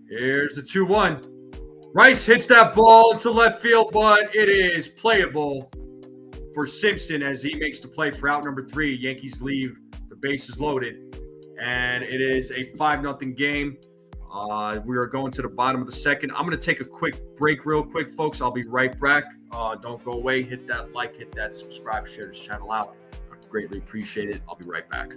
Here's the 2-1. Rice hits that ball into left field, but it is playable for Simpson as he makes the play for out number 3. Yankees leave the bases loaded, and it is a 5-0 game. We are going to the bottom of the second. I'm going to take a quick break real quick, folks. I'll be right back. Don't go away. Hit that like, hit that subscribe, share this channel out. I greatly appreciate it. I'll be right back.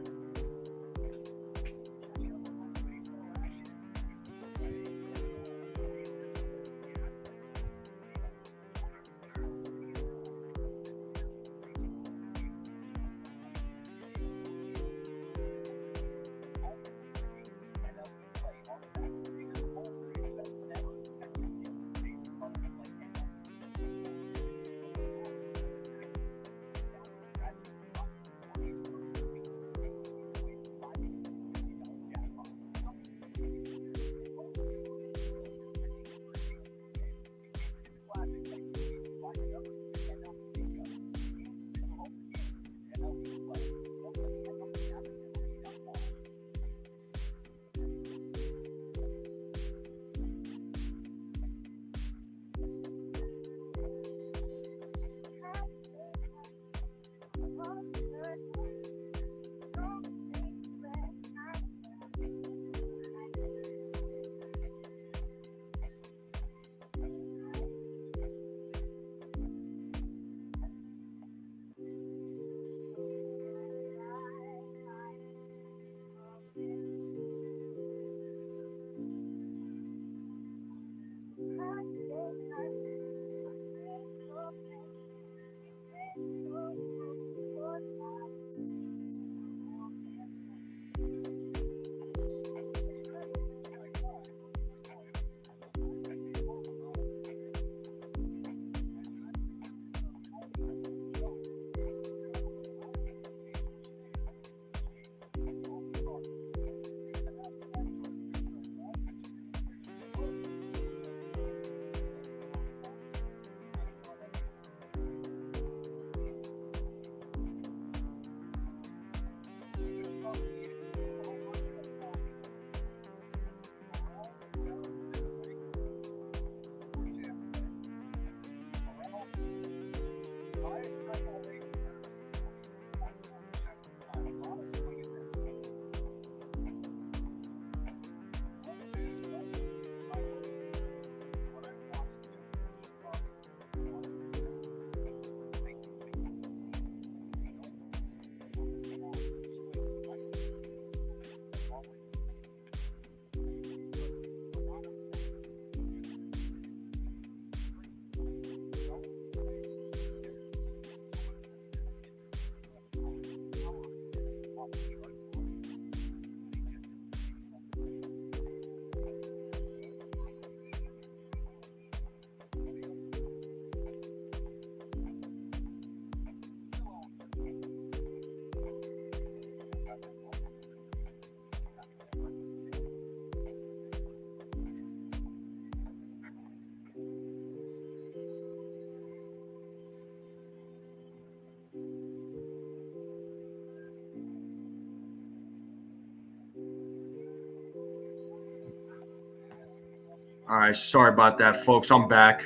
All right, sorry about that, folks. I'm back.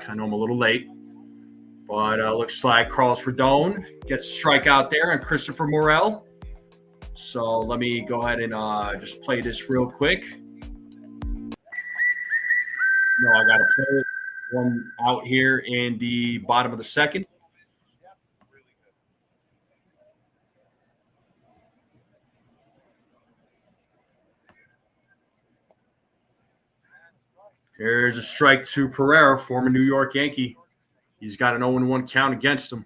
I know I'm a little late, but looks like Carlos Rodon gets a strikeout there and Christopher Morel. So let me go ahead and just play this real quick. No, I got to play it. One out here in the bottom of the second. Here's a strike to Pereira, former New York Yankee. He's got an 0-1 count against him.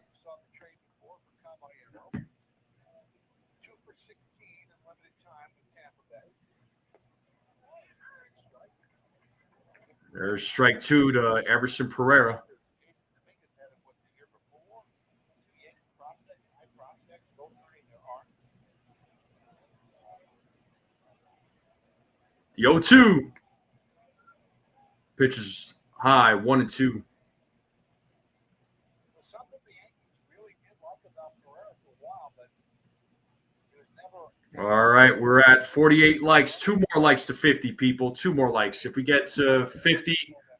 There's strike 2 to Everson Pereira. The 0-2. Pitches high, 1-2. All right, we're at 48 likes. 2 more likes to 50, people. 2 more likes. If we get to 50,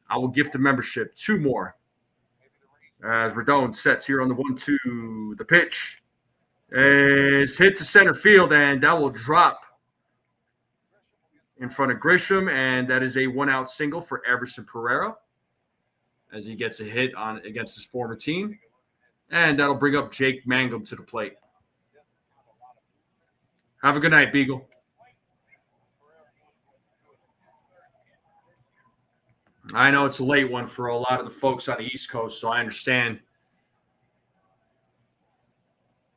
I will gift a membership. 2 more. As Rodon sets here on the 1-2. The pitch is hit to center field, and that will drop in front of Grisham, and that is a 1-out single for Everson Pereira as he gets a hit on against his former team. And that'll bring up Jake Mangum to the plate. Have a good night, Beagle. I know it's a late one for a lot of the folks on the East Coast, so I understand.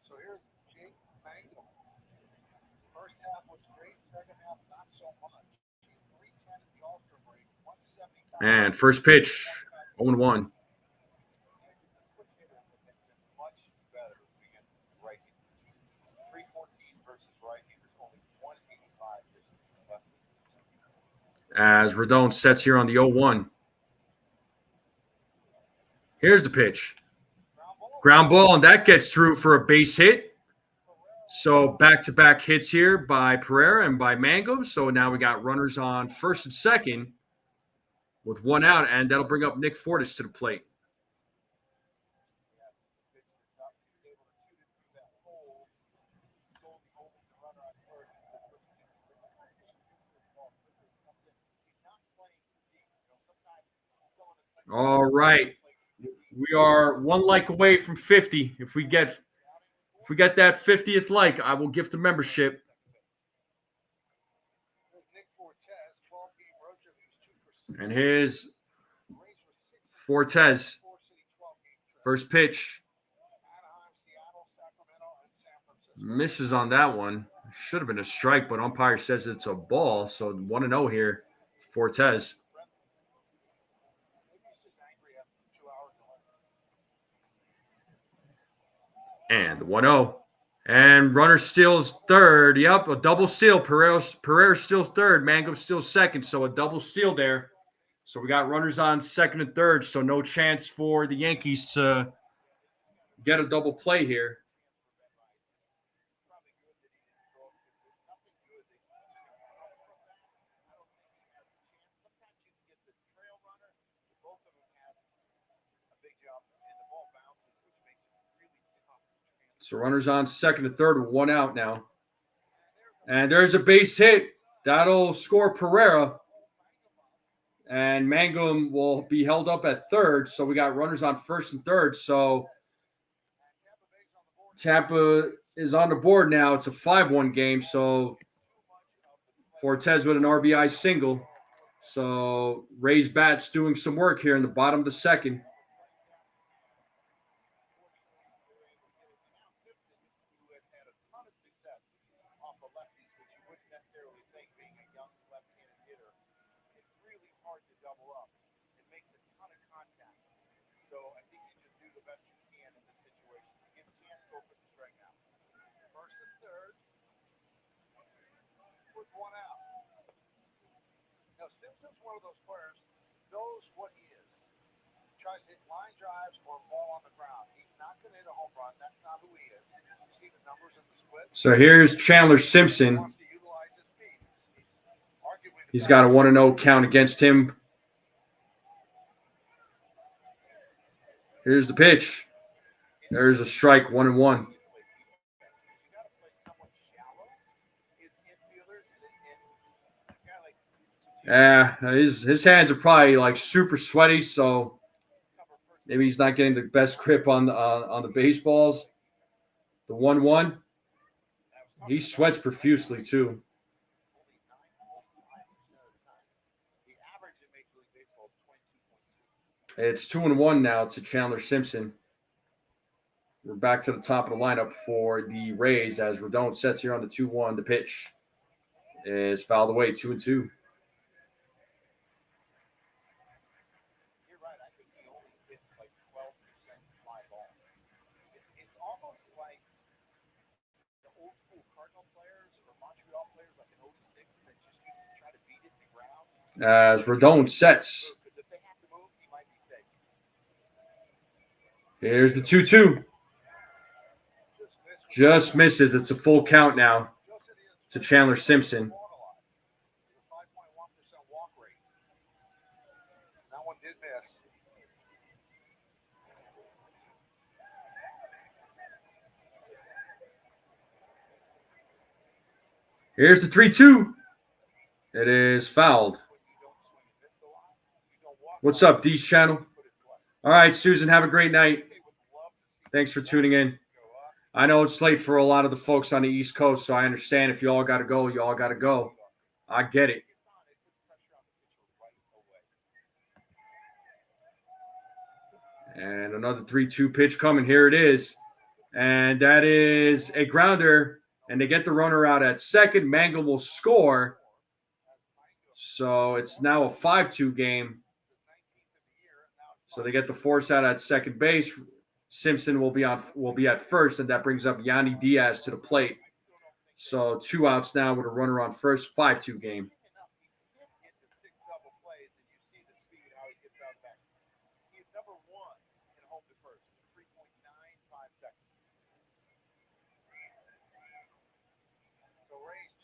So here's Jake Mangum. First half was great, second half not so much. 310 in the All-Star break, 175. And first pitch, 0-1. Much better against right. 314 versus right. He was only 185 versus left. As Rodon sets here on the 0-1. Here's the pitch. Ground ball, and that gets through for a base hit. So back-to-back hits here by Pereira and by Mangum. So now we got runners on first and second with 1 out, and that'll bring up Nick Fortis to the plate. All right. We are 1 like away from 50. If we get that 50th like, I will gift a membership. And here's Fortes. First pitch. Misses on that one. Should have been a strike, but umpire says it's a ball. So 1-0 here. Fortes. And the 1-0. And runner steals third. Yep, a double steal. Pereira steals third. Mangum steals second. So a double steal there. So we got runners on second and third. So no chance for the Yankees to get a double play here. So runners on second and third with 1 out now. And there's a base hit. That'll score Pereira. And Mangum will be held up at third. So we got runners on first and third. So Tampa is on the board now. It's a 5-1 game. So Fortes with an RBI single. So Ray's bat's doing some work here in the bottom of the second. One of those players knows what he is. Tries to hit line drives or a ball on the ground. He's not going to hit a home run. That's not who he is. You see the numbers in the split. So here's Chandler Simpson. He's got a 1-0 count against him. Here's the pitch. There's a strike, 1-1. Yeah, his hands are probably like super sweaty, so maybe he's not getting the best grip on the baseballs. The 1-1. He sweats profusely too. It's 2-1 now to Chandler Simpson. We're back to the top of the lineup for the Rays as Rodon sets here on the 2-1. The pitch is fouled away, 2-2. As Rodon sets. Here's the 2-2. Just misses. It's a full count now to Chandler Simpson. That one did miss. Here's the 3-2. It is fouled. What's up, Dee's channel? All right, Susan, have a great night. Thanks for tuning in. I know it's late for a lot of the folks on the East Coast, so I understand if you all got to go, you all got to go. I get it. And another 3-2 pitch coming. Here it is. And that is a grounder. And they get the runner out at second. Mangum will score. So it's now a 5-2 game. So they get the force out at second base. Simpson will be at first, and that brings up Yanni Diaz to the plate. So 2 outs now with a runner on first. 5-2 game.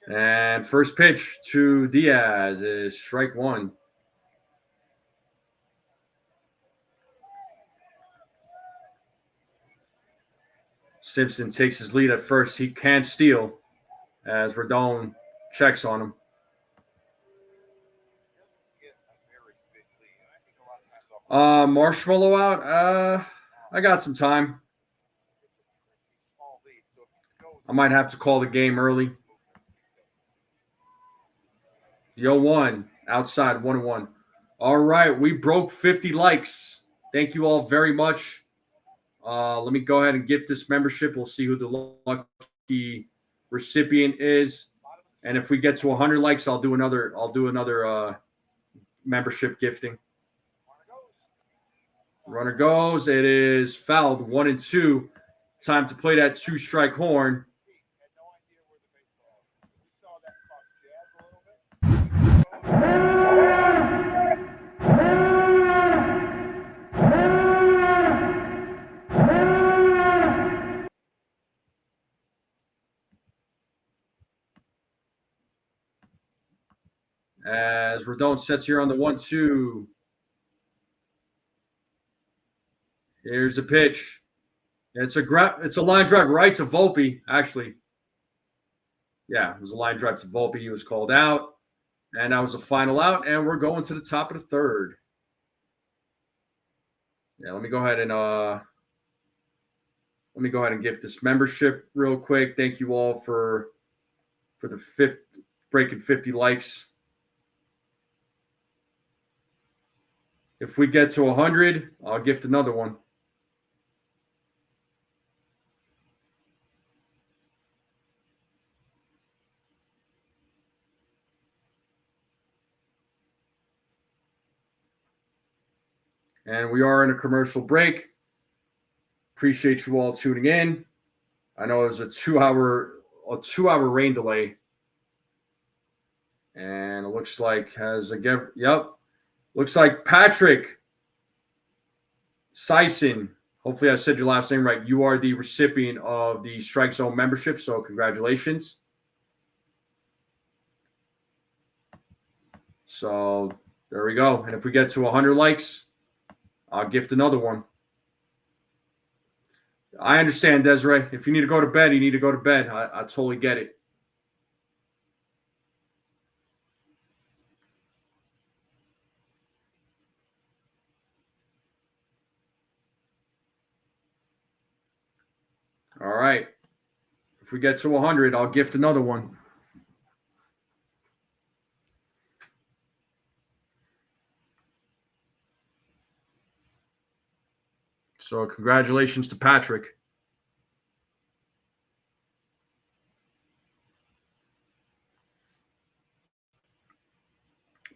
And first pitch to Diaz is strike 1. Simpson takes his lead at first. He can't steal as Rodon checks on him. Marshmallow out? I got some time. I might have to call the game early. The 0-1 outside, 1-1. All right, we broke 50 likes. Thank you all very much. Let me go ahead and gift this membership. We'll see who the lucky recipient is, and if we get to 100 likes, I'll do another membership gifting. Runner goes. It is fouled. 1-2. Time to play that 2-strike horn. As Rodon sets here on the 1-2. Here's the pitch. It's a line drive right to Volpe, actually. Yeah, it was a line drive to Volpe. He was called out. And that was a final out. And we're going to the top of the third. Yeah, let me go ahead and gift this membership real quick. Thank you all for the breaking 50 likes. If we get to 100, I'll gift another one. And we are in a commercial break. Appreciate you all tuning in. I know there's a two-hour rain delay. And it looks like looks like Patrick Sison. Hopefully I said your last name right. You are the recipient of the Strike Zone membership, so congratulations. So there we go. And if we get to 100 likes, I'll gift another one. I understand, Desiree. If you need to go to bed, you need to go to bed. I totally get it. All right. If we get to 100, I'll gift another one. So congratulations to Patrick.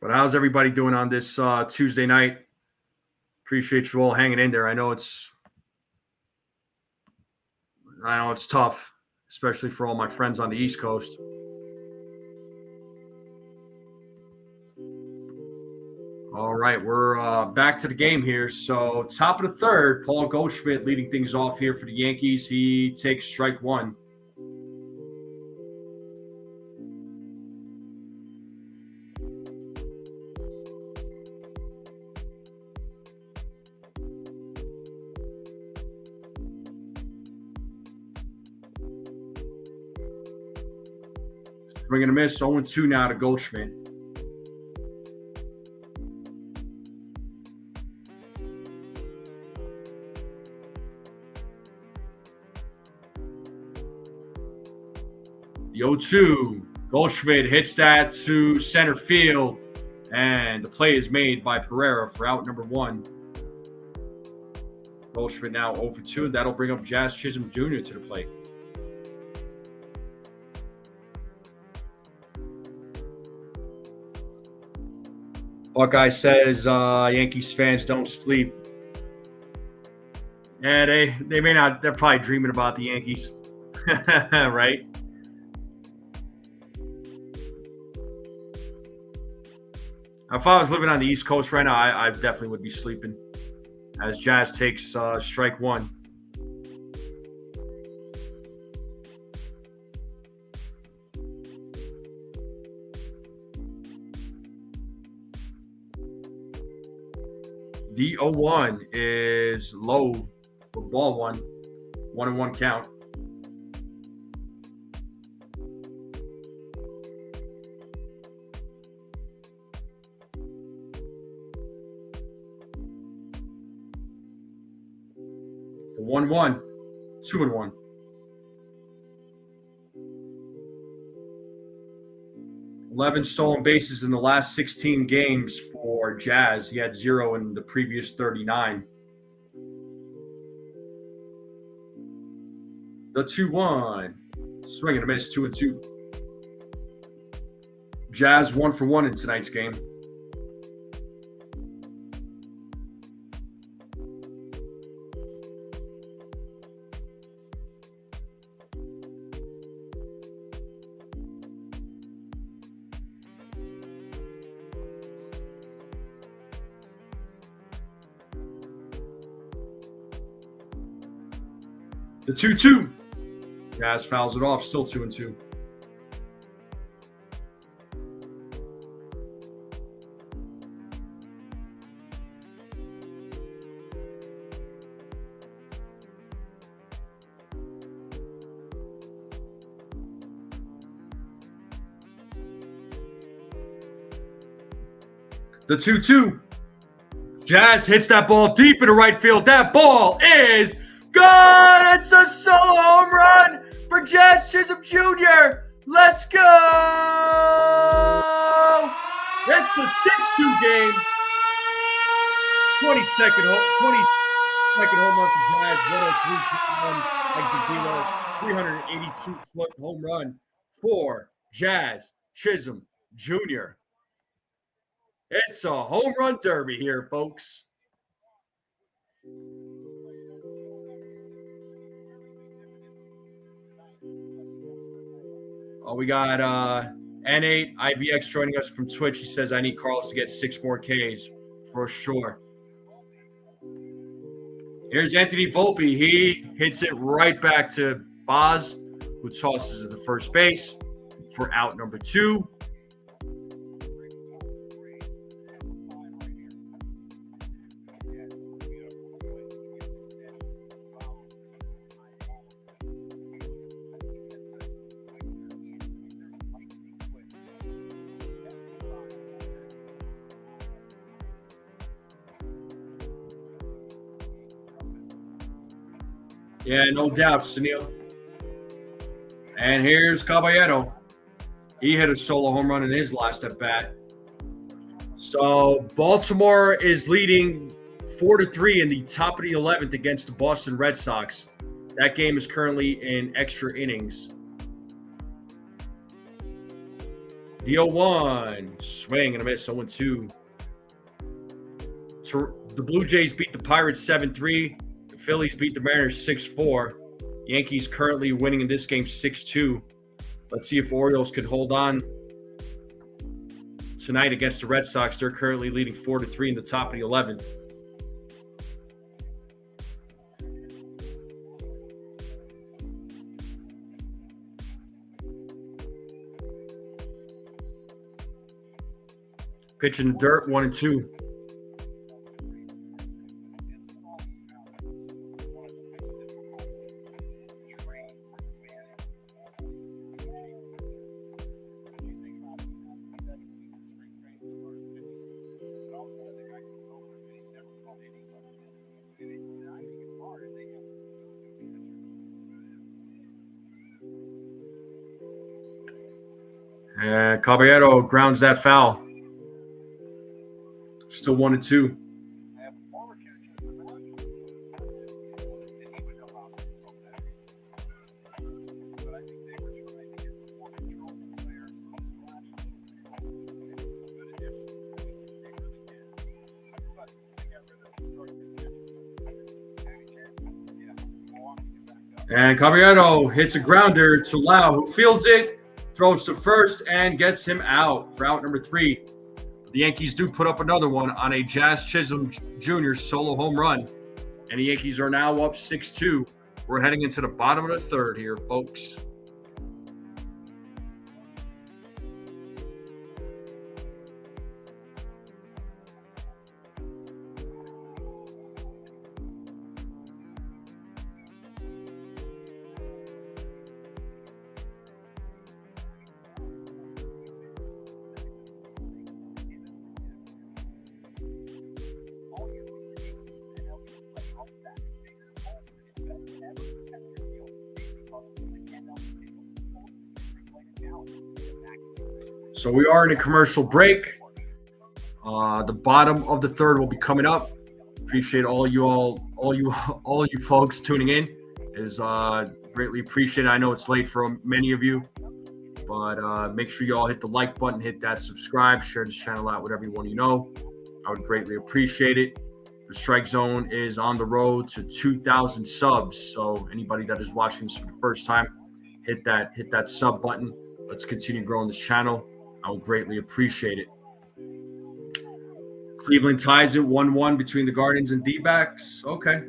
But how's everybody doing on this Tuesday night? Appreciate you all hanging in there. I know it's tough, especially for all my friends on the East Coast. All right, we're back to the game here. So top of the third, Paul Goldschmidt leading things off here for the Yankees. He takes strike one. Swing and a miss, 0-2 now to Goldschmidt. The 0-2. Goldschmidt hits that to center field, and the play is made by Pereira for out number one. Goldschmidt now 0-2, and that'll bring up Jazz Chisholm Jr. to the plate. Buckeye says Yankees fans don't sleep. Yeah, they may not. They're probably dreaming about the Yankees, right? If I was living on the East Coast right now, I definitely would be sleeping. As Jazz takes strike one. The 0-1 is low for ball one. 1-1 count. The 1-1. 2-1. Eleven stolen bases in the last 16 games for Jazz. He had 0 in the previous 39. The 2-1. Swing and a miss, 2-2. Jazz 1 for 1 in tonight's game. The 2-2. Jazz fouls it off, still 2-2. The 2-2. Jazz hits that ball deep into right field. That ball is good! It's a solo home run for Jazz Chisholm Jr. Let's go! It's a 6-2 game. 22nd home run for Jazz. 103 exit 382-foot home run for Jazz Chisholm Jr. It's a home run derby here, folks. Oh, we got N8 IVX joining us from Twitch. He says, I need Carlos to get 6 more Ks for sure. Here's Anthony Volpe. He hits it right back to Boz, who tosses it to first base for out number 2. Yeah, no doubt, Sunil. And here's Caballero. He hit a solo home run in his last at bat. So Baltimore is leading 4-3 in the top of the 11th against the Boston Red Sox. That game is currently in extra innings. The 0-1, swing and a miss, 0-2. The Blue Jays beat the Pirates 7-3. The Phillies beat the Mariners 6-4. Yankees currently winning in this game 6-2. Let's see if Orioles could hold on tonight against the Red Sox. They're currently leading 4-3 in the top of the 11th. Pitch in the dirt, 1-2. Caballero grounds that foul. Still 1-2. And Caballero hits a grounder to Lau, who fields it, throws to first, and gets him out for out number 3. The Yankees do put up another one on a Jazz Chisholm Jr. solo home run, and the Yankees are now up 6-2. We're heading into the bottom of the third here, folks. So we are in a commercial break. The bottom of the third will be coming up. Appreciate all you folks tuning in. It is greatly appreciated. I know it's late for many of you, but make sure you all hit the like button, hit that subscribe, share this channel out with everyone you know. I would greatly appreciate it. The Strike Zone is on the road to 2,000 subs. So anybody that is watching this for the first time, hit that sub button. Let's continue growing this channel. I would greatly appreciate it. Cleveland ties it 1-1 between the Guardians and D-backs. Okay.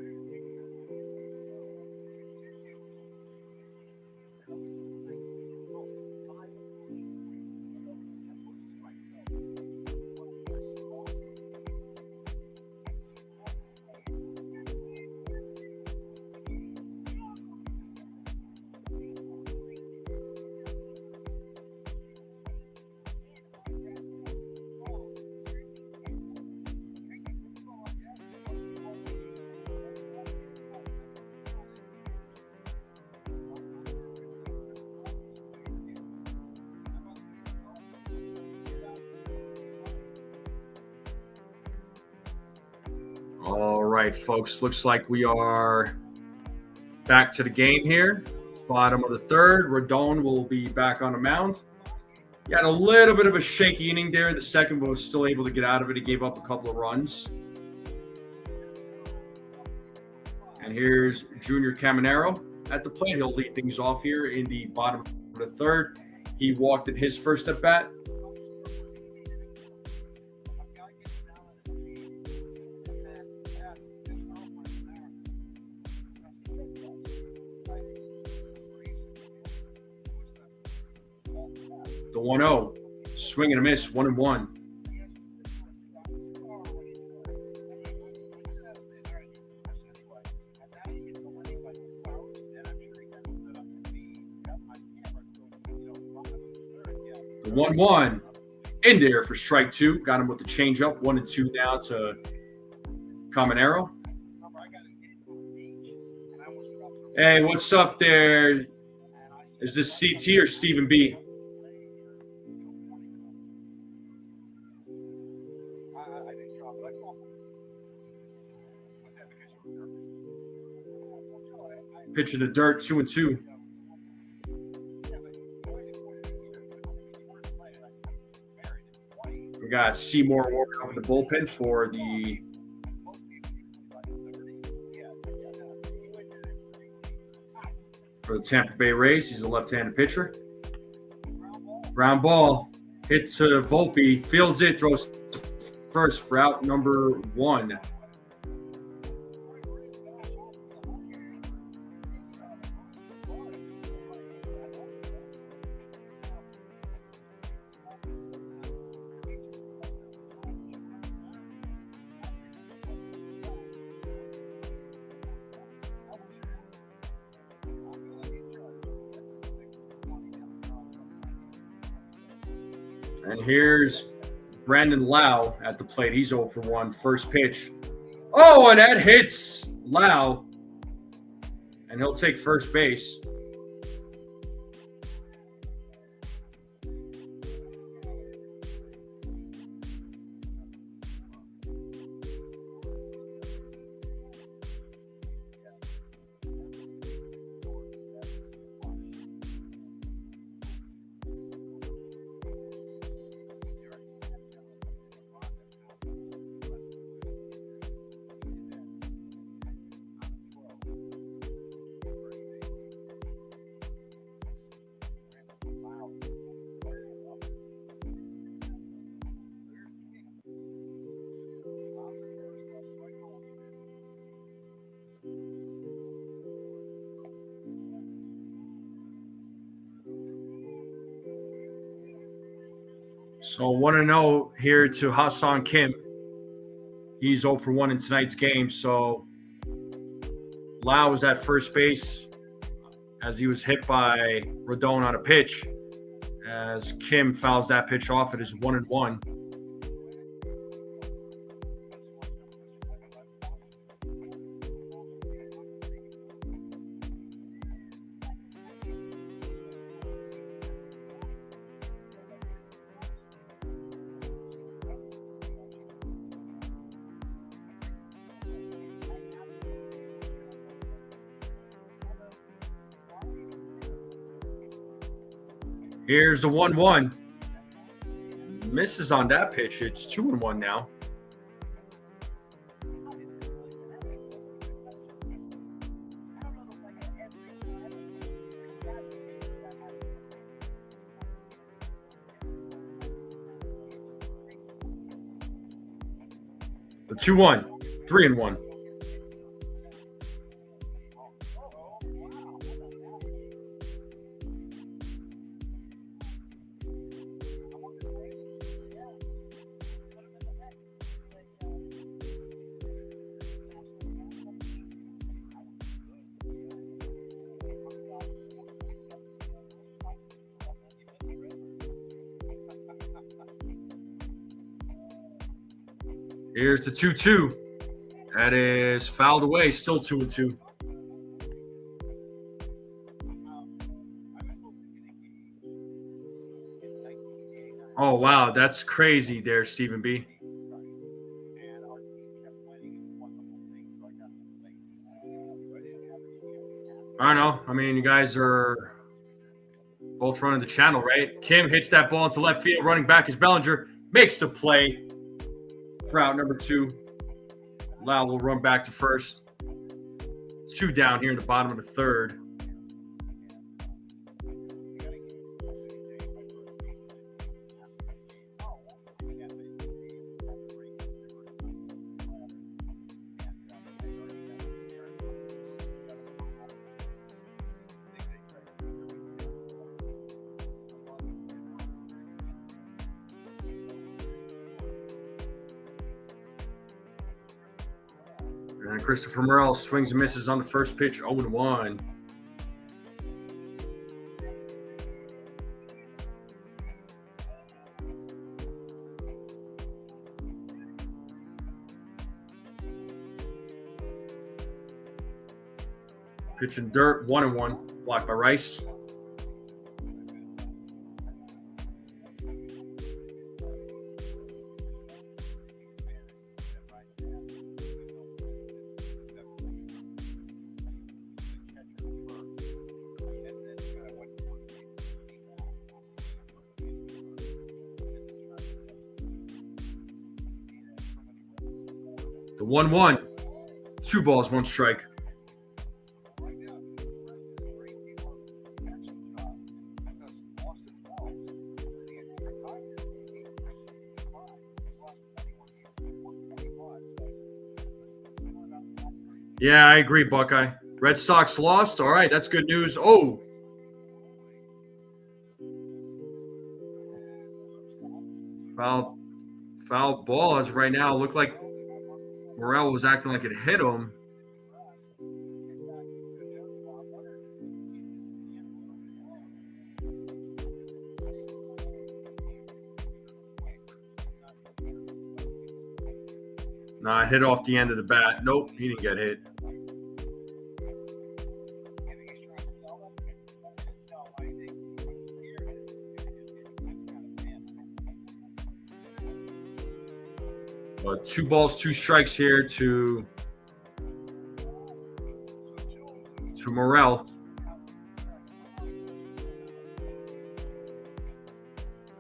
All right, folks. Looks like we are back to the game here. Bottom of the third. Rodon will be back on the mound. He had a little bit of a shaky inning there in the second, but was still able to get out of it. He gave up a couple of runs. And here's Junior Caminero at the plate. He'll lead things off here in the bottom of the third. He walked in his first at bat. The 1-0, swing and a miss, 1-1. The 1-1 in there for strike 2. Got him with the changeup. 1-2 now to Caminero. Hey, what's up there? Is this CT or Stephen B? I didn't drop it. I called. Was that because you were nervous? Pitch of the dirt, 2-2. We got Seymour Walker up in the bullpen for the Tampa Bay Rays. He's a left-handed pitcher. Ground ball hit to Volpe, fields it, throws to first for out number 1. And here's Brandon Lau at the plate. He's 0 for 1. First pitch. Oh, and that hits Lau. And he'll take first base. So 1-0 here to Hassan Kim. He's 0 for 1 in tonight's game. So Lau was at first base as he was hit by Rodon on a pitch. As Kim fouls that pitch off, it is 1-1. Here's the 1-1. Misses on that pitch. It's 2-1 now. The 2-1. 3-1. Here's the 2-2. That is fouled away. Still 2-2. Oh, wow. That's crazy there, Stephen B. I don't know. I mean, you guys are both running the channel, right? Kim hits that ball into left field. Running back is Bellinger. Makes the play for out number 2. Lau will run back to first. 2 down here in the bottom of the third. And Christopher Morel swings and misses on the first pitch, 0-1. Pitching dirt, 1-1, blocked by Rice. The 1-1, 2 balls, 1 strike. Yeah, I agree, Buckeye. Red Sox lost. All right, that's good news. Oh. Foul ball as of right now. Looked like Morel was acting like it hit him. Nah, hit off the end of the bat. Nope, he didn't get hit. Two balls, 2 strikes here to Morel.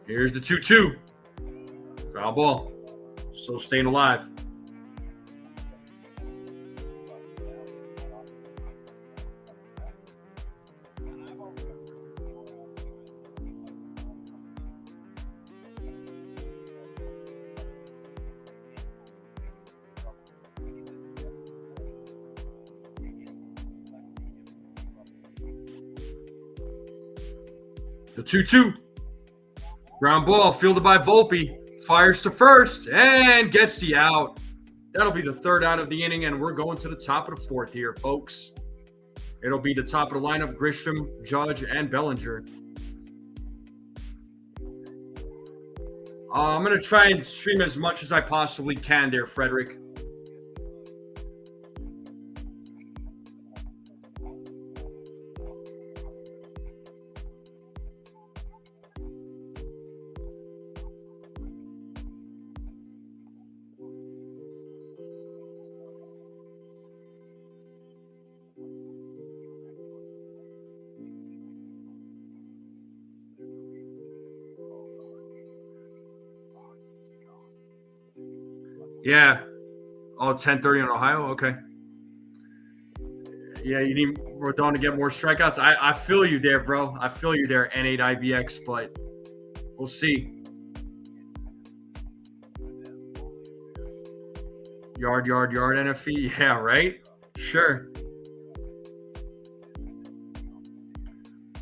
Here's the 2-2. Foul ball. Still staying alive. The 2-2. Ground ball fielded by Volpe. Fires to first and gets the out. That'll be the 3rd out of the inning, and we're going to the top of the 4th here, folks. It'll be the top of the lineup, Grisham, Judge, and Bellinger. I'm going to try and stream as much as I possibly can there, Frederick. Yeah. Oh, 10:30 on Ohio? Okay. Yeah, you need Rodon to get more strikeouts. I feel you there, bro. I feel you there, N8 IBX, but we'll see. Yard, NFE. Yeah, right? Sure.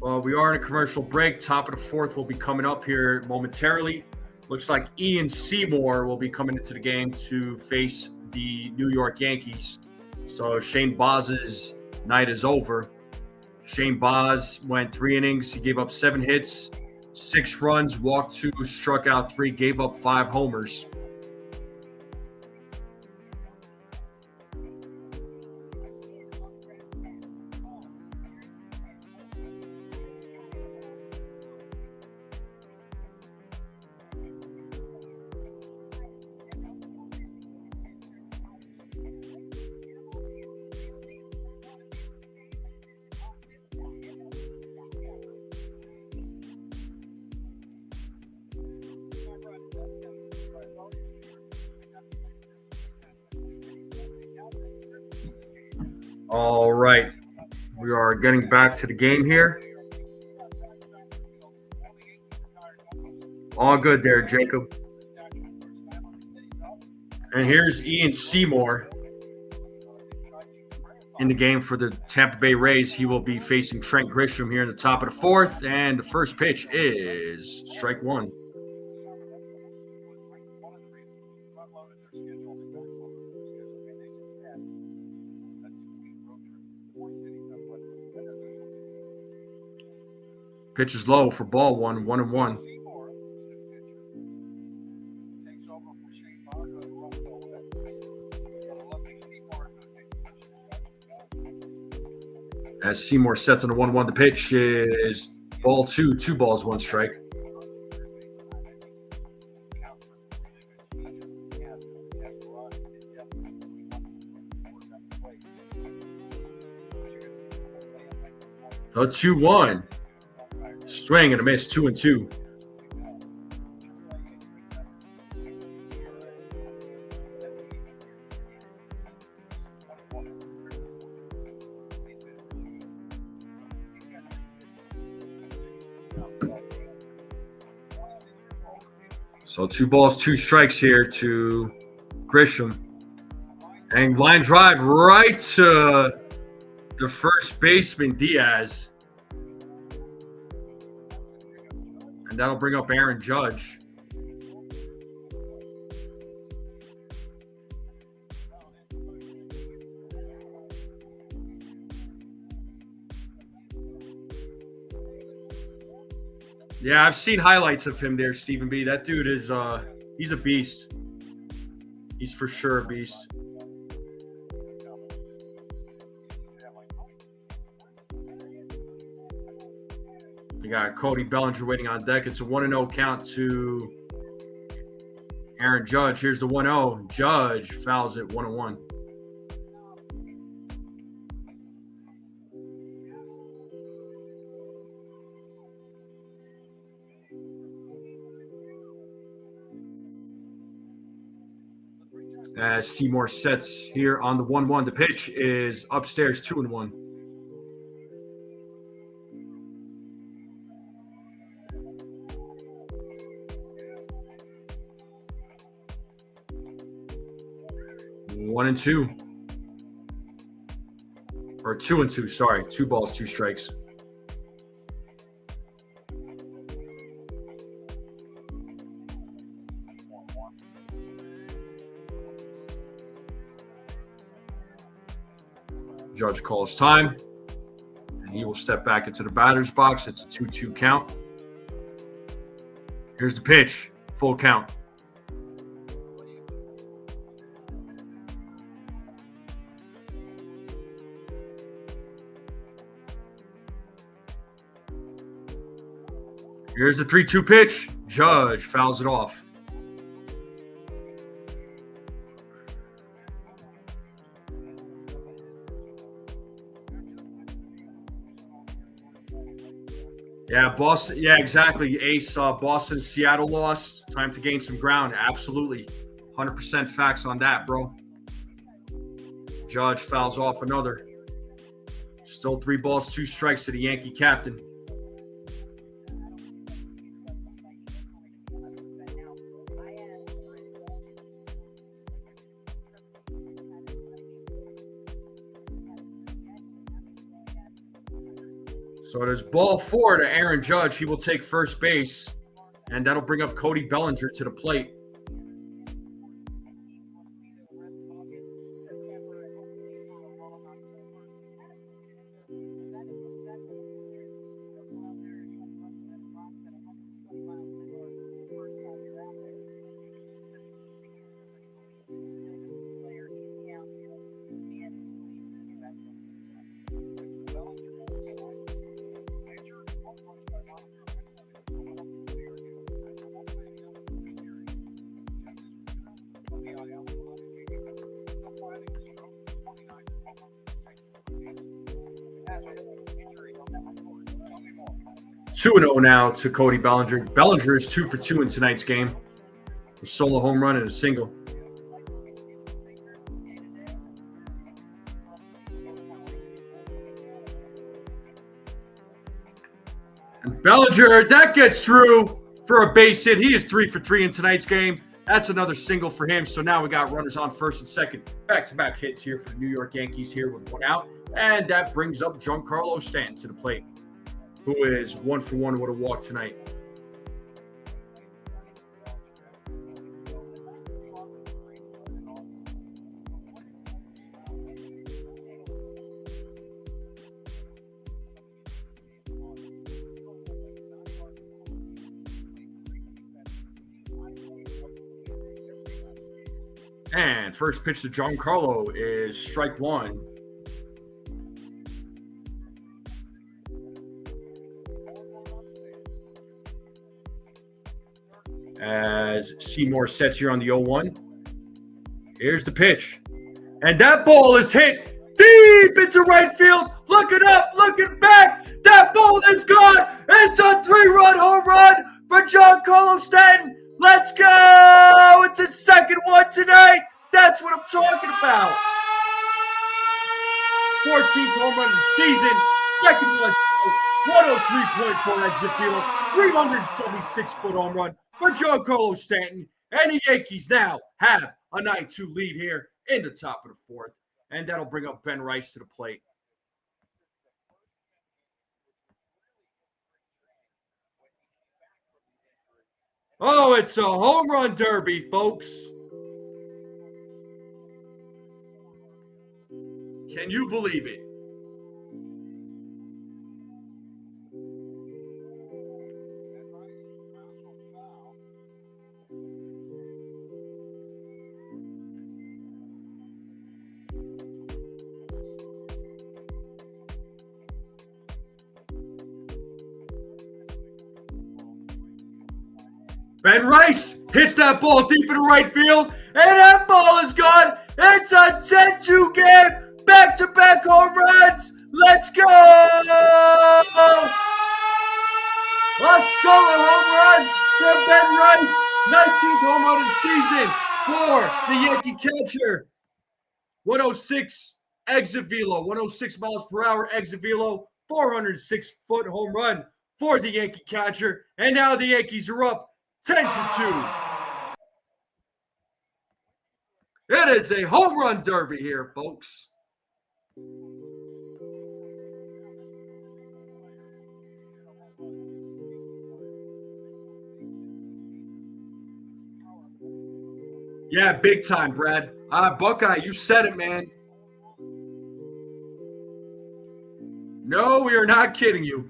Well, we are in a commercial break. Top of the 4th will be coming up here momentarily. Looks like Ian Seymour will be coming into the game to face the New York Yankees. So Shane Baz's night is over. Shane Baz went 3 innings. He gave up 7 hits, 6 runs, walked 2, struck out 3, gave up 5 homers. All right. We are getting back to the game here. All good there, Jacob. And here's Ian Seymour in the game for the Tampa Bay Rays. He will be facing Trent Grisham here in the top of the 4th. And the first pitch is strike 1. Pitch is low for ball 1, 1-1. As Seymour sets on the 1-1, the pitch is ball 2, 2 balls, 1 strike. The 2-1. Swing and a miss, 2-2. So 2 balls, 2 strikes here to Grisham. And line drive right to the first baseman, Diaz. And that'll bring up Aaron Judge. Yeah, I've seen highlights of him there, Stephen B. That dude is he's a beast. He's for sure a beast. You got Cody Bellinger waiting on deck. It's a 1-0 count to Aaron Judge. Here's the 1-0. Judge fouls it 1-1. As Seymour sets here on the 1-1, the pitch is upstairs 2-1. One and two. Or 2-2, sorry. 2 balls, 2 strikes. Judge calls time, and he will step back into the batter's box. It's a 2-2 count. Here's the pitch, full count. Here's the 3-2 pitch. Judge fouls it off. Yeah, Boston. Yeah, exactly. Ace, Boston, Seattle lost. Time to gain some ground. Absolutely. 100% facts on that, bro. Judge fouls off another. Still 3 balls, 2 strikes to the Yankee captain. So there's ball 4 to Aaron Judge. He will take first base, and that'll bring up Cody Bellinger to the plate. Two 2-0 now to Cody Bellinger. Bellinger is 2 for 2 in tonight's game. A solo home run and a single. And Bellinger, that gets through for a base hit. He is 3 for 3 in tonight's game. That's another single for him. So now we got runners on first and second. Back-to-back hits here for the New York Yankees here with 1 out. And that brings up Giancarlo Stanton to the plate, who is 1 for 1 with a walk tonight. And first pitch to Giancarlo is strike 1. as Seymour sets here on the 0-1. Here's the pitch. And that ball is hit deep into right field. Looking up, looking back. That ball is gone. It's a 3-run home run for Giancarlo Stanton. Let's go. It's his second one tonight. That's what I'm talking about. 14th home run of the season. Second one. 103.4 exit velo. 376-foot home run for Giancarlo Stanton. And the Yankees now have a 9-2 lead here in the top of the fourth. And that'll bring up Ben Rice to the plate. Oh, it's a home run derby, folks. Can you believe it? Ben Rice hits that ball deep into right field, and that ball is gone. It's a 10-2 game, back-to-back home runs. Let's go! A solo home run for Ben Rice, 19th home run of the season for the Yankee catcher. 106 exit velo, 106 miles per hour exit velo, 406-foot home run for the Yankee catcher, and now the Yankees are up 10-2. It is a home run derby here, folks. Yeah, big time, Brad. Buckeye, you said it, man. No, we are not kidding you.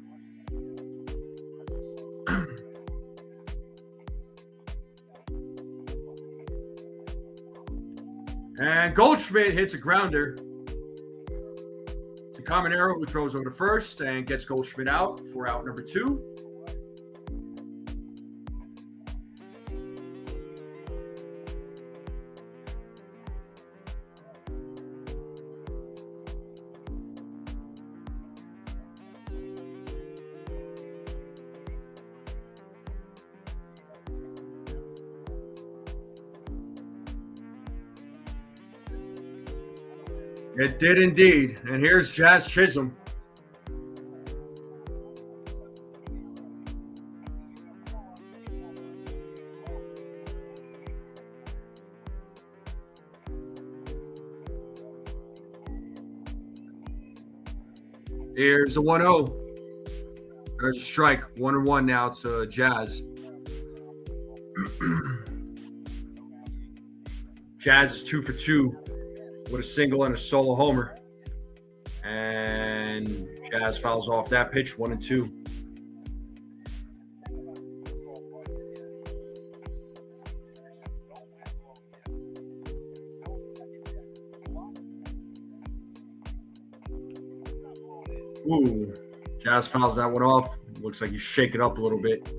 And Goldschmidt hits a grounder to Caminero, who throws over to first and gets Goldschmidt out for out number 2. It did indeed. And here's Jazz Chisholm. Here's the 1-0. There's a strike. 1-1 now to Jazz. Jazz is 2 for 2 with a single and a solo homer. And Jazz fouls off that pitch, 1-2. Ooh, Jazz fouls that one off. Looks like he's shaking up a little bit.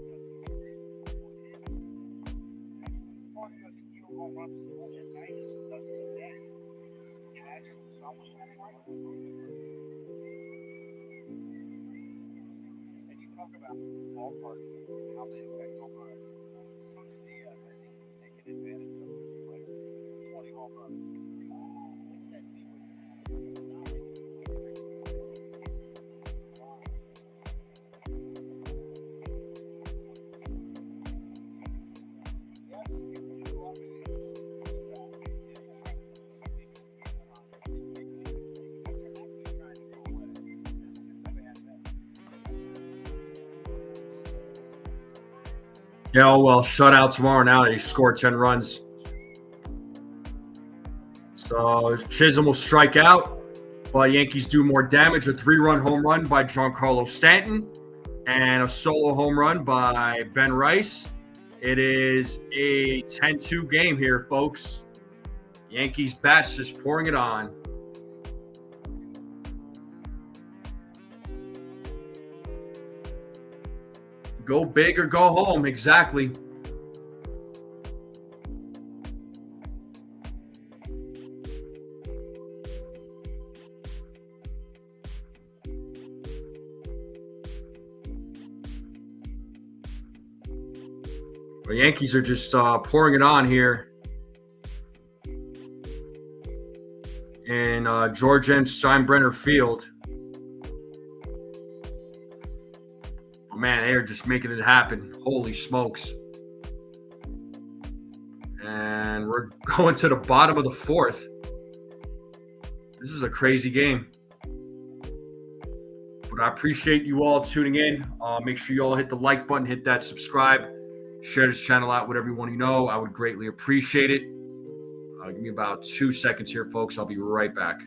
Yeah, well, shut out tomorrow now. He scored 10 runs. So Chisholm will strike out, but Yankees do more damage. A 3-run home run by Giancarlo Stanton and a solo home run by Ben Rice. It is a 10-2 game here, folks. Yankees bats just pouring it on. Go big or go home, exactly. The Yankees are just pouring it on here in Georgia and Steinbrenner Field. Oh, man, they're just making it happen. Holy smokes. And we're going to the bottom of the fourth. This is a crazy game. But I appreciate you all tuning in. Make sure you all hit the like button, hit that subscribe, share this channel out with everyone you know. I would greatly appreciate it. Give me about 2 seconds here, folks. I'll be right back.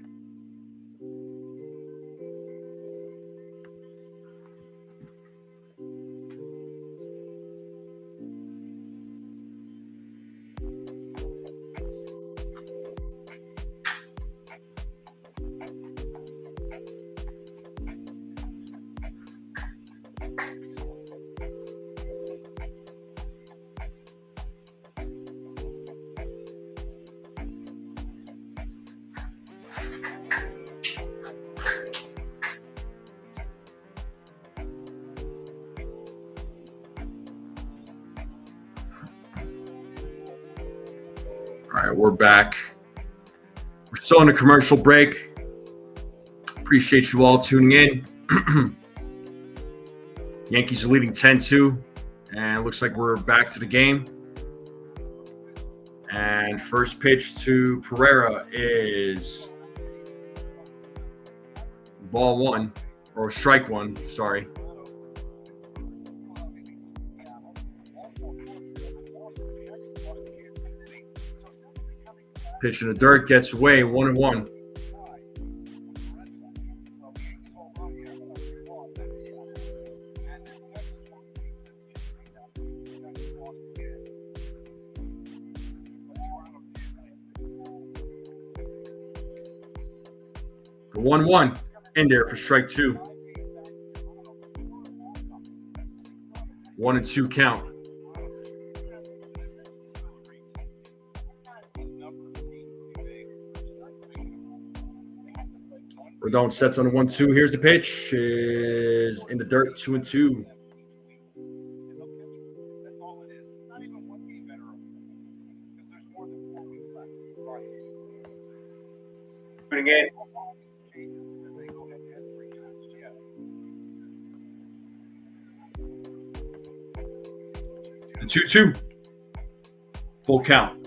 All right, we're back. We're still in a commercial break. Appreciate you all tuning in. Yankees are leading 10-2, and it looks like we're back to the game. And first pitch to Pereira is ball one, or strike one, sorry. Pitch in the dirt, gets away, 1-1. The 1-1 in there for strike two. 1-2 count. Rodon sets on the 1-2. Here's the pitch. Is in the dirt, 2-2. Putting in. The 2-2. Full count.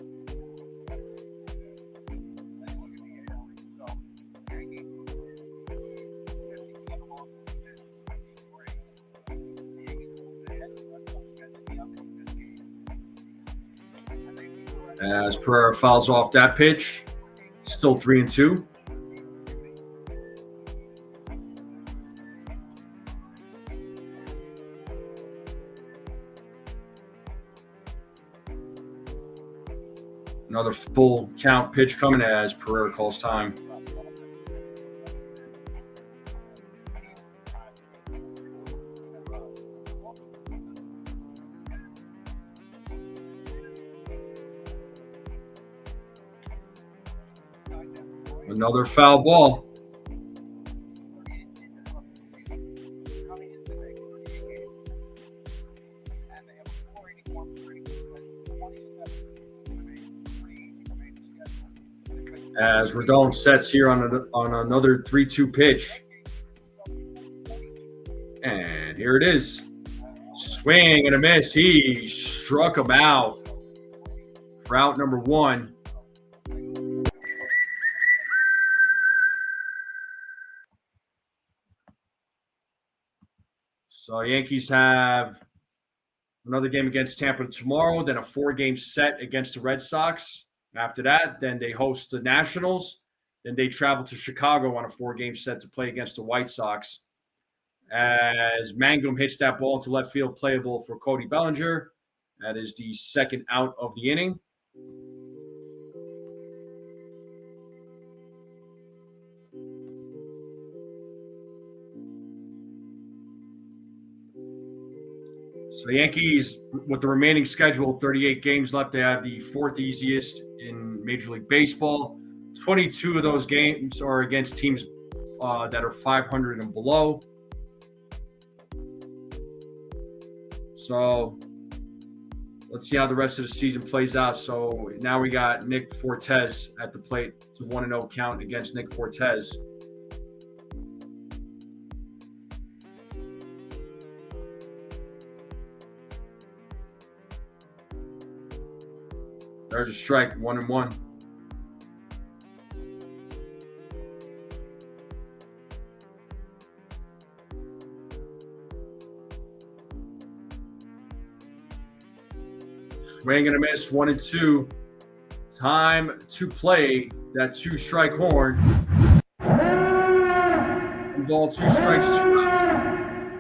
As Pereira fouls off that pitch, still 3-2. Another full count pitch coming as Pereira calls time. Another foul ball. As Rodon sets here on another 3-2 pitch. And here it is. Swing and a miss. He struck him out for out number one. So Yankees have another game against Tampa tomorrow, then a 4-game set against the Red Sox. After that, then they host the Nationals. Then they travel to Chicago on a 4-game set to play against the White Sox. As Mangum hits that ball into left field, playable for Cody Bellinger. That is the second out of the inning. So the Yankees, with the remaining schedule, 38 games left, they have the fourth easiest in Major League Baseball. 22 of those games are against teams that are 500 and below. So let's see how the rest of the season plays out. So now we got Nick Fortes at the plate. It's a 1-0 count against Nick Fortes. There's a strike, 1-1. Swing and a miss, 1-2. Time to play that 2-strike horn. Ball, 2 strikes, 2 outs.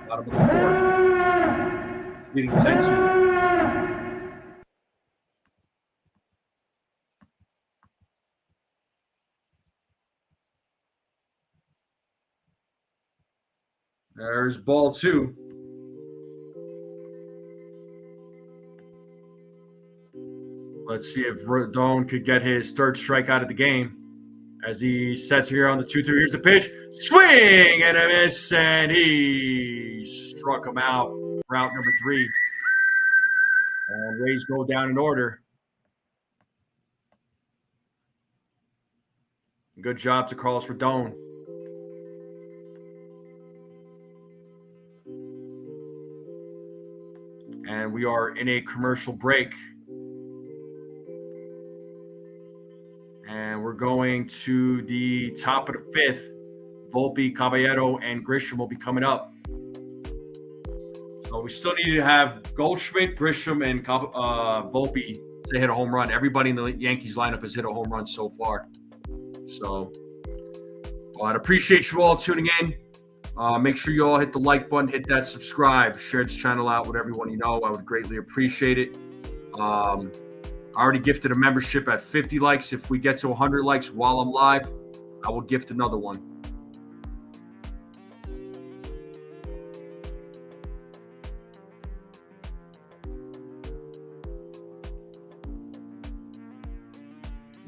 Bottom of the 4th. Leading 10-2. There's ball 2. Let's see if Rodon could get his 3rd strikeout of the game. As he sets here on the 2-3, here's the pitch. Swing and a miss, and he struck him out. Route number 3. And Rays go down in order. Good job to Carlos Rodon. And we are in a commercial break. And we're going to the top of the 5th. Volpe, Caballero, and Grisham will be coming up. So we still need to have Goldschmidt, Grisham, and Volpe to hit a home run. Everybody in the Yankees lineup has hit a home run so far. So I'd appreciate you all tuning in. Make sure you all hit the like button, hit that subscribe, share this channel out with everyone you know. I would greatly appreciate it. I already gifted a membership at 50 likes. If we get to 100 likes while I'm live, I will gift another one.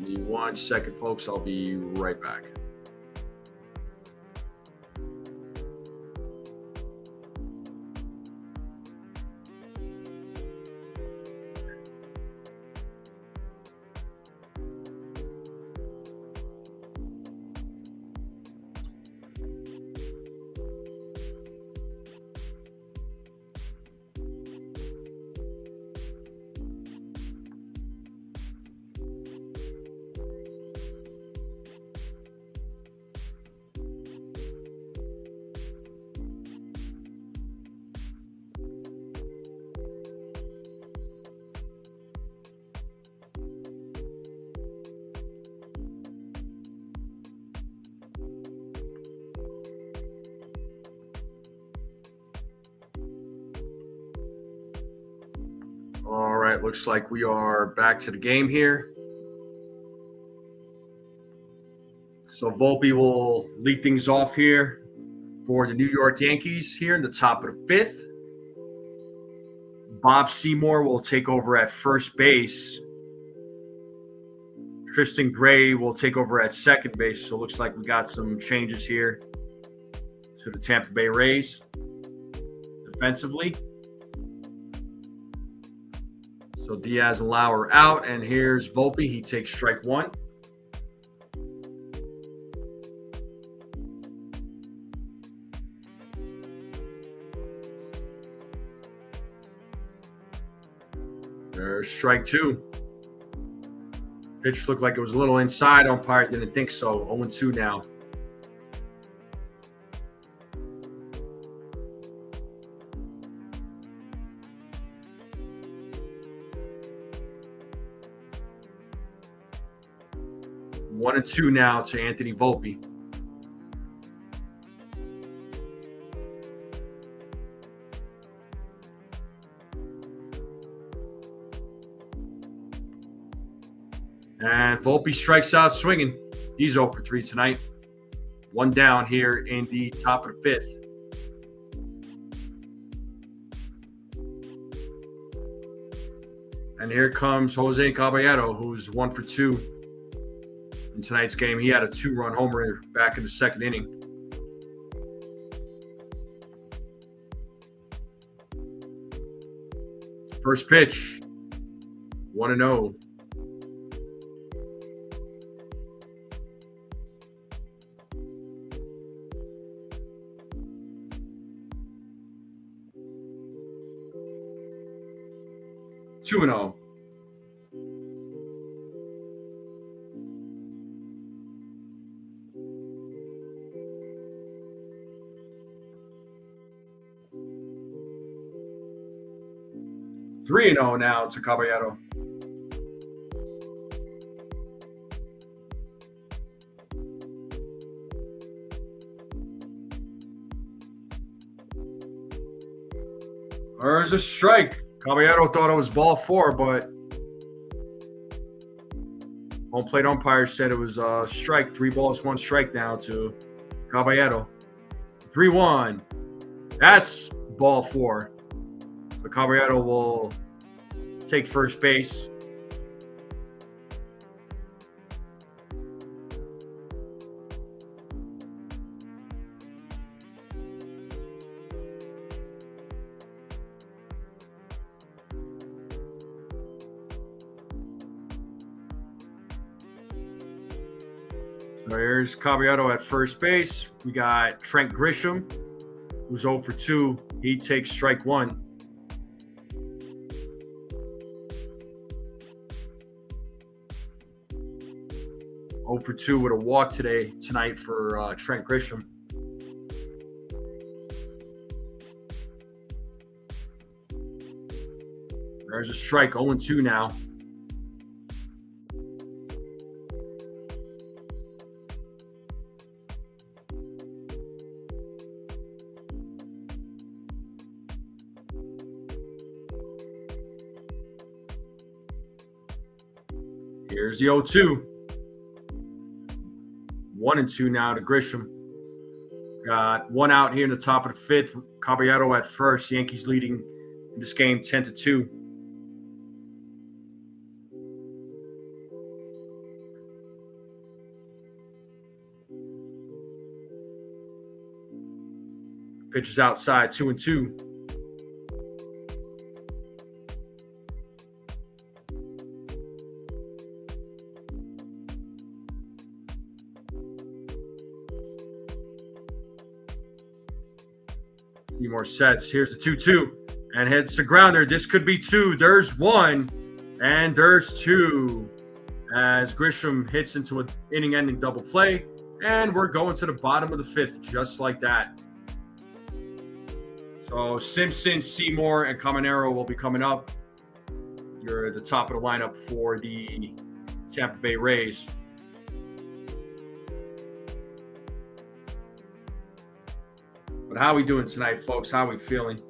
Give me 1 second, folks. I'll be right back. All right, looks like we are back to the game here. So Volpe will lead things off here for the New York Yankees here in the top of the 5th. Bob Seymour will take over at first base. Tristan Gray will take over at second base. So it looks like we got some changes here to the Tampa Bay Rays defensively. So Diaz and Lauer out, and here's Volpe. He takes strike 1. There's strike 2. Pitch looked like it was a little inside. Umpire didn't think so. 0-2 now. One and 2 now to Anthony Volpe. And Volpe strikes out swinging. He's 0 for 3 tonight. 1 down here in the top of the 5th. And here comes Jose Caballero, who's 1 for 2 in tonight's game. He had a 2-run homer back in the 2nd inning. First pitch. 1-0. Two and 0. Three and 0 now to Caballero. There's a strike. Caballero thought it was ball 4, but home plate umpire said it was a strike. 3 balls, 1 strike now to Caballero. 3-1. That's ball 4. So Caballero will take first base. So here's Caballero at first base. We got Trent Grisham, who's 0 for 2. He takes strike 1. For 2 with a walk tonight for Trent Grisham. There's a strike, 0-2 now. Here's the 0-2. 1-2 now to Grisham. Got 1 out here in the top of the 5th. Caballero at first. Yankees leading in this game 10-2. Pitch is outside, 2-2. Few more sets. Here's the 2-2. And hits the grounder. This could be 2. There's 1. And there's 2. As Grisham hits into an inning-ending double play. And we're going to the bottom of the 5th, just like that. So Simpson, Seymour, and Caminero will be coming up. You're at the top of the lineup for the Tampa Bay Rays. But how are we doing tonight, folks? How are we feeling?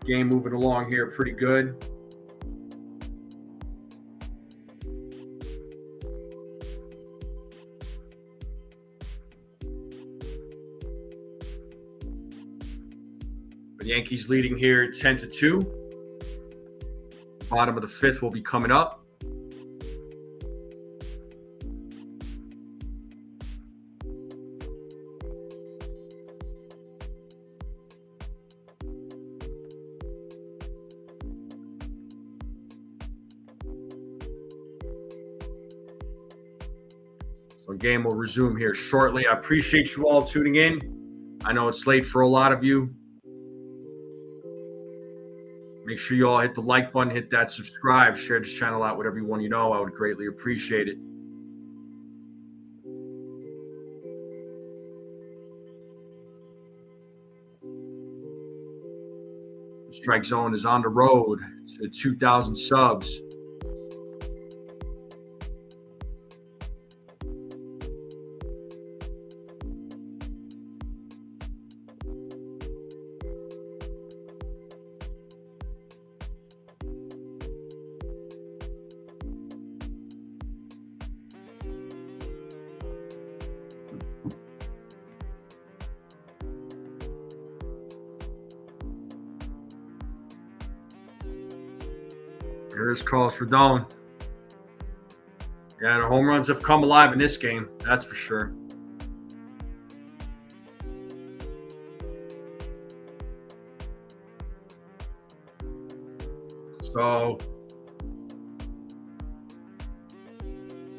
Game moving along here pretty good. The Yankees leading here 10-2. Bottom of the 5th will be coming up. So game will resume here shortly. I appreciate you all tuning in. I know it's late for a lot of you. Make sure you all hit the like button, hit that subscribe, share this channel out with everyone you know. I would greatly appreciate it. The strike zone is on the road to 2,000 subs. Here's Carlos Rodon. Yeah, the home runs have come alive in this game. That's for sure. So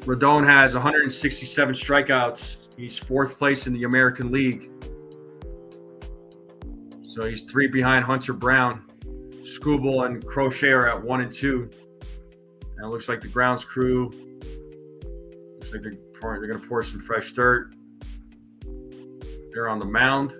Rodon has 167 strikeouts. He's fourth place in the American League. So he's 3 behind Hunter Brown. Scooble and Crochet are at 1 and 2. And it looks like the grounds crew, looks like they're going to pour some fresh dirt. They're on the mound.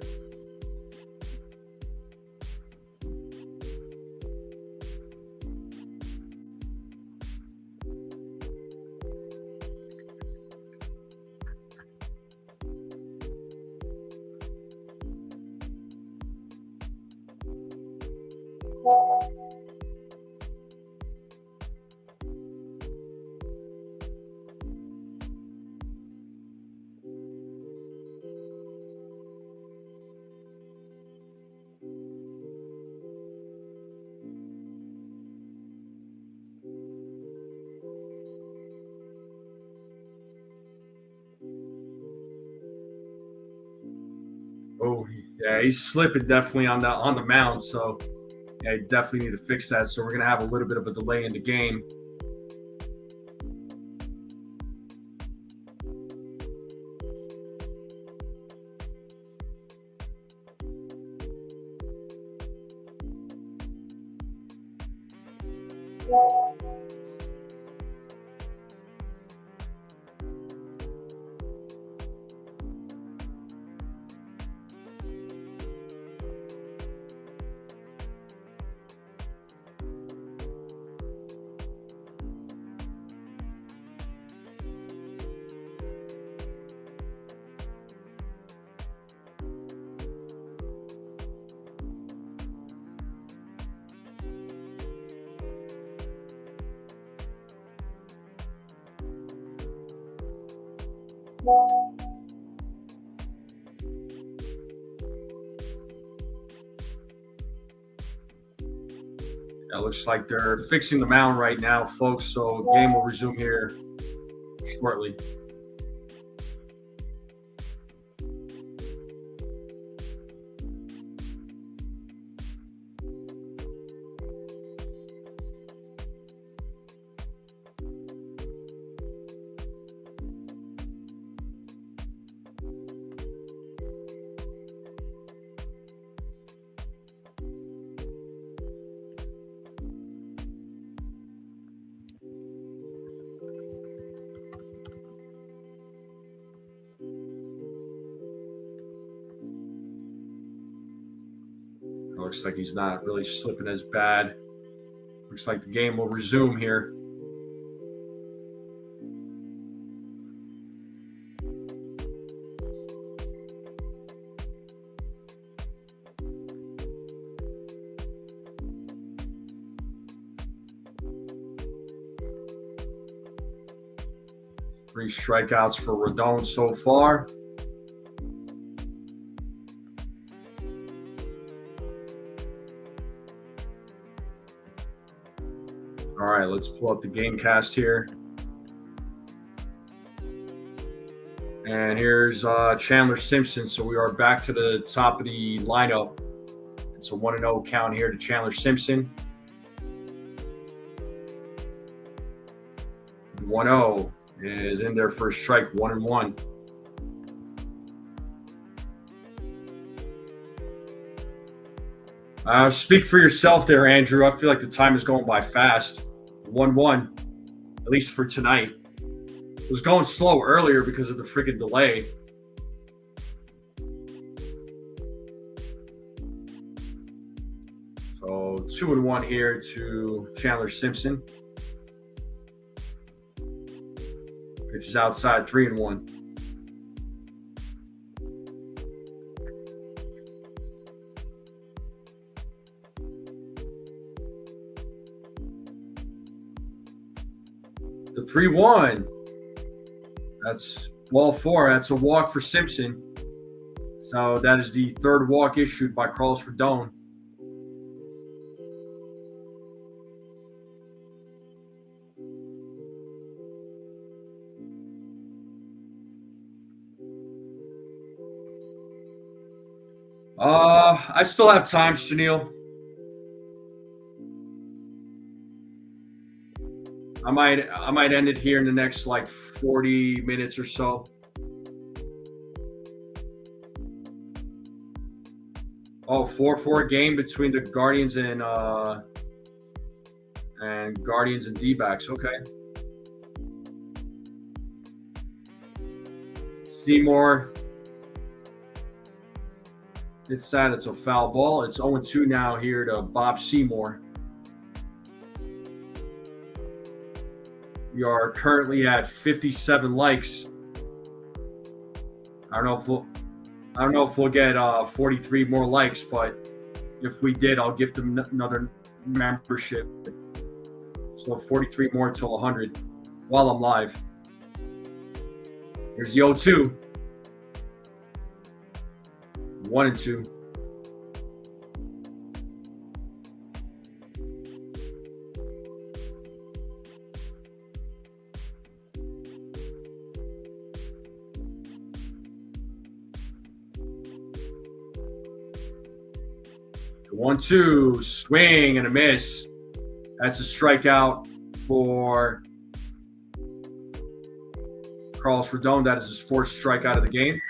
Oh, yeah, he's slipping definitely on the mound. So, yeah, you definitely need to fix that. So we're going to have a little bit of a delay in the game. It looks like they're fixing the mound right now, folks. So the game will resume here shortly. It looks like he's not really slipping as bad. Looks like the game will resume here. Three strikeouts for Rodon so far. All right, let's pull up the game cast here. And here's Chandler Simpson. So we are back to the top of the lineup. It's a 1-0 count here to Chandler Simpson. 1-0 is in there for a strike, 1-1. Speak for yourself there, Andrew. I feel like the time is going by fast. 1-1, at least for tonight. It was going slow earlier because of the freaking delay. So 2-1 here to Chandler Simpson. Pitch is outside, 3-1. The 3-1. That's ball 4. That's a walk for Simpson. So that is the third walk issued by Carlos Rodon. I still have time, Sunil. I might end it here in the next like 40 minutes or so. Oh, 4-4 game between the Guardians and D-backs. Okay. Seymour. It's sad. It's a foul ball. It's 0-2 now here to Bob Seymour. We are currently at 57 likes. I don't know if we'll get 43 more likes, but if we did, I'll give them another membership. So 43 more till 100 while I'm live. Here's the 0-2. 1-2. The 1-2 swing and a miss. That's a strikeout for Carlos Rodon. That is his fourth strikeout of the game.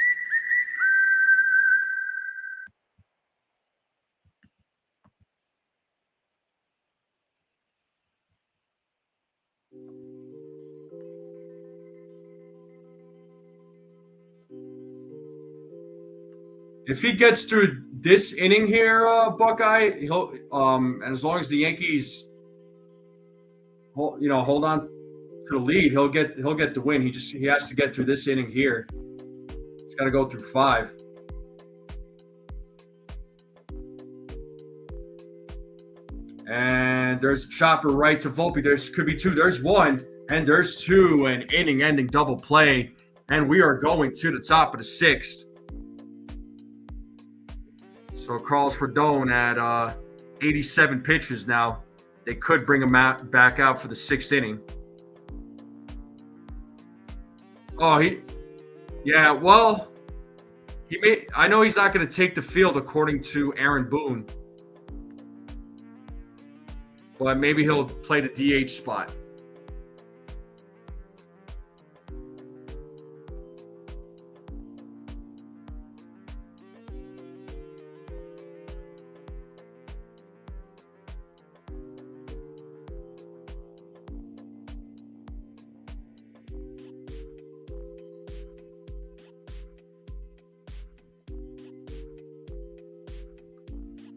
If he gets through this inning here, Buckeye, he'll and as long as the Yankees hold on to the lead, he'll get the win. He has to get through this inning here. He's got to go through 5. And there's a chopper right to Volpe. There could be 2. There's 1, and there's 2. An inning-ending double play, and we are going to the top of the 6th. So Carlos Rodon at 87 pitches now. They could bring him back out for the 6th inning. Oh, I know he's not going to take the field according to Aaron Boone, but maybe he'll play the DH spot.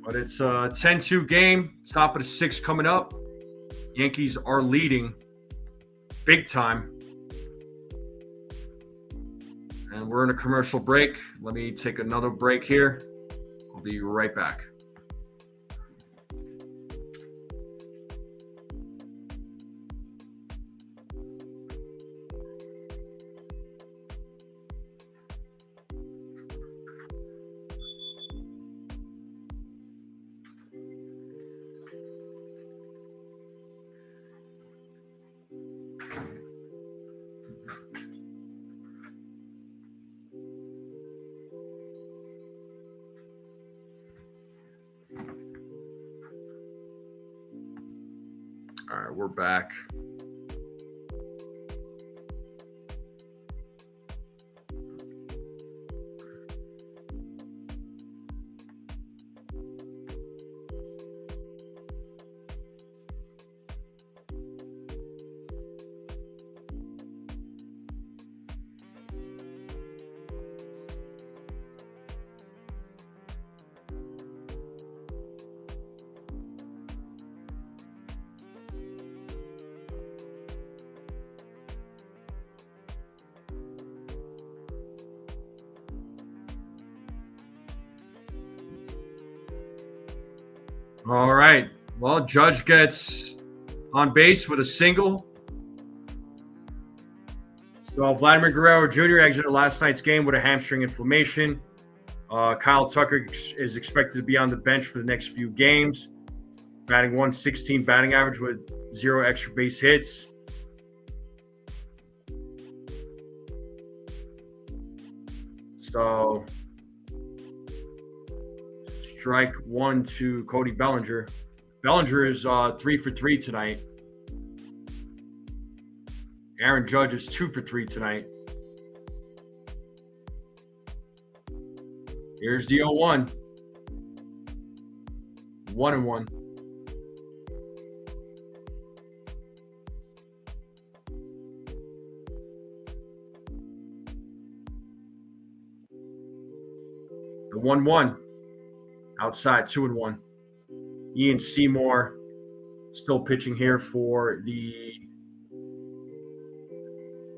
But it's a 10-2 game. Top of the 6th coming up. Yankees are leading big time. And we're in a commercial break. Let me take another break here. I'll be right back. All right, we're back. All right. Well, Judge gets on base with a single. So Vladimir Guerrero Jr. exited last night's game with a hamstring inflammation. Kyle Tucker is expected to be on the bench for the next few games. Batting 116 batting average with 0 extra base hits. So strike 1 to Cody Bellinger. Bellinger is 3 for 3 tonight. Aaron Judge is 2 for 3 tonight. Here's the 0-1. 1-1. The 1-1. Outside, 2-1. Ian Seymour still pitching here for the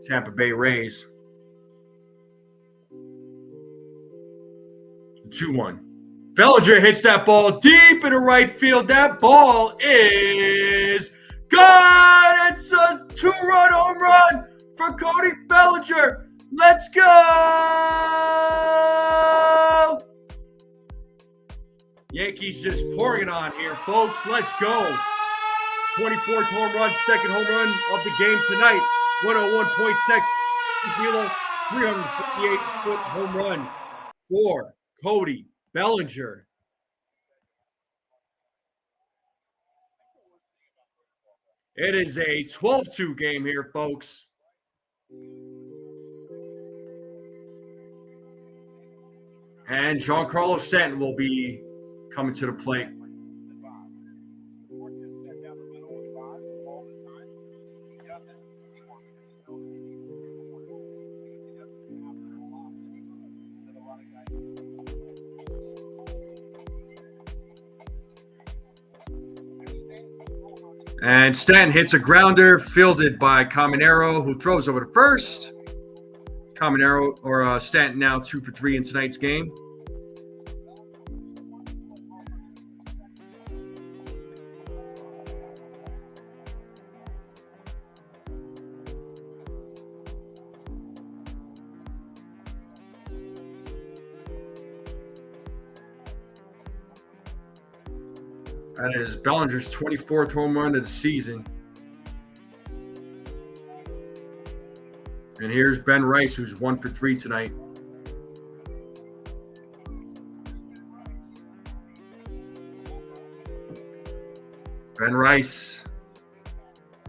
Tampa Bay Rays. The 2-1. Bellinger hits that ball deep into right field. That ball is gone. It's a 2-run home run for Cody Bellinger. Let's go! Yankees just pouring it on here, folks. Let's go. 24th home run, second home run of the game tonight. 101.6 kilo, 358-foot home run for Cody Bellinger. It is a 12-2 game here, folks. And Giancarlo Stanton will be coming to the plate. And Stanton hits a grounder fielded by Caminero, who throws over to first. Caminero or Stanton now 2 for 3 in tonight's game. That is Bellinger's 24th home run of the season. And here's Ben Rice, who's 1 for 3 tonight. Ben Rice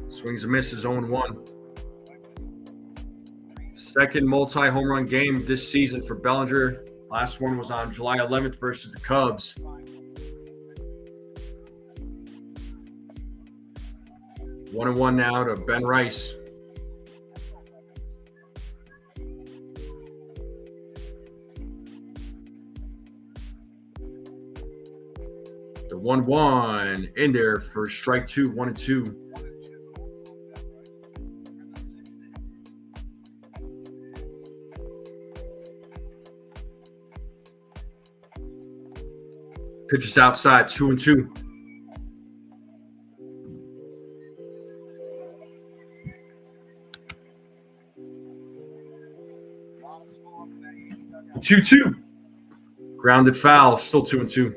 swings and misses, 0-1. Second multi-home run game this season for Bellinger. Last one was on July 11th versus the Cubs. 1-1 now to Ben Rice. The 1-1 in there for strike 2, 1-2. Pitches outside, 2-2. The 2-2. Grounded foul, still 2-2.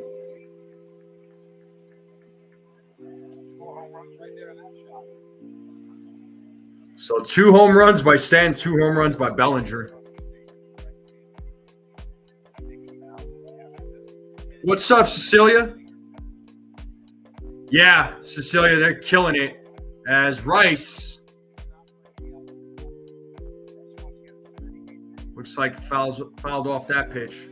So 2 home runs by Stan, 2 home runs by Bellinger. What's up, Cecilia? Yeah, Cecilia, they're killing it. As Rice looks like fouled off that pitch.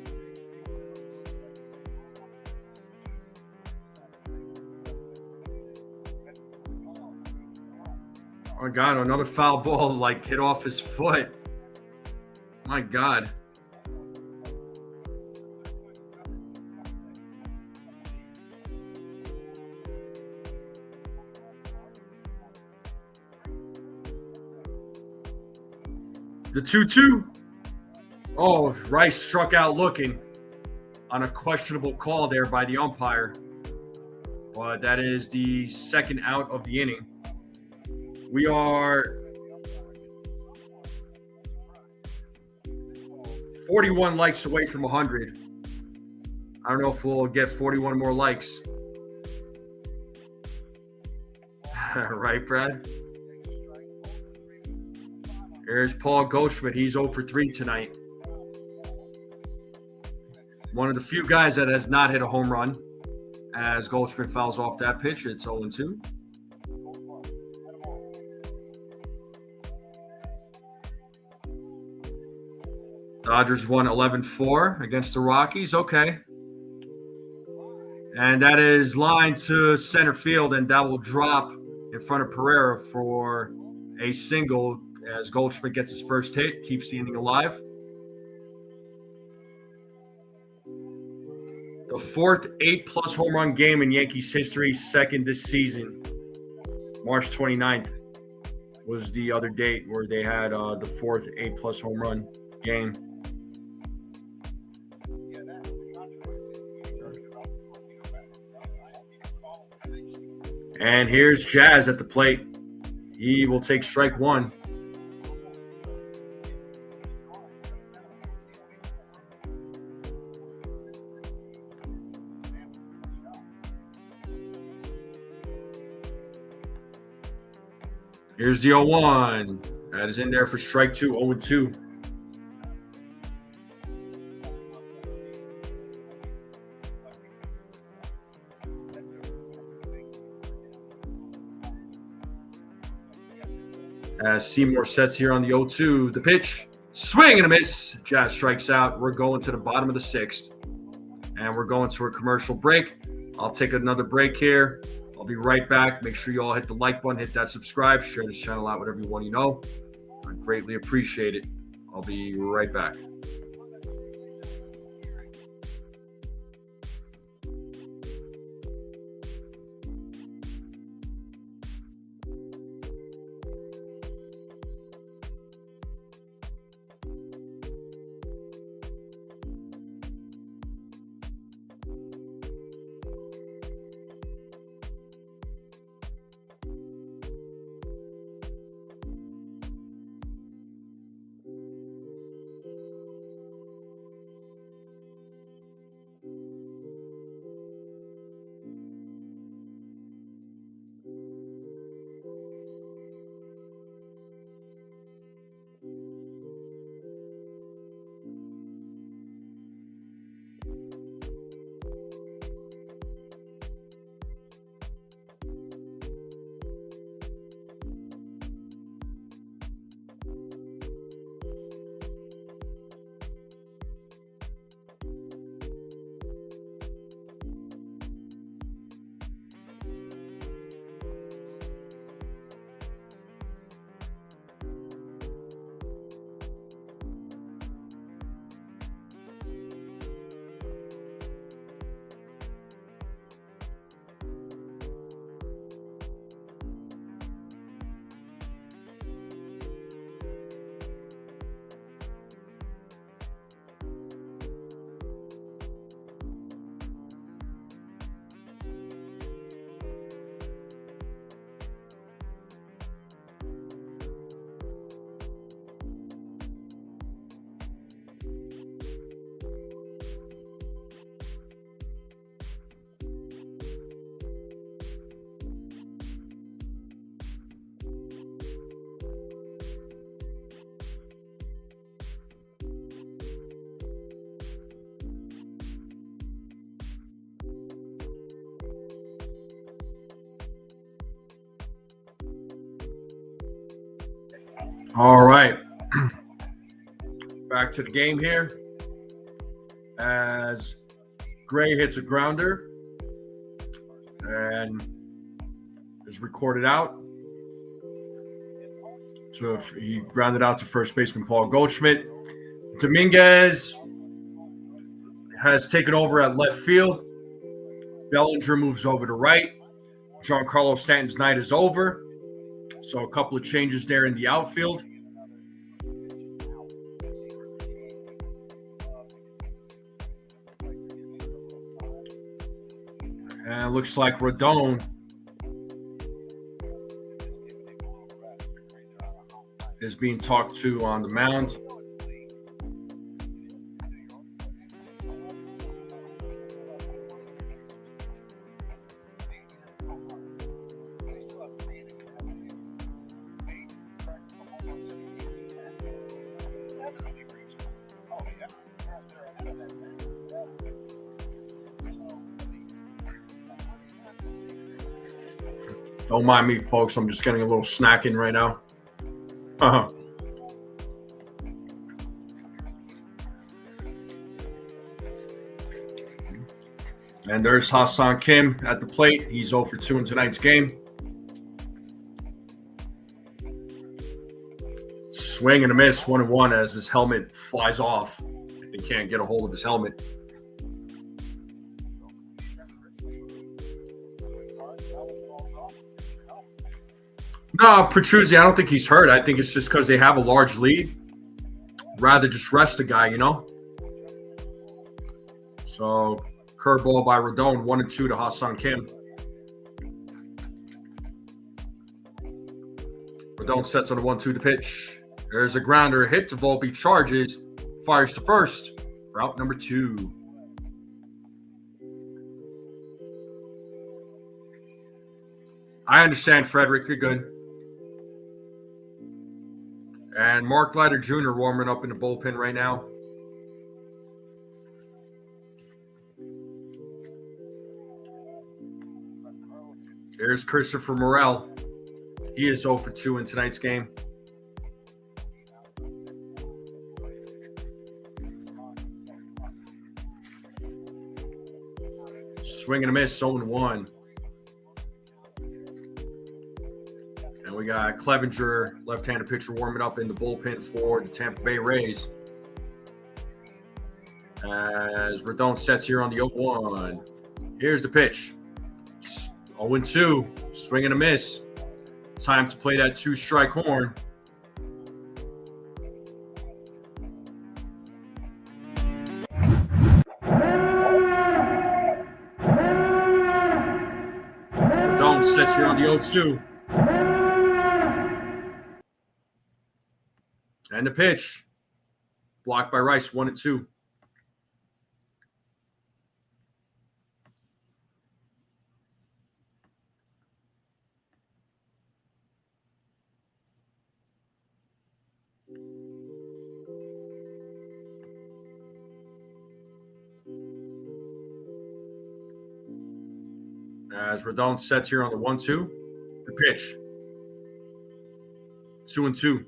Oh, God, another foul ball, like, hit off his foot. My God. The 2-2. Oh, Rice struck out looking on a questionable call there by the umpire. But that is the second out of the inning. We are 41 likes away from 100. I don't know if we'll get 41 more likes. Right, Brad? There's Paul Goldschmidt. He's 0 for 3 tonight. One of the few guys that has not hit a home run. As Goldschmidt fouls off that pitch, it's 0-2. Dodgers won 11-4 against the Rockies. Okay. And that is lined to center field, and that will drop in front of Pereira for a single as Goldschmidt gets his first hit, keeps the inning alive. The fourth 8+ home run game in Yankees history, second this season. March 29th was the other date where they had the fourth 8+ home run game. And here's Jazz at the plate. He will take strike one. Here's the 0-1. That is in there for strike two, 0-2. As Seymour sets here on the 0-2, the pitch, swing and a miss. Jazz strikes out. We're going to the bottom of the sixth, and we're going to a commercial break. I'll take another break here. I'll be right back. Make sure you all hit the like button, hit that subscribe, share this channel out with everyone you know. I greatly appreciate it. I'll be right back. All right. Back to the game here. As Gray hits a grounder and is recorded out. So if he grounded out to first baseman Paul Goldschmidt. Dominguez has taken over at left field. Bellinger moves over to right. Giancarlo Stanton's night is over. So a couple of changes there in the outfield. And it looks like Rodon is being talked to on the mound. Don't mind me, folks. I'm just getting a little snack in right now. And there's Hassan Kim at the plate. He's 0 for 2 in tonight's game. Swing and a miss, 1-1 as his helmet flies off. He can't get a hold of his helmet. No, Petruzzi, I don't think he's hurt. I think it's just because they have a large lead. Rather just rest the guy, you know? So, curveball by Rodon, 1-2 to Hassan Kim. Rodon sets on a 1-2 to pitch. There's a grounder hit to Volpe, charges, fires to first for out number 2. I understand, Frederick. You're good. And Mark Leiter Jr. warming up in the bullpen right now. There's Christopher Morel. He is 0 for 2 in tonight's game. Swing and a miss, 0-1. And we got Clevenger, left-handed pitcher, warming up in the bullpen for the Tampa Bay Rays. As Rodon sets here on the 0-1. Here's the pitch. 0-2. Swing and a miss. Time to play that 2-strike horn. Rodon sets here on the 0-2. And the pitch. Blocked by Rice, 1-2. As Rodon sets here on the 1-2. The pitch. 2-2.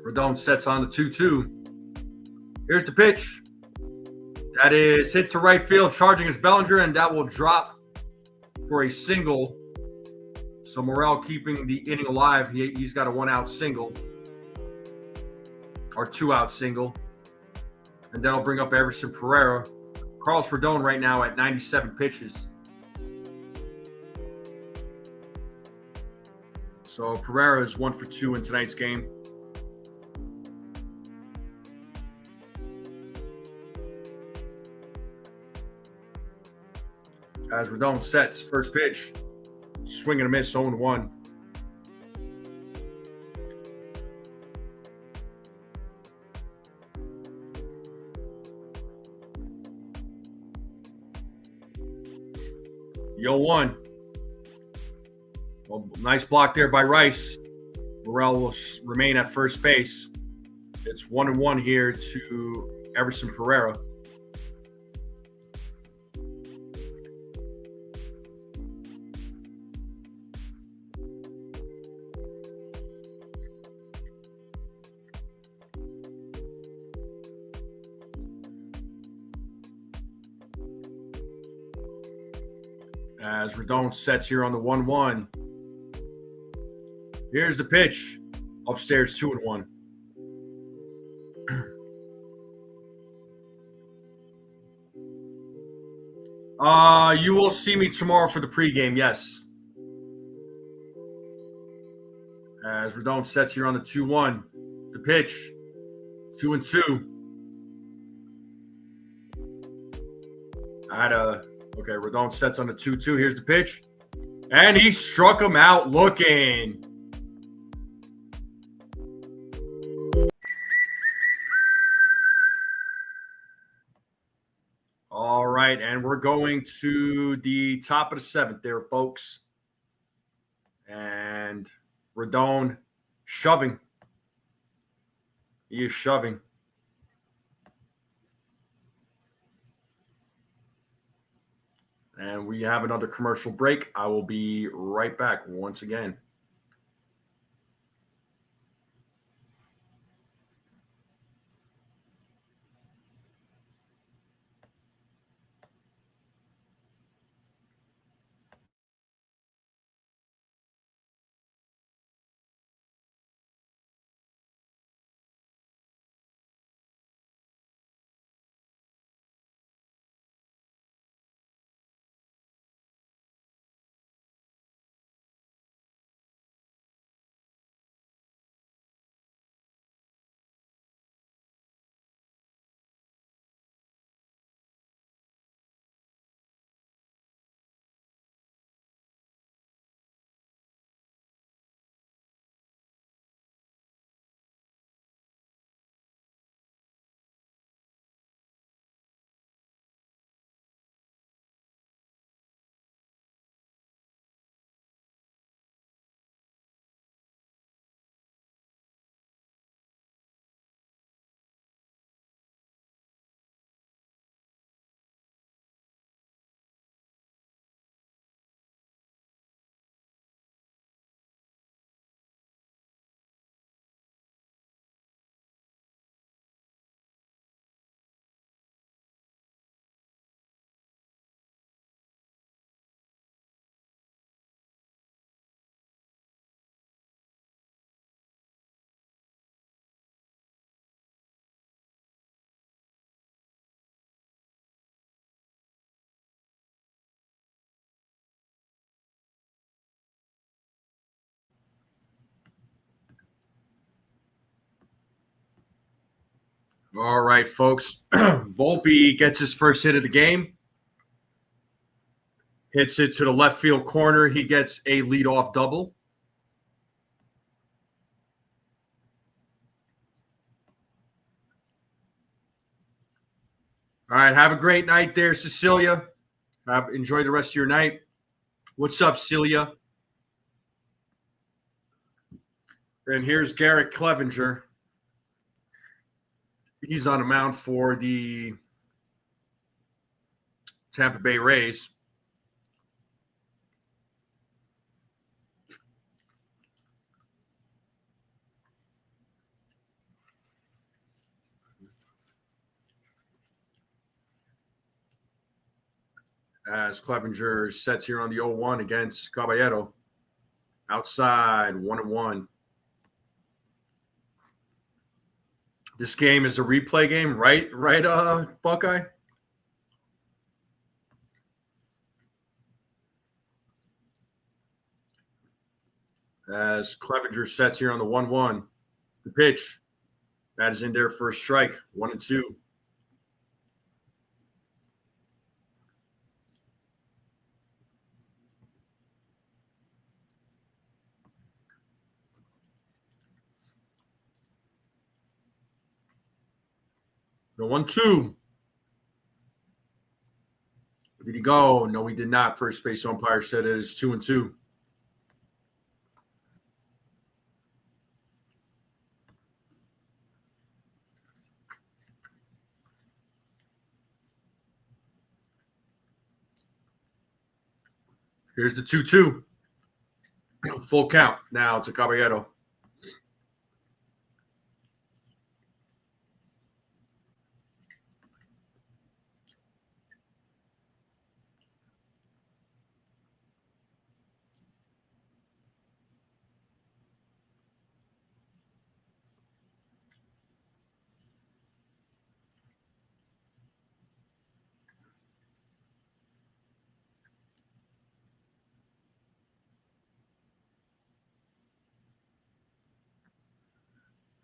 Rodon sets on the 2-2. Here's the pitch. That is hit to right field, charging his Bellinger, and that will drop for a single. So Morel keeping the inning alive. He's got a 1-out single. Or 2-out single. And that'll bring up Everson Pereira. Carlos Rodon right now at 97 pitches. So Pereira is 1 for 2 in tonight's game. As Rodon sets, first pitch. Swing and a miss, 0-1. The 0-1. Well, nice block there by Rice. Morel will remain at first base. It's 1-1 here to Everson Pereira. As Rodon sets here on the 1-1. Here's the pitch. Upstairs, 2-1. You will see me tomorrow for the pregame, yes. As Rodon sets here on the 2-1. The pitch. 2-2. Okay, Rodon sets on the 2-2. Here's the pitch. And he struck him out looking. All right, and we're going to the top of the 7th there, folks. And Rodon shoving. He is shoving. And we have another commercial break. I will be right back once again. All right, folks. Volpe gets his first hit of the game. Hits it to the left field corner. He gets a leadoff double. All right, have a great night there, Cecilia. Enjoy the rest of your night. What's up, Celia? And here's Garrett Clevenger. He's on the mound for the Tampa Bay Rays. As Clevenger sets here on the 0-1 against Caballero. Outside, 1-1. This game is a replay game, right, Buckeye? As Clevenger sets here on the 1-1. The pitch. That is in there for a strike. 1-2. The 1-2. Did he go? No, he did not. First base umpire said it is 2-2. Here's the 2-2. Full count now to Caballero.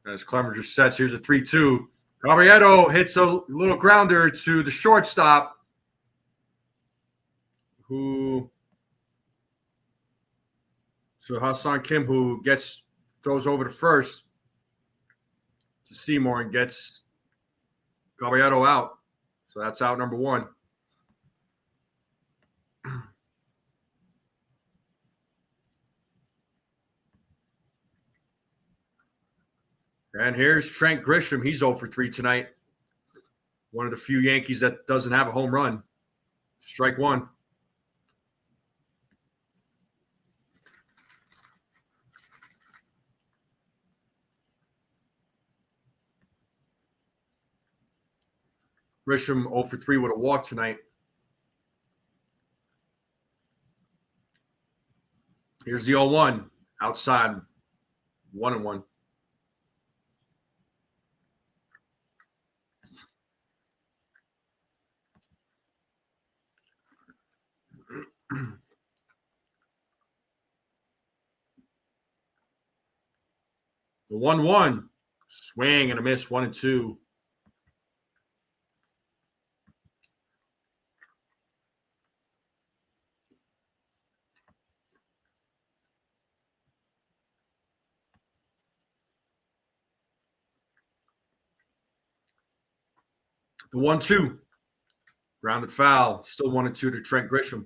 As Clevenger sets, here's a 3-2. Caballero hits a little grounder to the shortstop, to Hassan Kim, who throws over to first to Seymour and gets Caballero out. So that's out number 1. And here's Trent Grisham. He's 0 for 3 tonight. One of the few Yankees that doesn't have a home run. Strike 1. Grisham 0 for 3 with a walk tonight. Here's the 0-1. Outside. 1-1. The 1-1. Swing and a miss. 1-2. The 1-2. Grounded foul. Still 1-2 to Trent Grisham.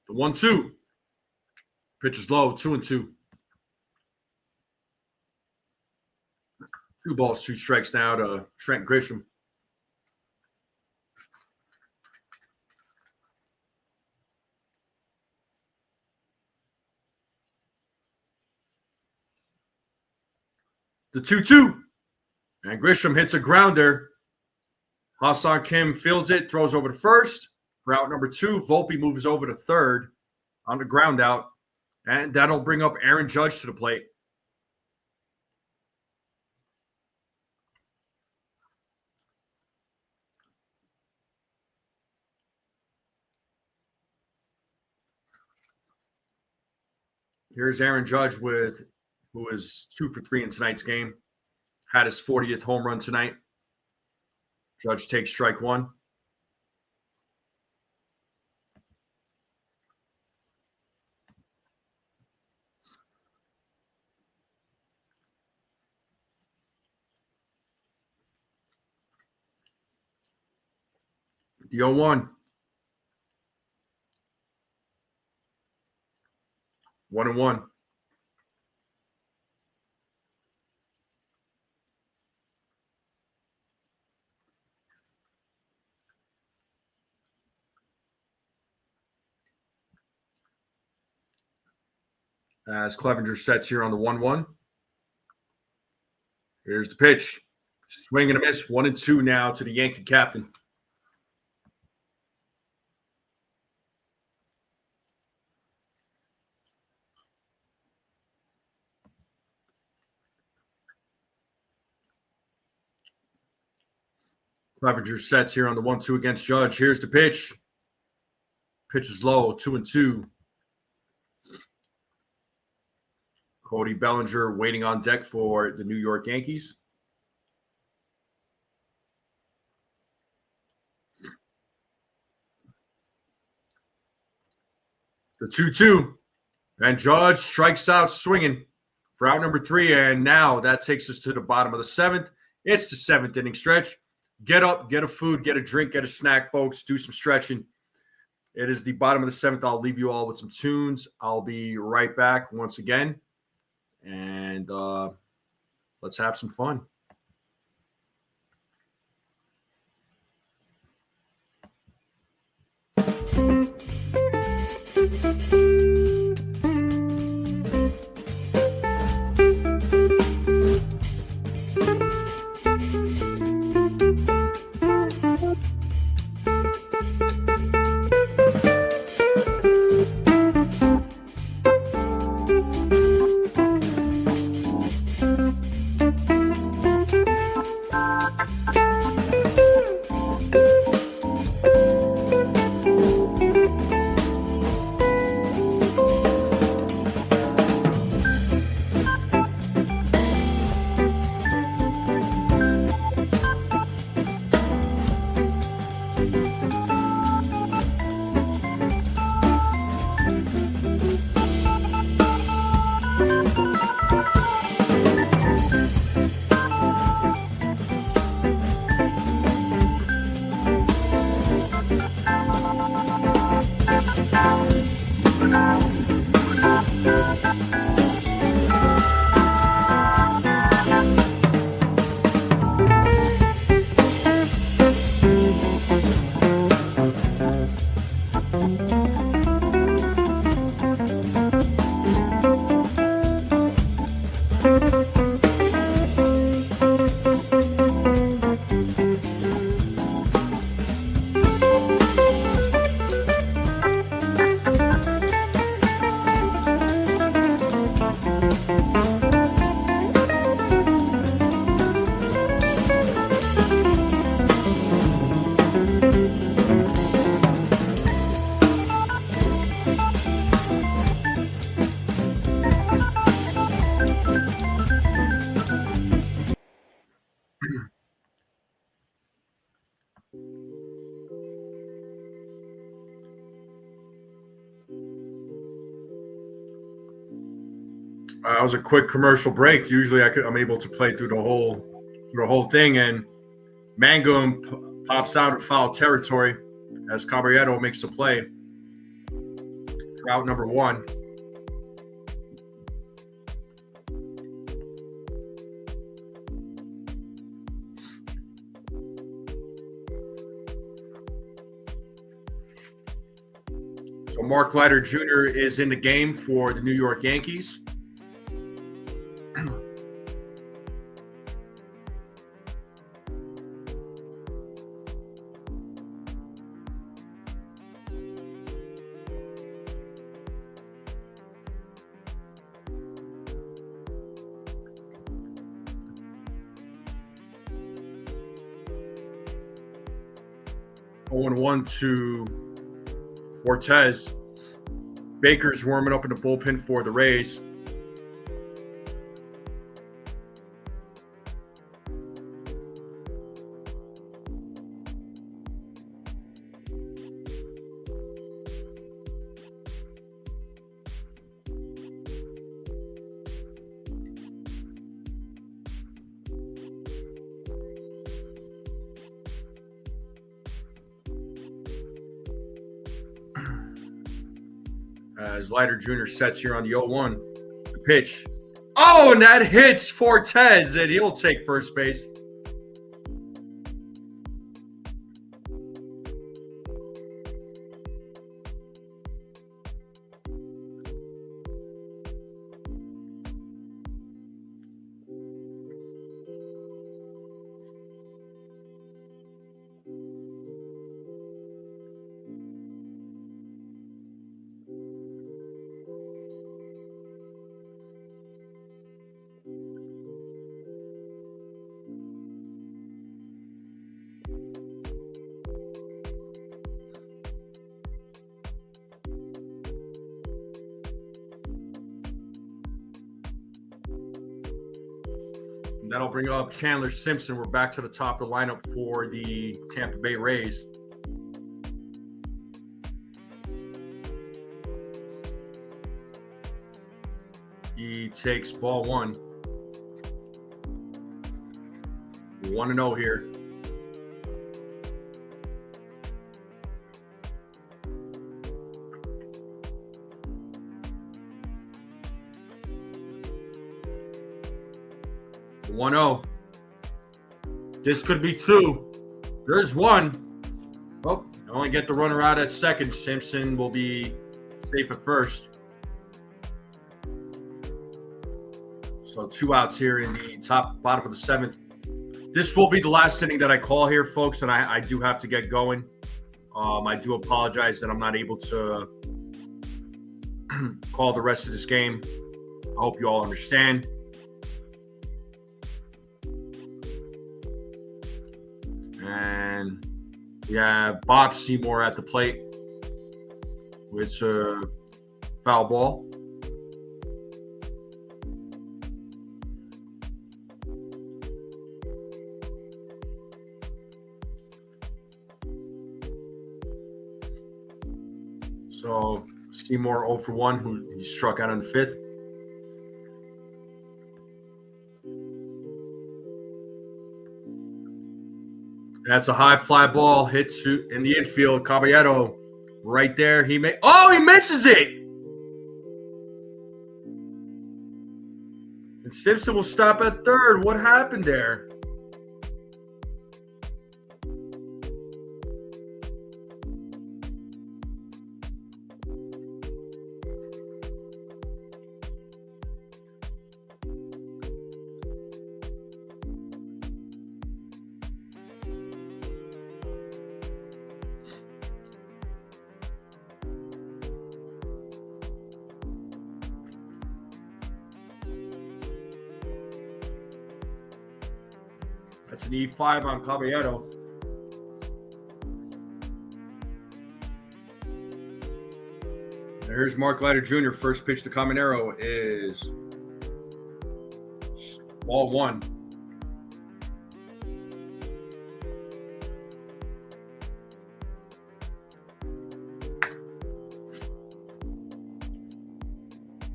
The 1-2. Pitch is low. 2-2. 2 balls, 2 strikes now to Trent Grisham. The 2-2. And Grisham hits a grounder. Hassan Kim fields it, throws over to first. For out number 2, Volpe moves over to third on the ground out. And that'll bring up Aaron Judge to the plate. Here's Aaron Judge who is 2 for 3 in tonight's game. Had his 40th home run tonight. Judge takes strike one. The 0-1. 1-1. As Clevenger sets here on the 1-1. Here's the pitch. Swing and a miss. 1-2 now to the Yankee captain. Clevenger sets here on the 1-2 against Judge. Here's the pitch. Pitch is low. 2-2. Cody Bellinger waiting on deck for the New York Yankees. The 2-2. And Judge strikes out swinging for out number 3. And now that takes us to the bottom of the 7th. It's the 7th inning stretch. Get up, get a food, get a drink, get a snack, folks. Do some stretching. It is the bottom of the 7th. I'll leave you all with some tunes. I'll be right back once again. And let's have some fun. That was a quick commercial break. Usually I'm able to play through the whole thing, and Mangum pops out of foul territory as Caballero makes the play for out number 1. So Mark Leiter Jr. is in the game for the New York Yankees. Oh, 1 to Fortes. Baker's warming up in the bullpen for the Rays. As Leiter Jr. sets here on the 0-1. The pitch. Oh, and that hits Fortes, and he'll take first base. And that'll bring up Chandler Simpson. We're back to the top of the lineup for the Tampa Bay Rays. He takes ball one. 1-0 here. One 0. This could be two. There's one. Oh, only get the runner out at second. Simpson will be safe at first. So 2 outs here in the bottom of the 7th. This will be the last inning that I call here, folks, and I do have to get going. I do apologize that I'm not able to call the rest of this game. I hope you all understand. And we have Bob Seymour at the plate with a foul ball. So Seymour 0 for 1, who he struck out in the 5th. That's a high fly ball hit in the infield. Caballero right there. He misses it. And Simpson will stop at third. What happened there? That's an E5 on Caballero. Here's Mark Leiter Jr. First pitch to Caballero is ball 1.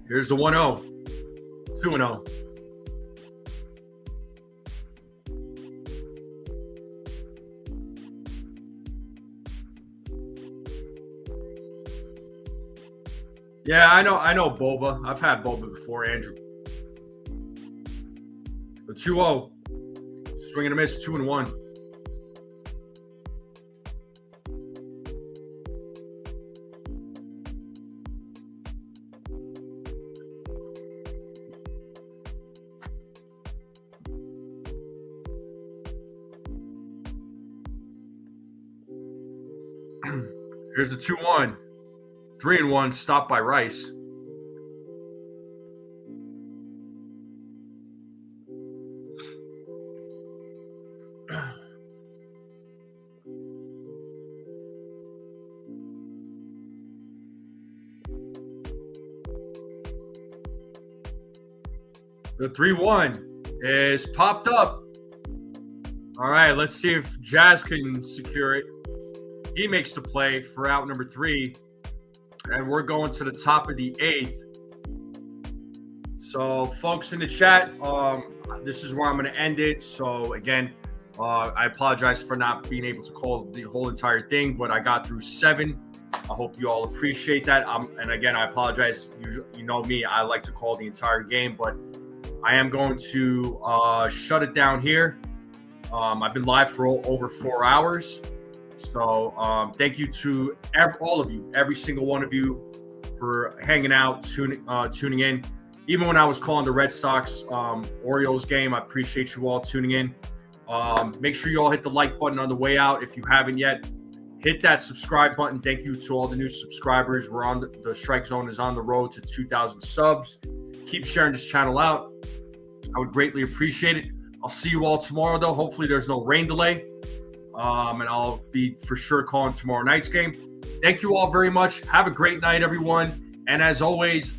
Here's the 1-0. 2-0. Yeah, I know Boba. I've had Boba before, Andrew. The 2-0. Swing and a miss, 2-1. Here's the 2-1. 3-1, stopped by Rice. The 3-1 is popped up. All right, let's see if Jazz can secure it. He makes the play for out number 3. And we're going to the top of the 8th. So, folks in the chat, this is where I'm going to end it. So, again, I apologize for not being able to call the whole entire thing, but I got through 7. I hope you all appreciate that. And again, I apologize. You know me, I like to call the entire game, but I am going to shut it down here. I've been live for over 4 hours. So thank you to all of you, every single one of you, for hanging out, tuning in. Even when I was calling the Red Sox Orioles game, I appreciate you all tuning in. Make sure you all hit the like button on the way out if you haven't yet. Hit that subscribe button. Thank you to all the new subscribers. We're on the Strike Zone is on the road to 2,000 subs. Keep sharing this channel out. I would greatly appreciate it. I'll see you all tomorrow, though. Hopefully there's no rain delay. And I'll be for sure calling tomorrow night's game. Thank you all very much. Have a great night, everyone. And as always,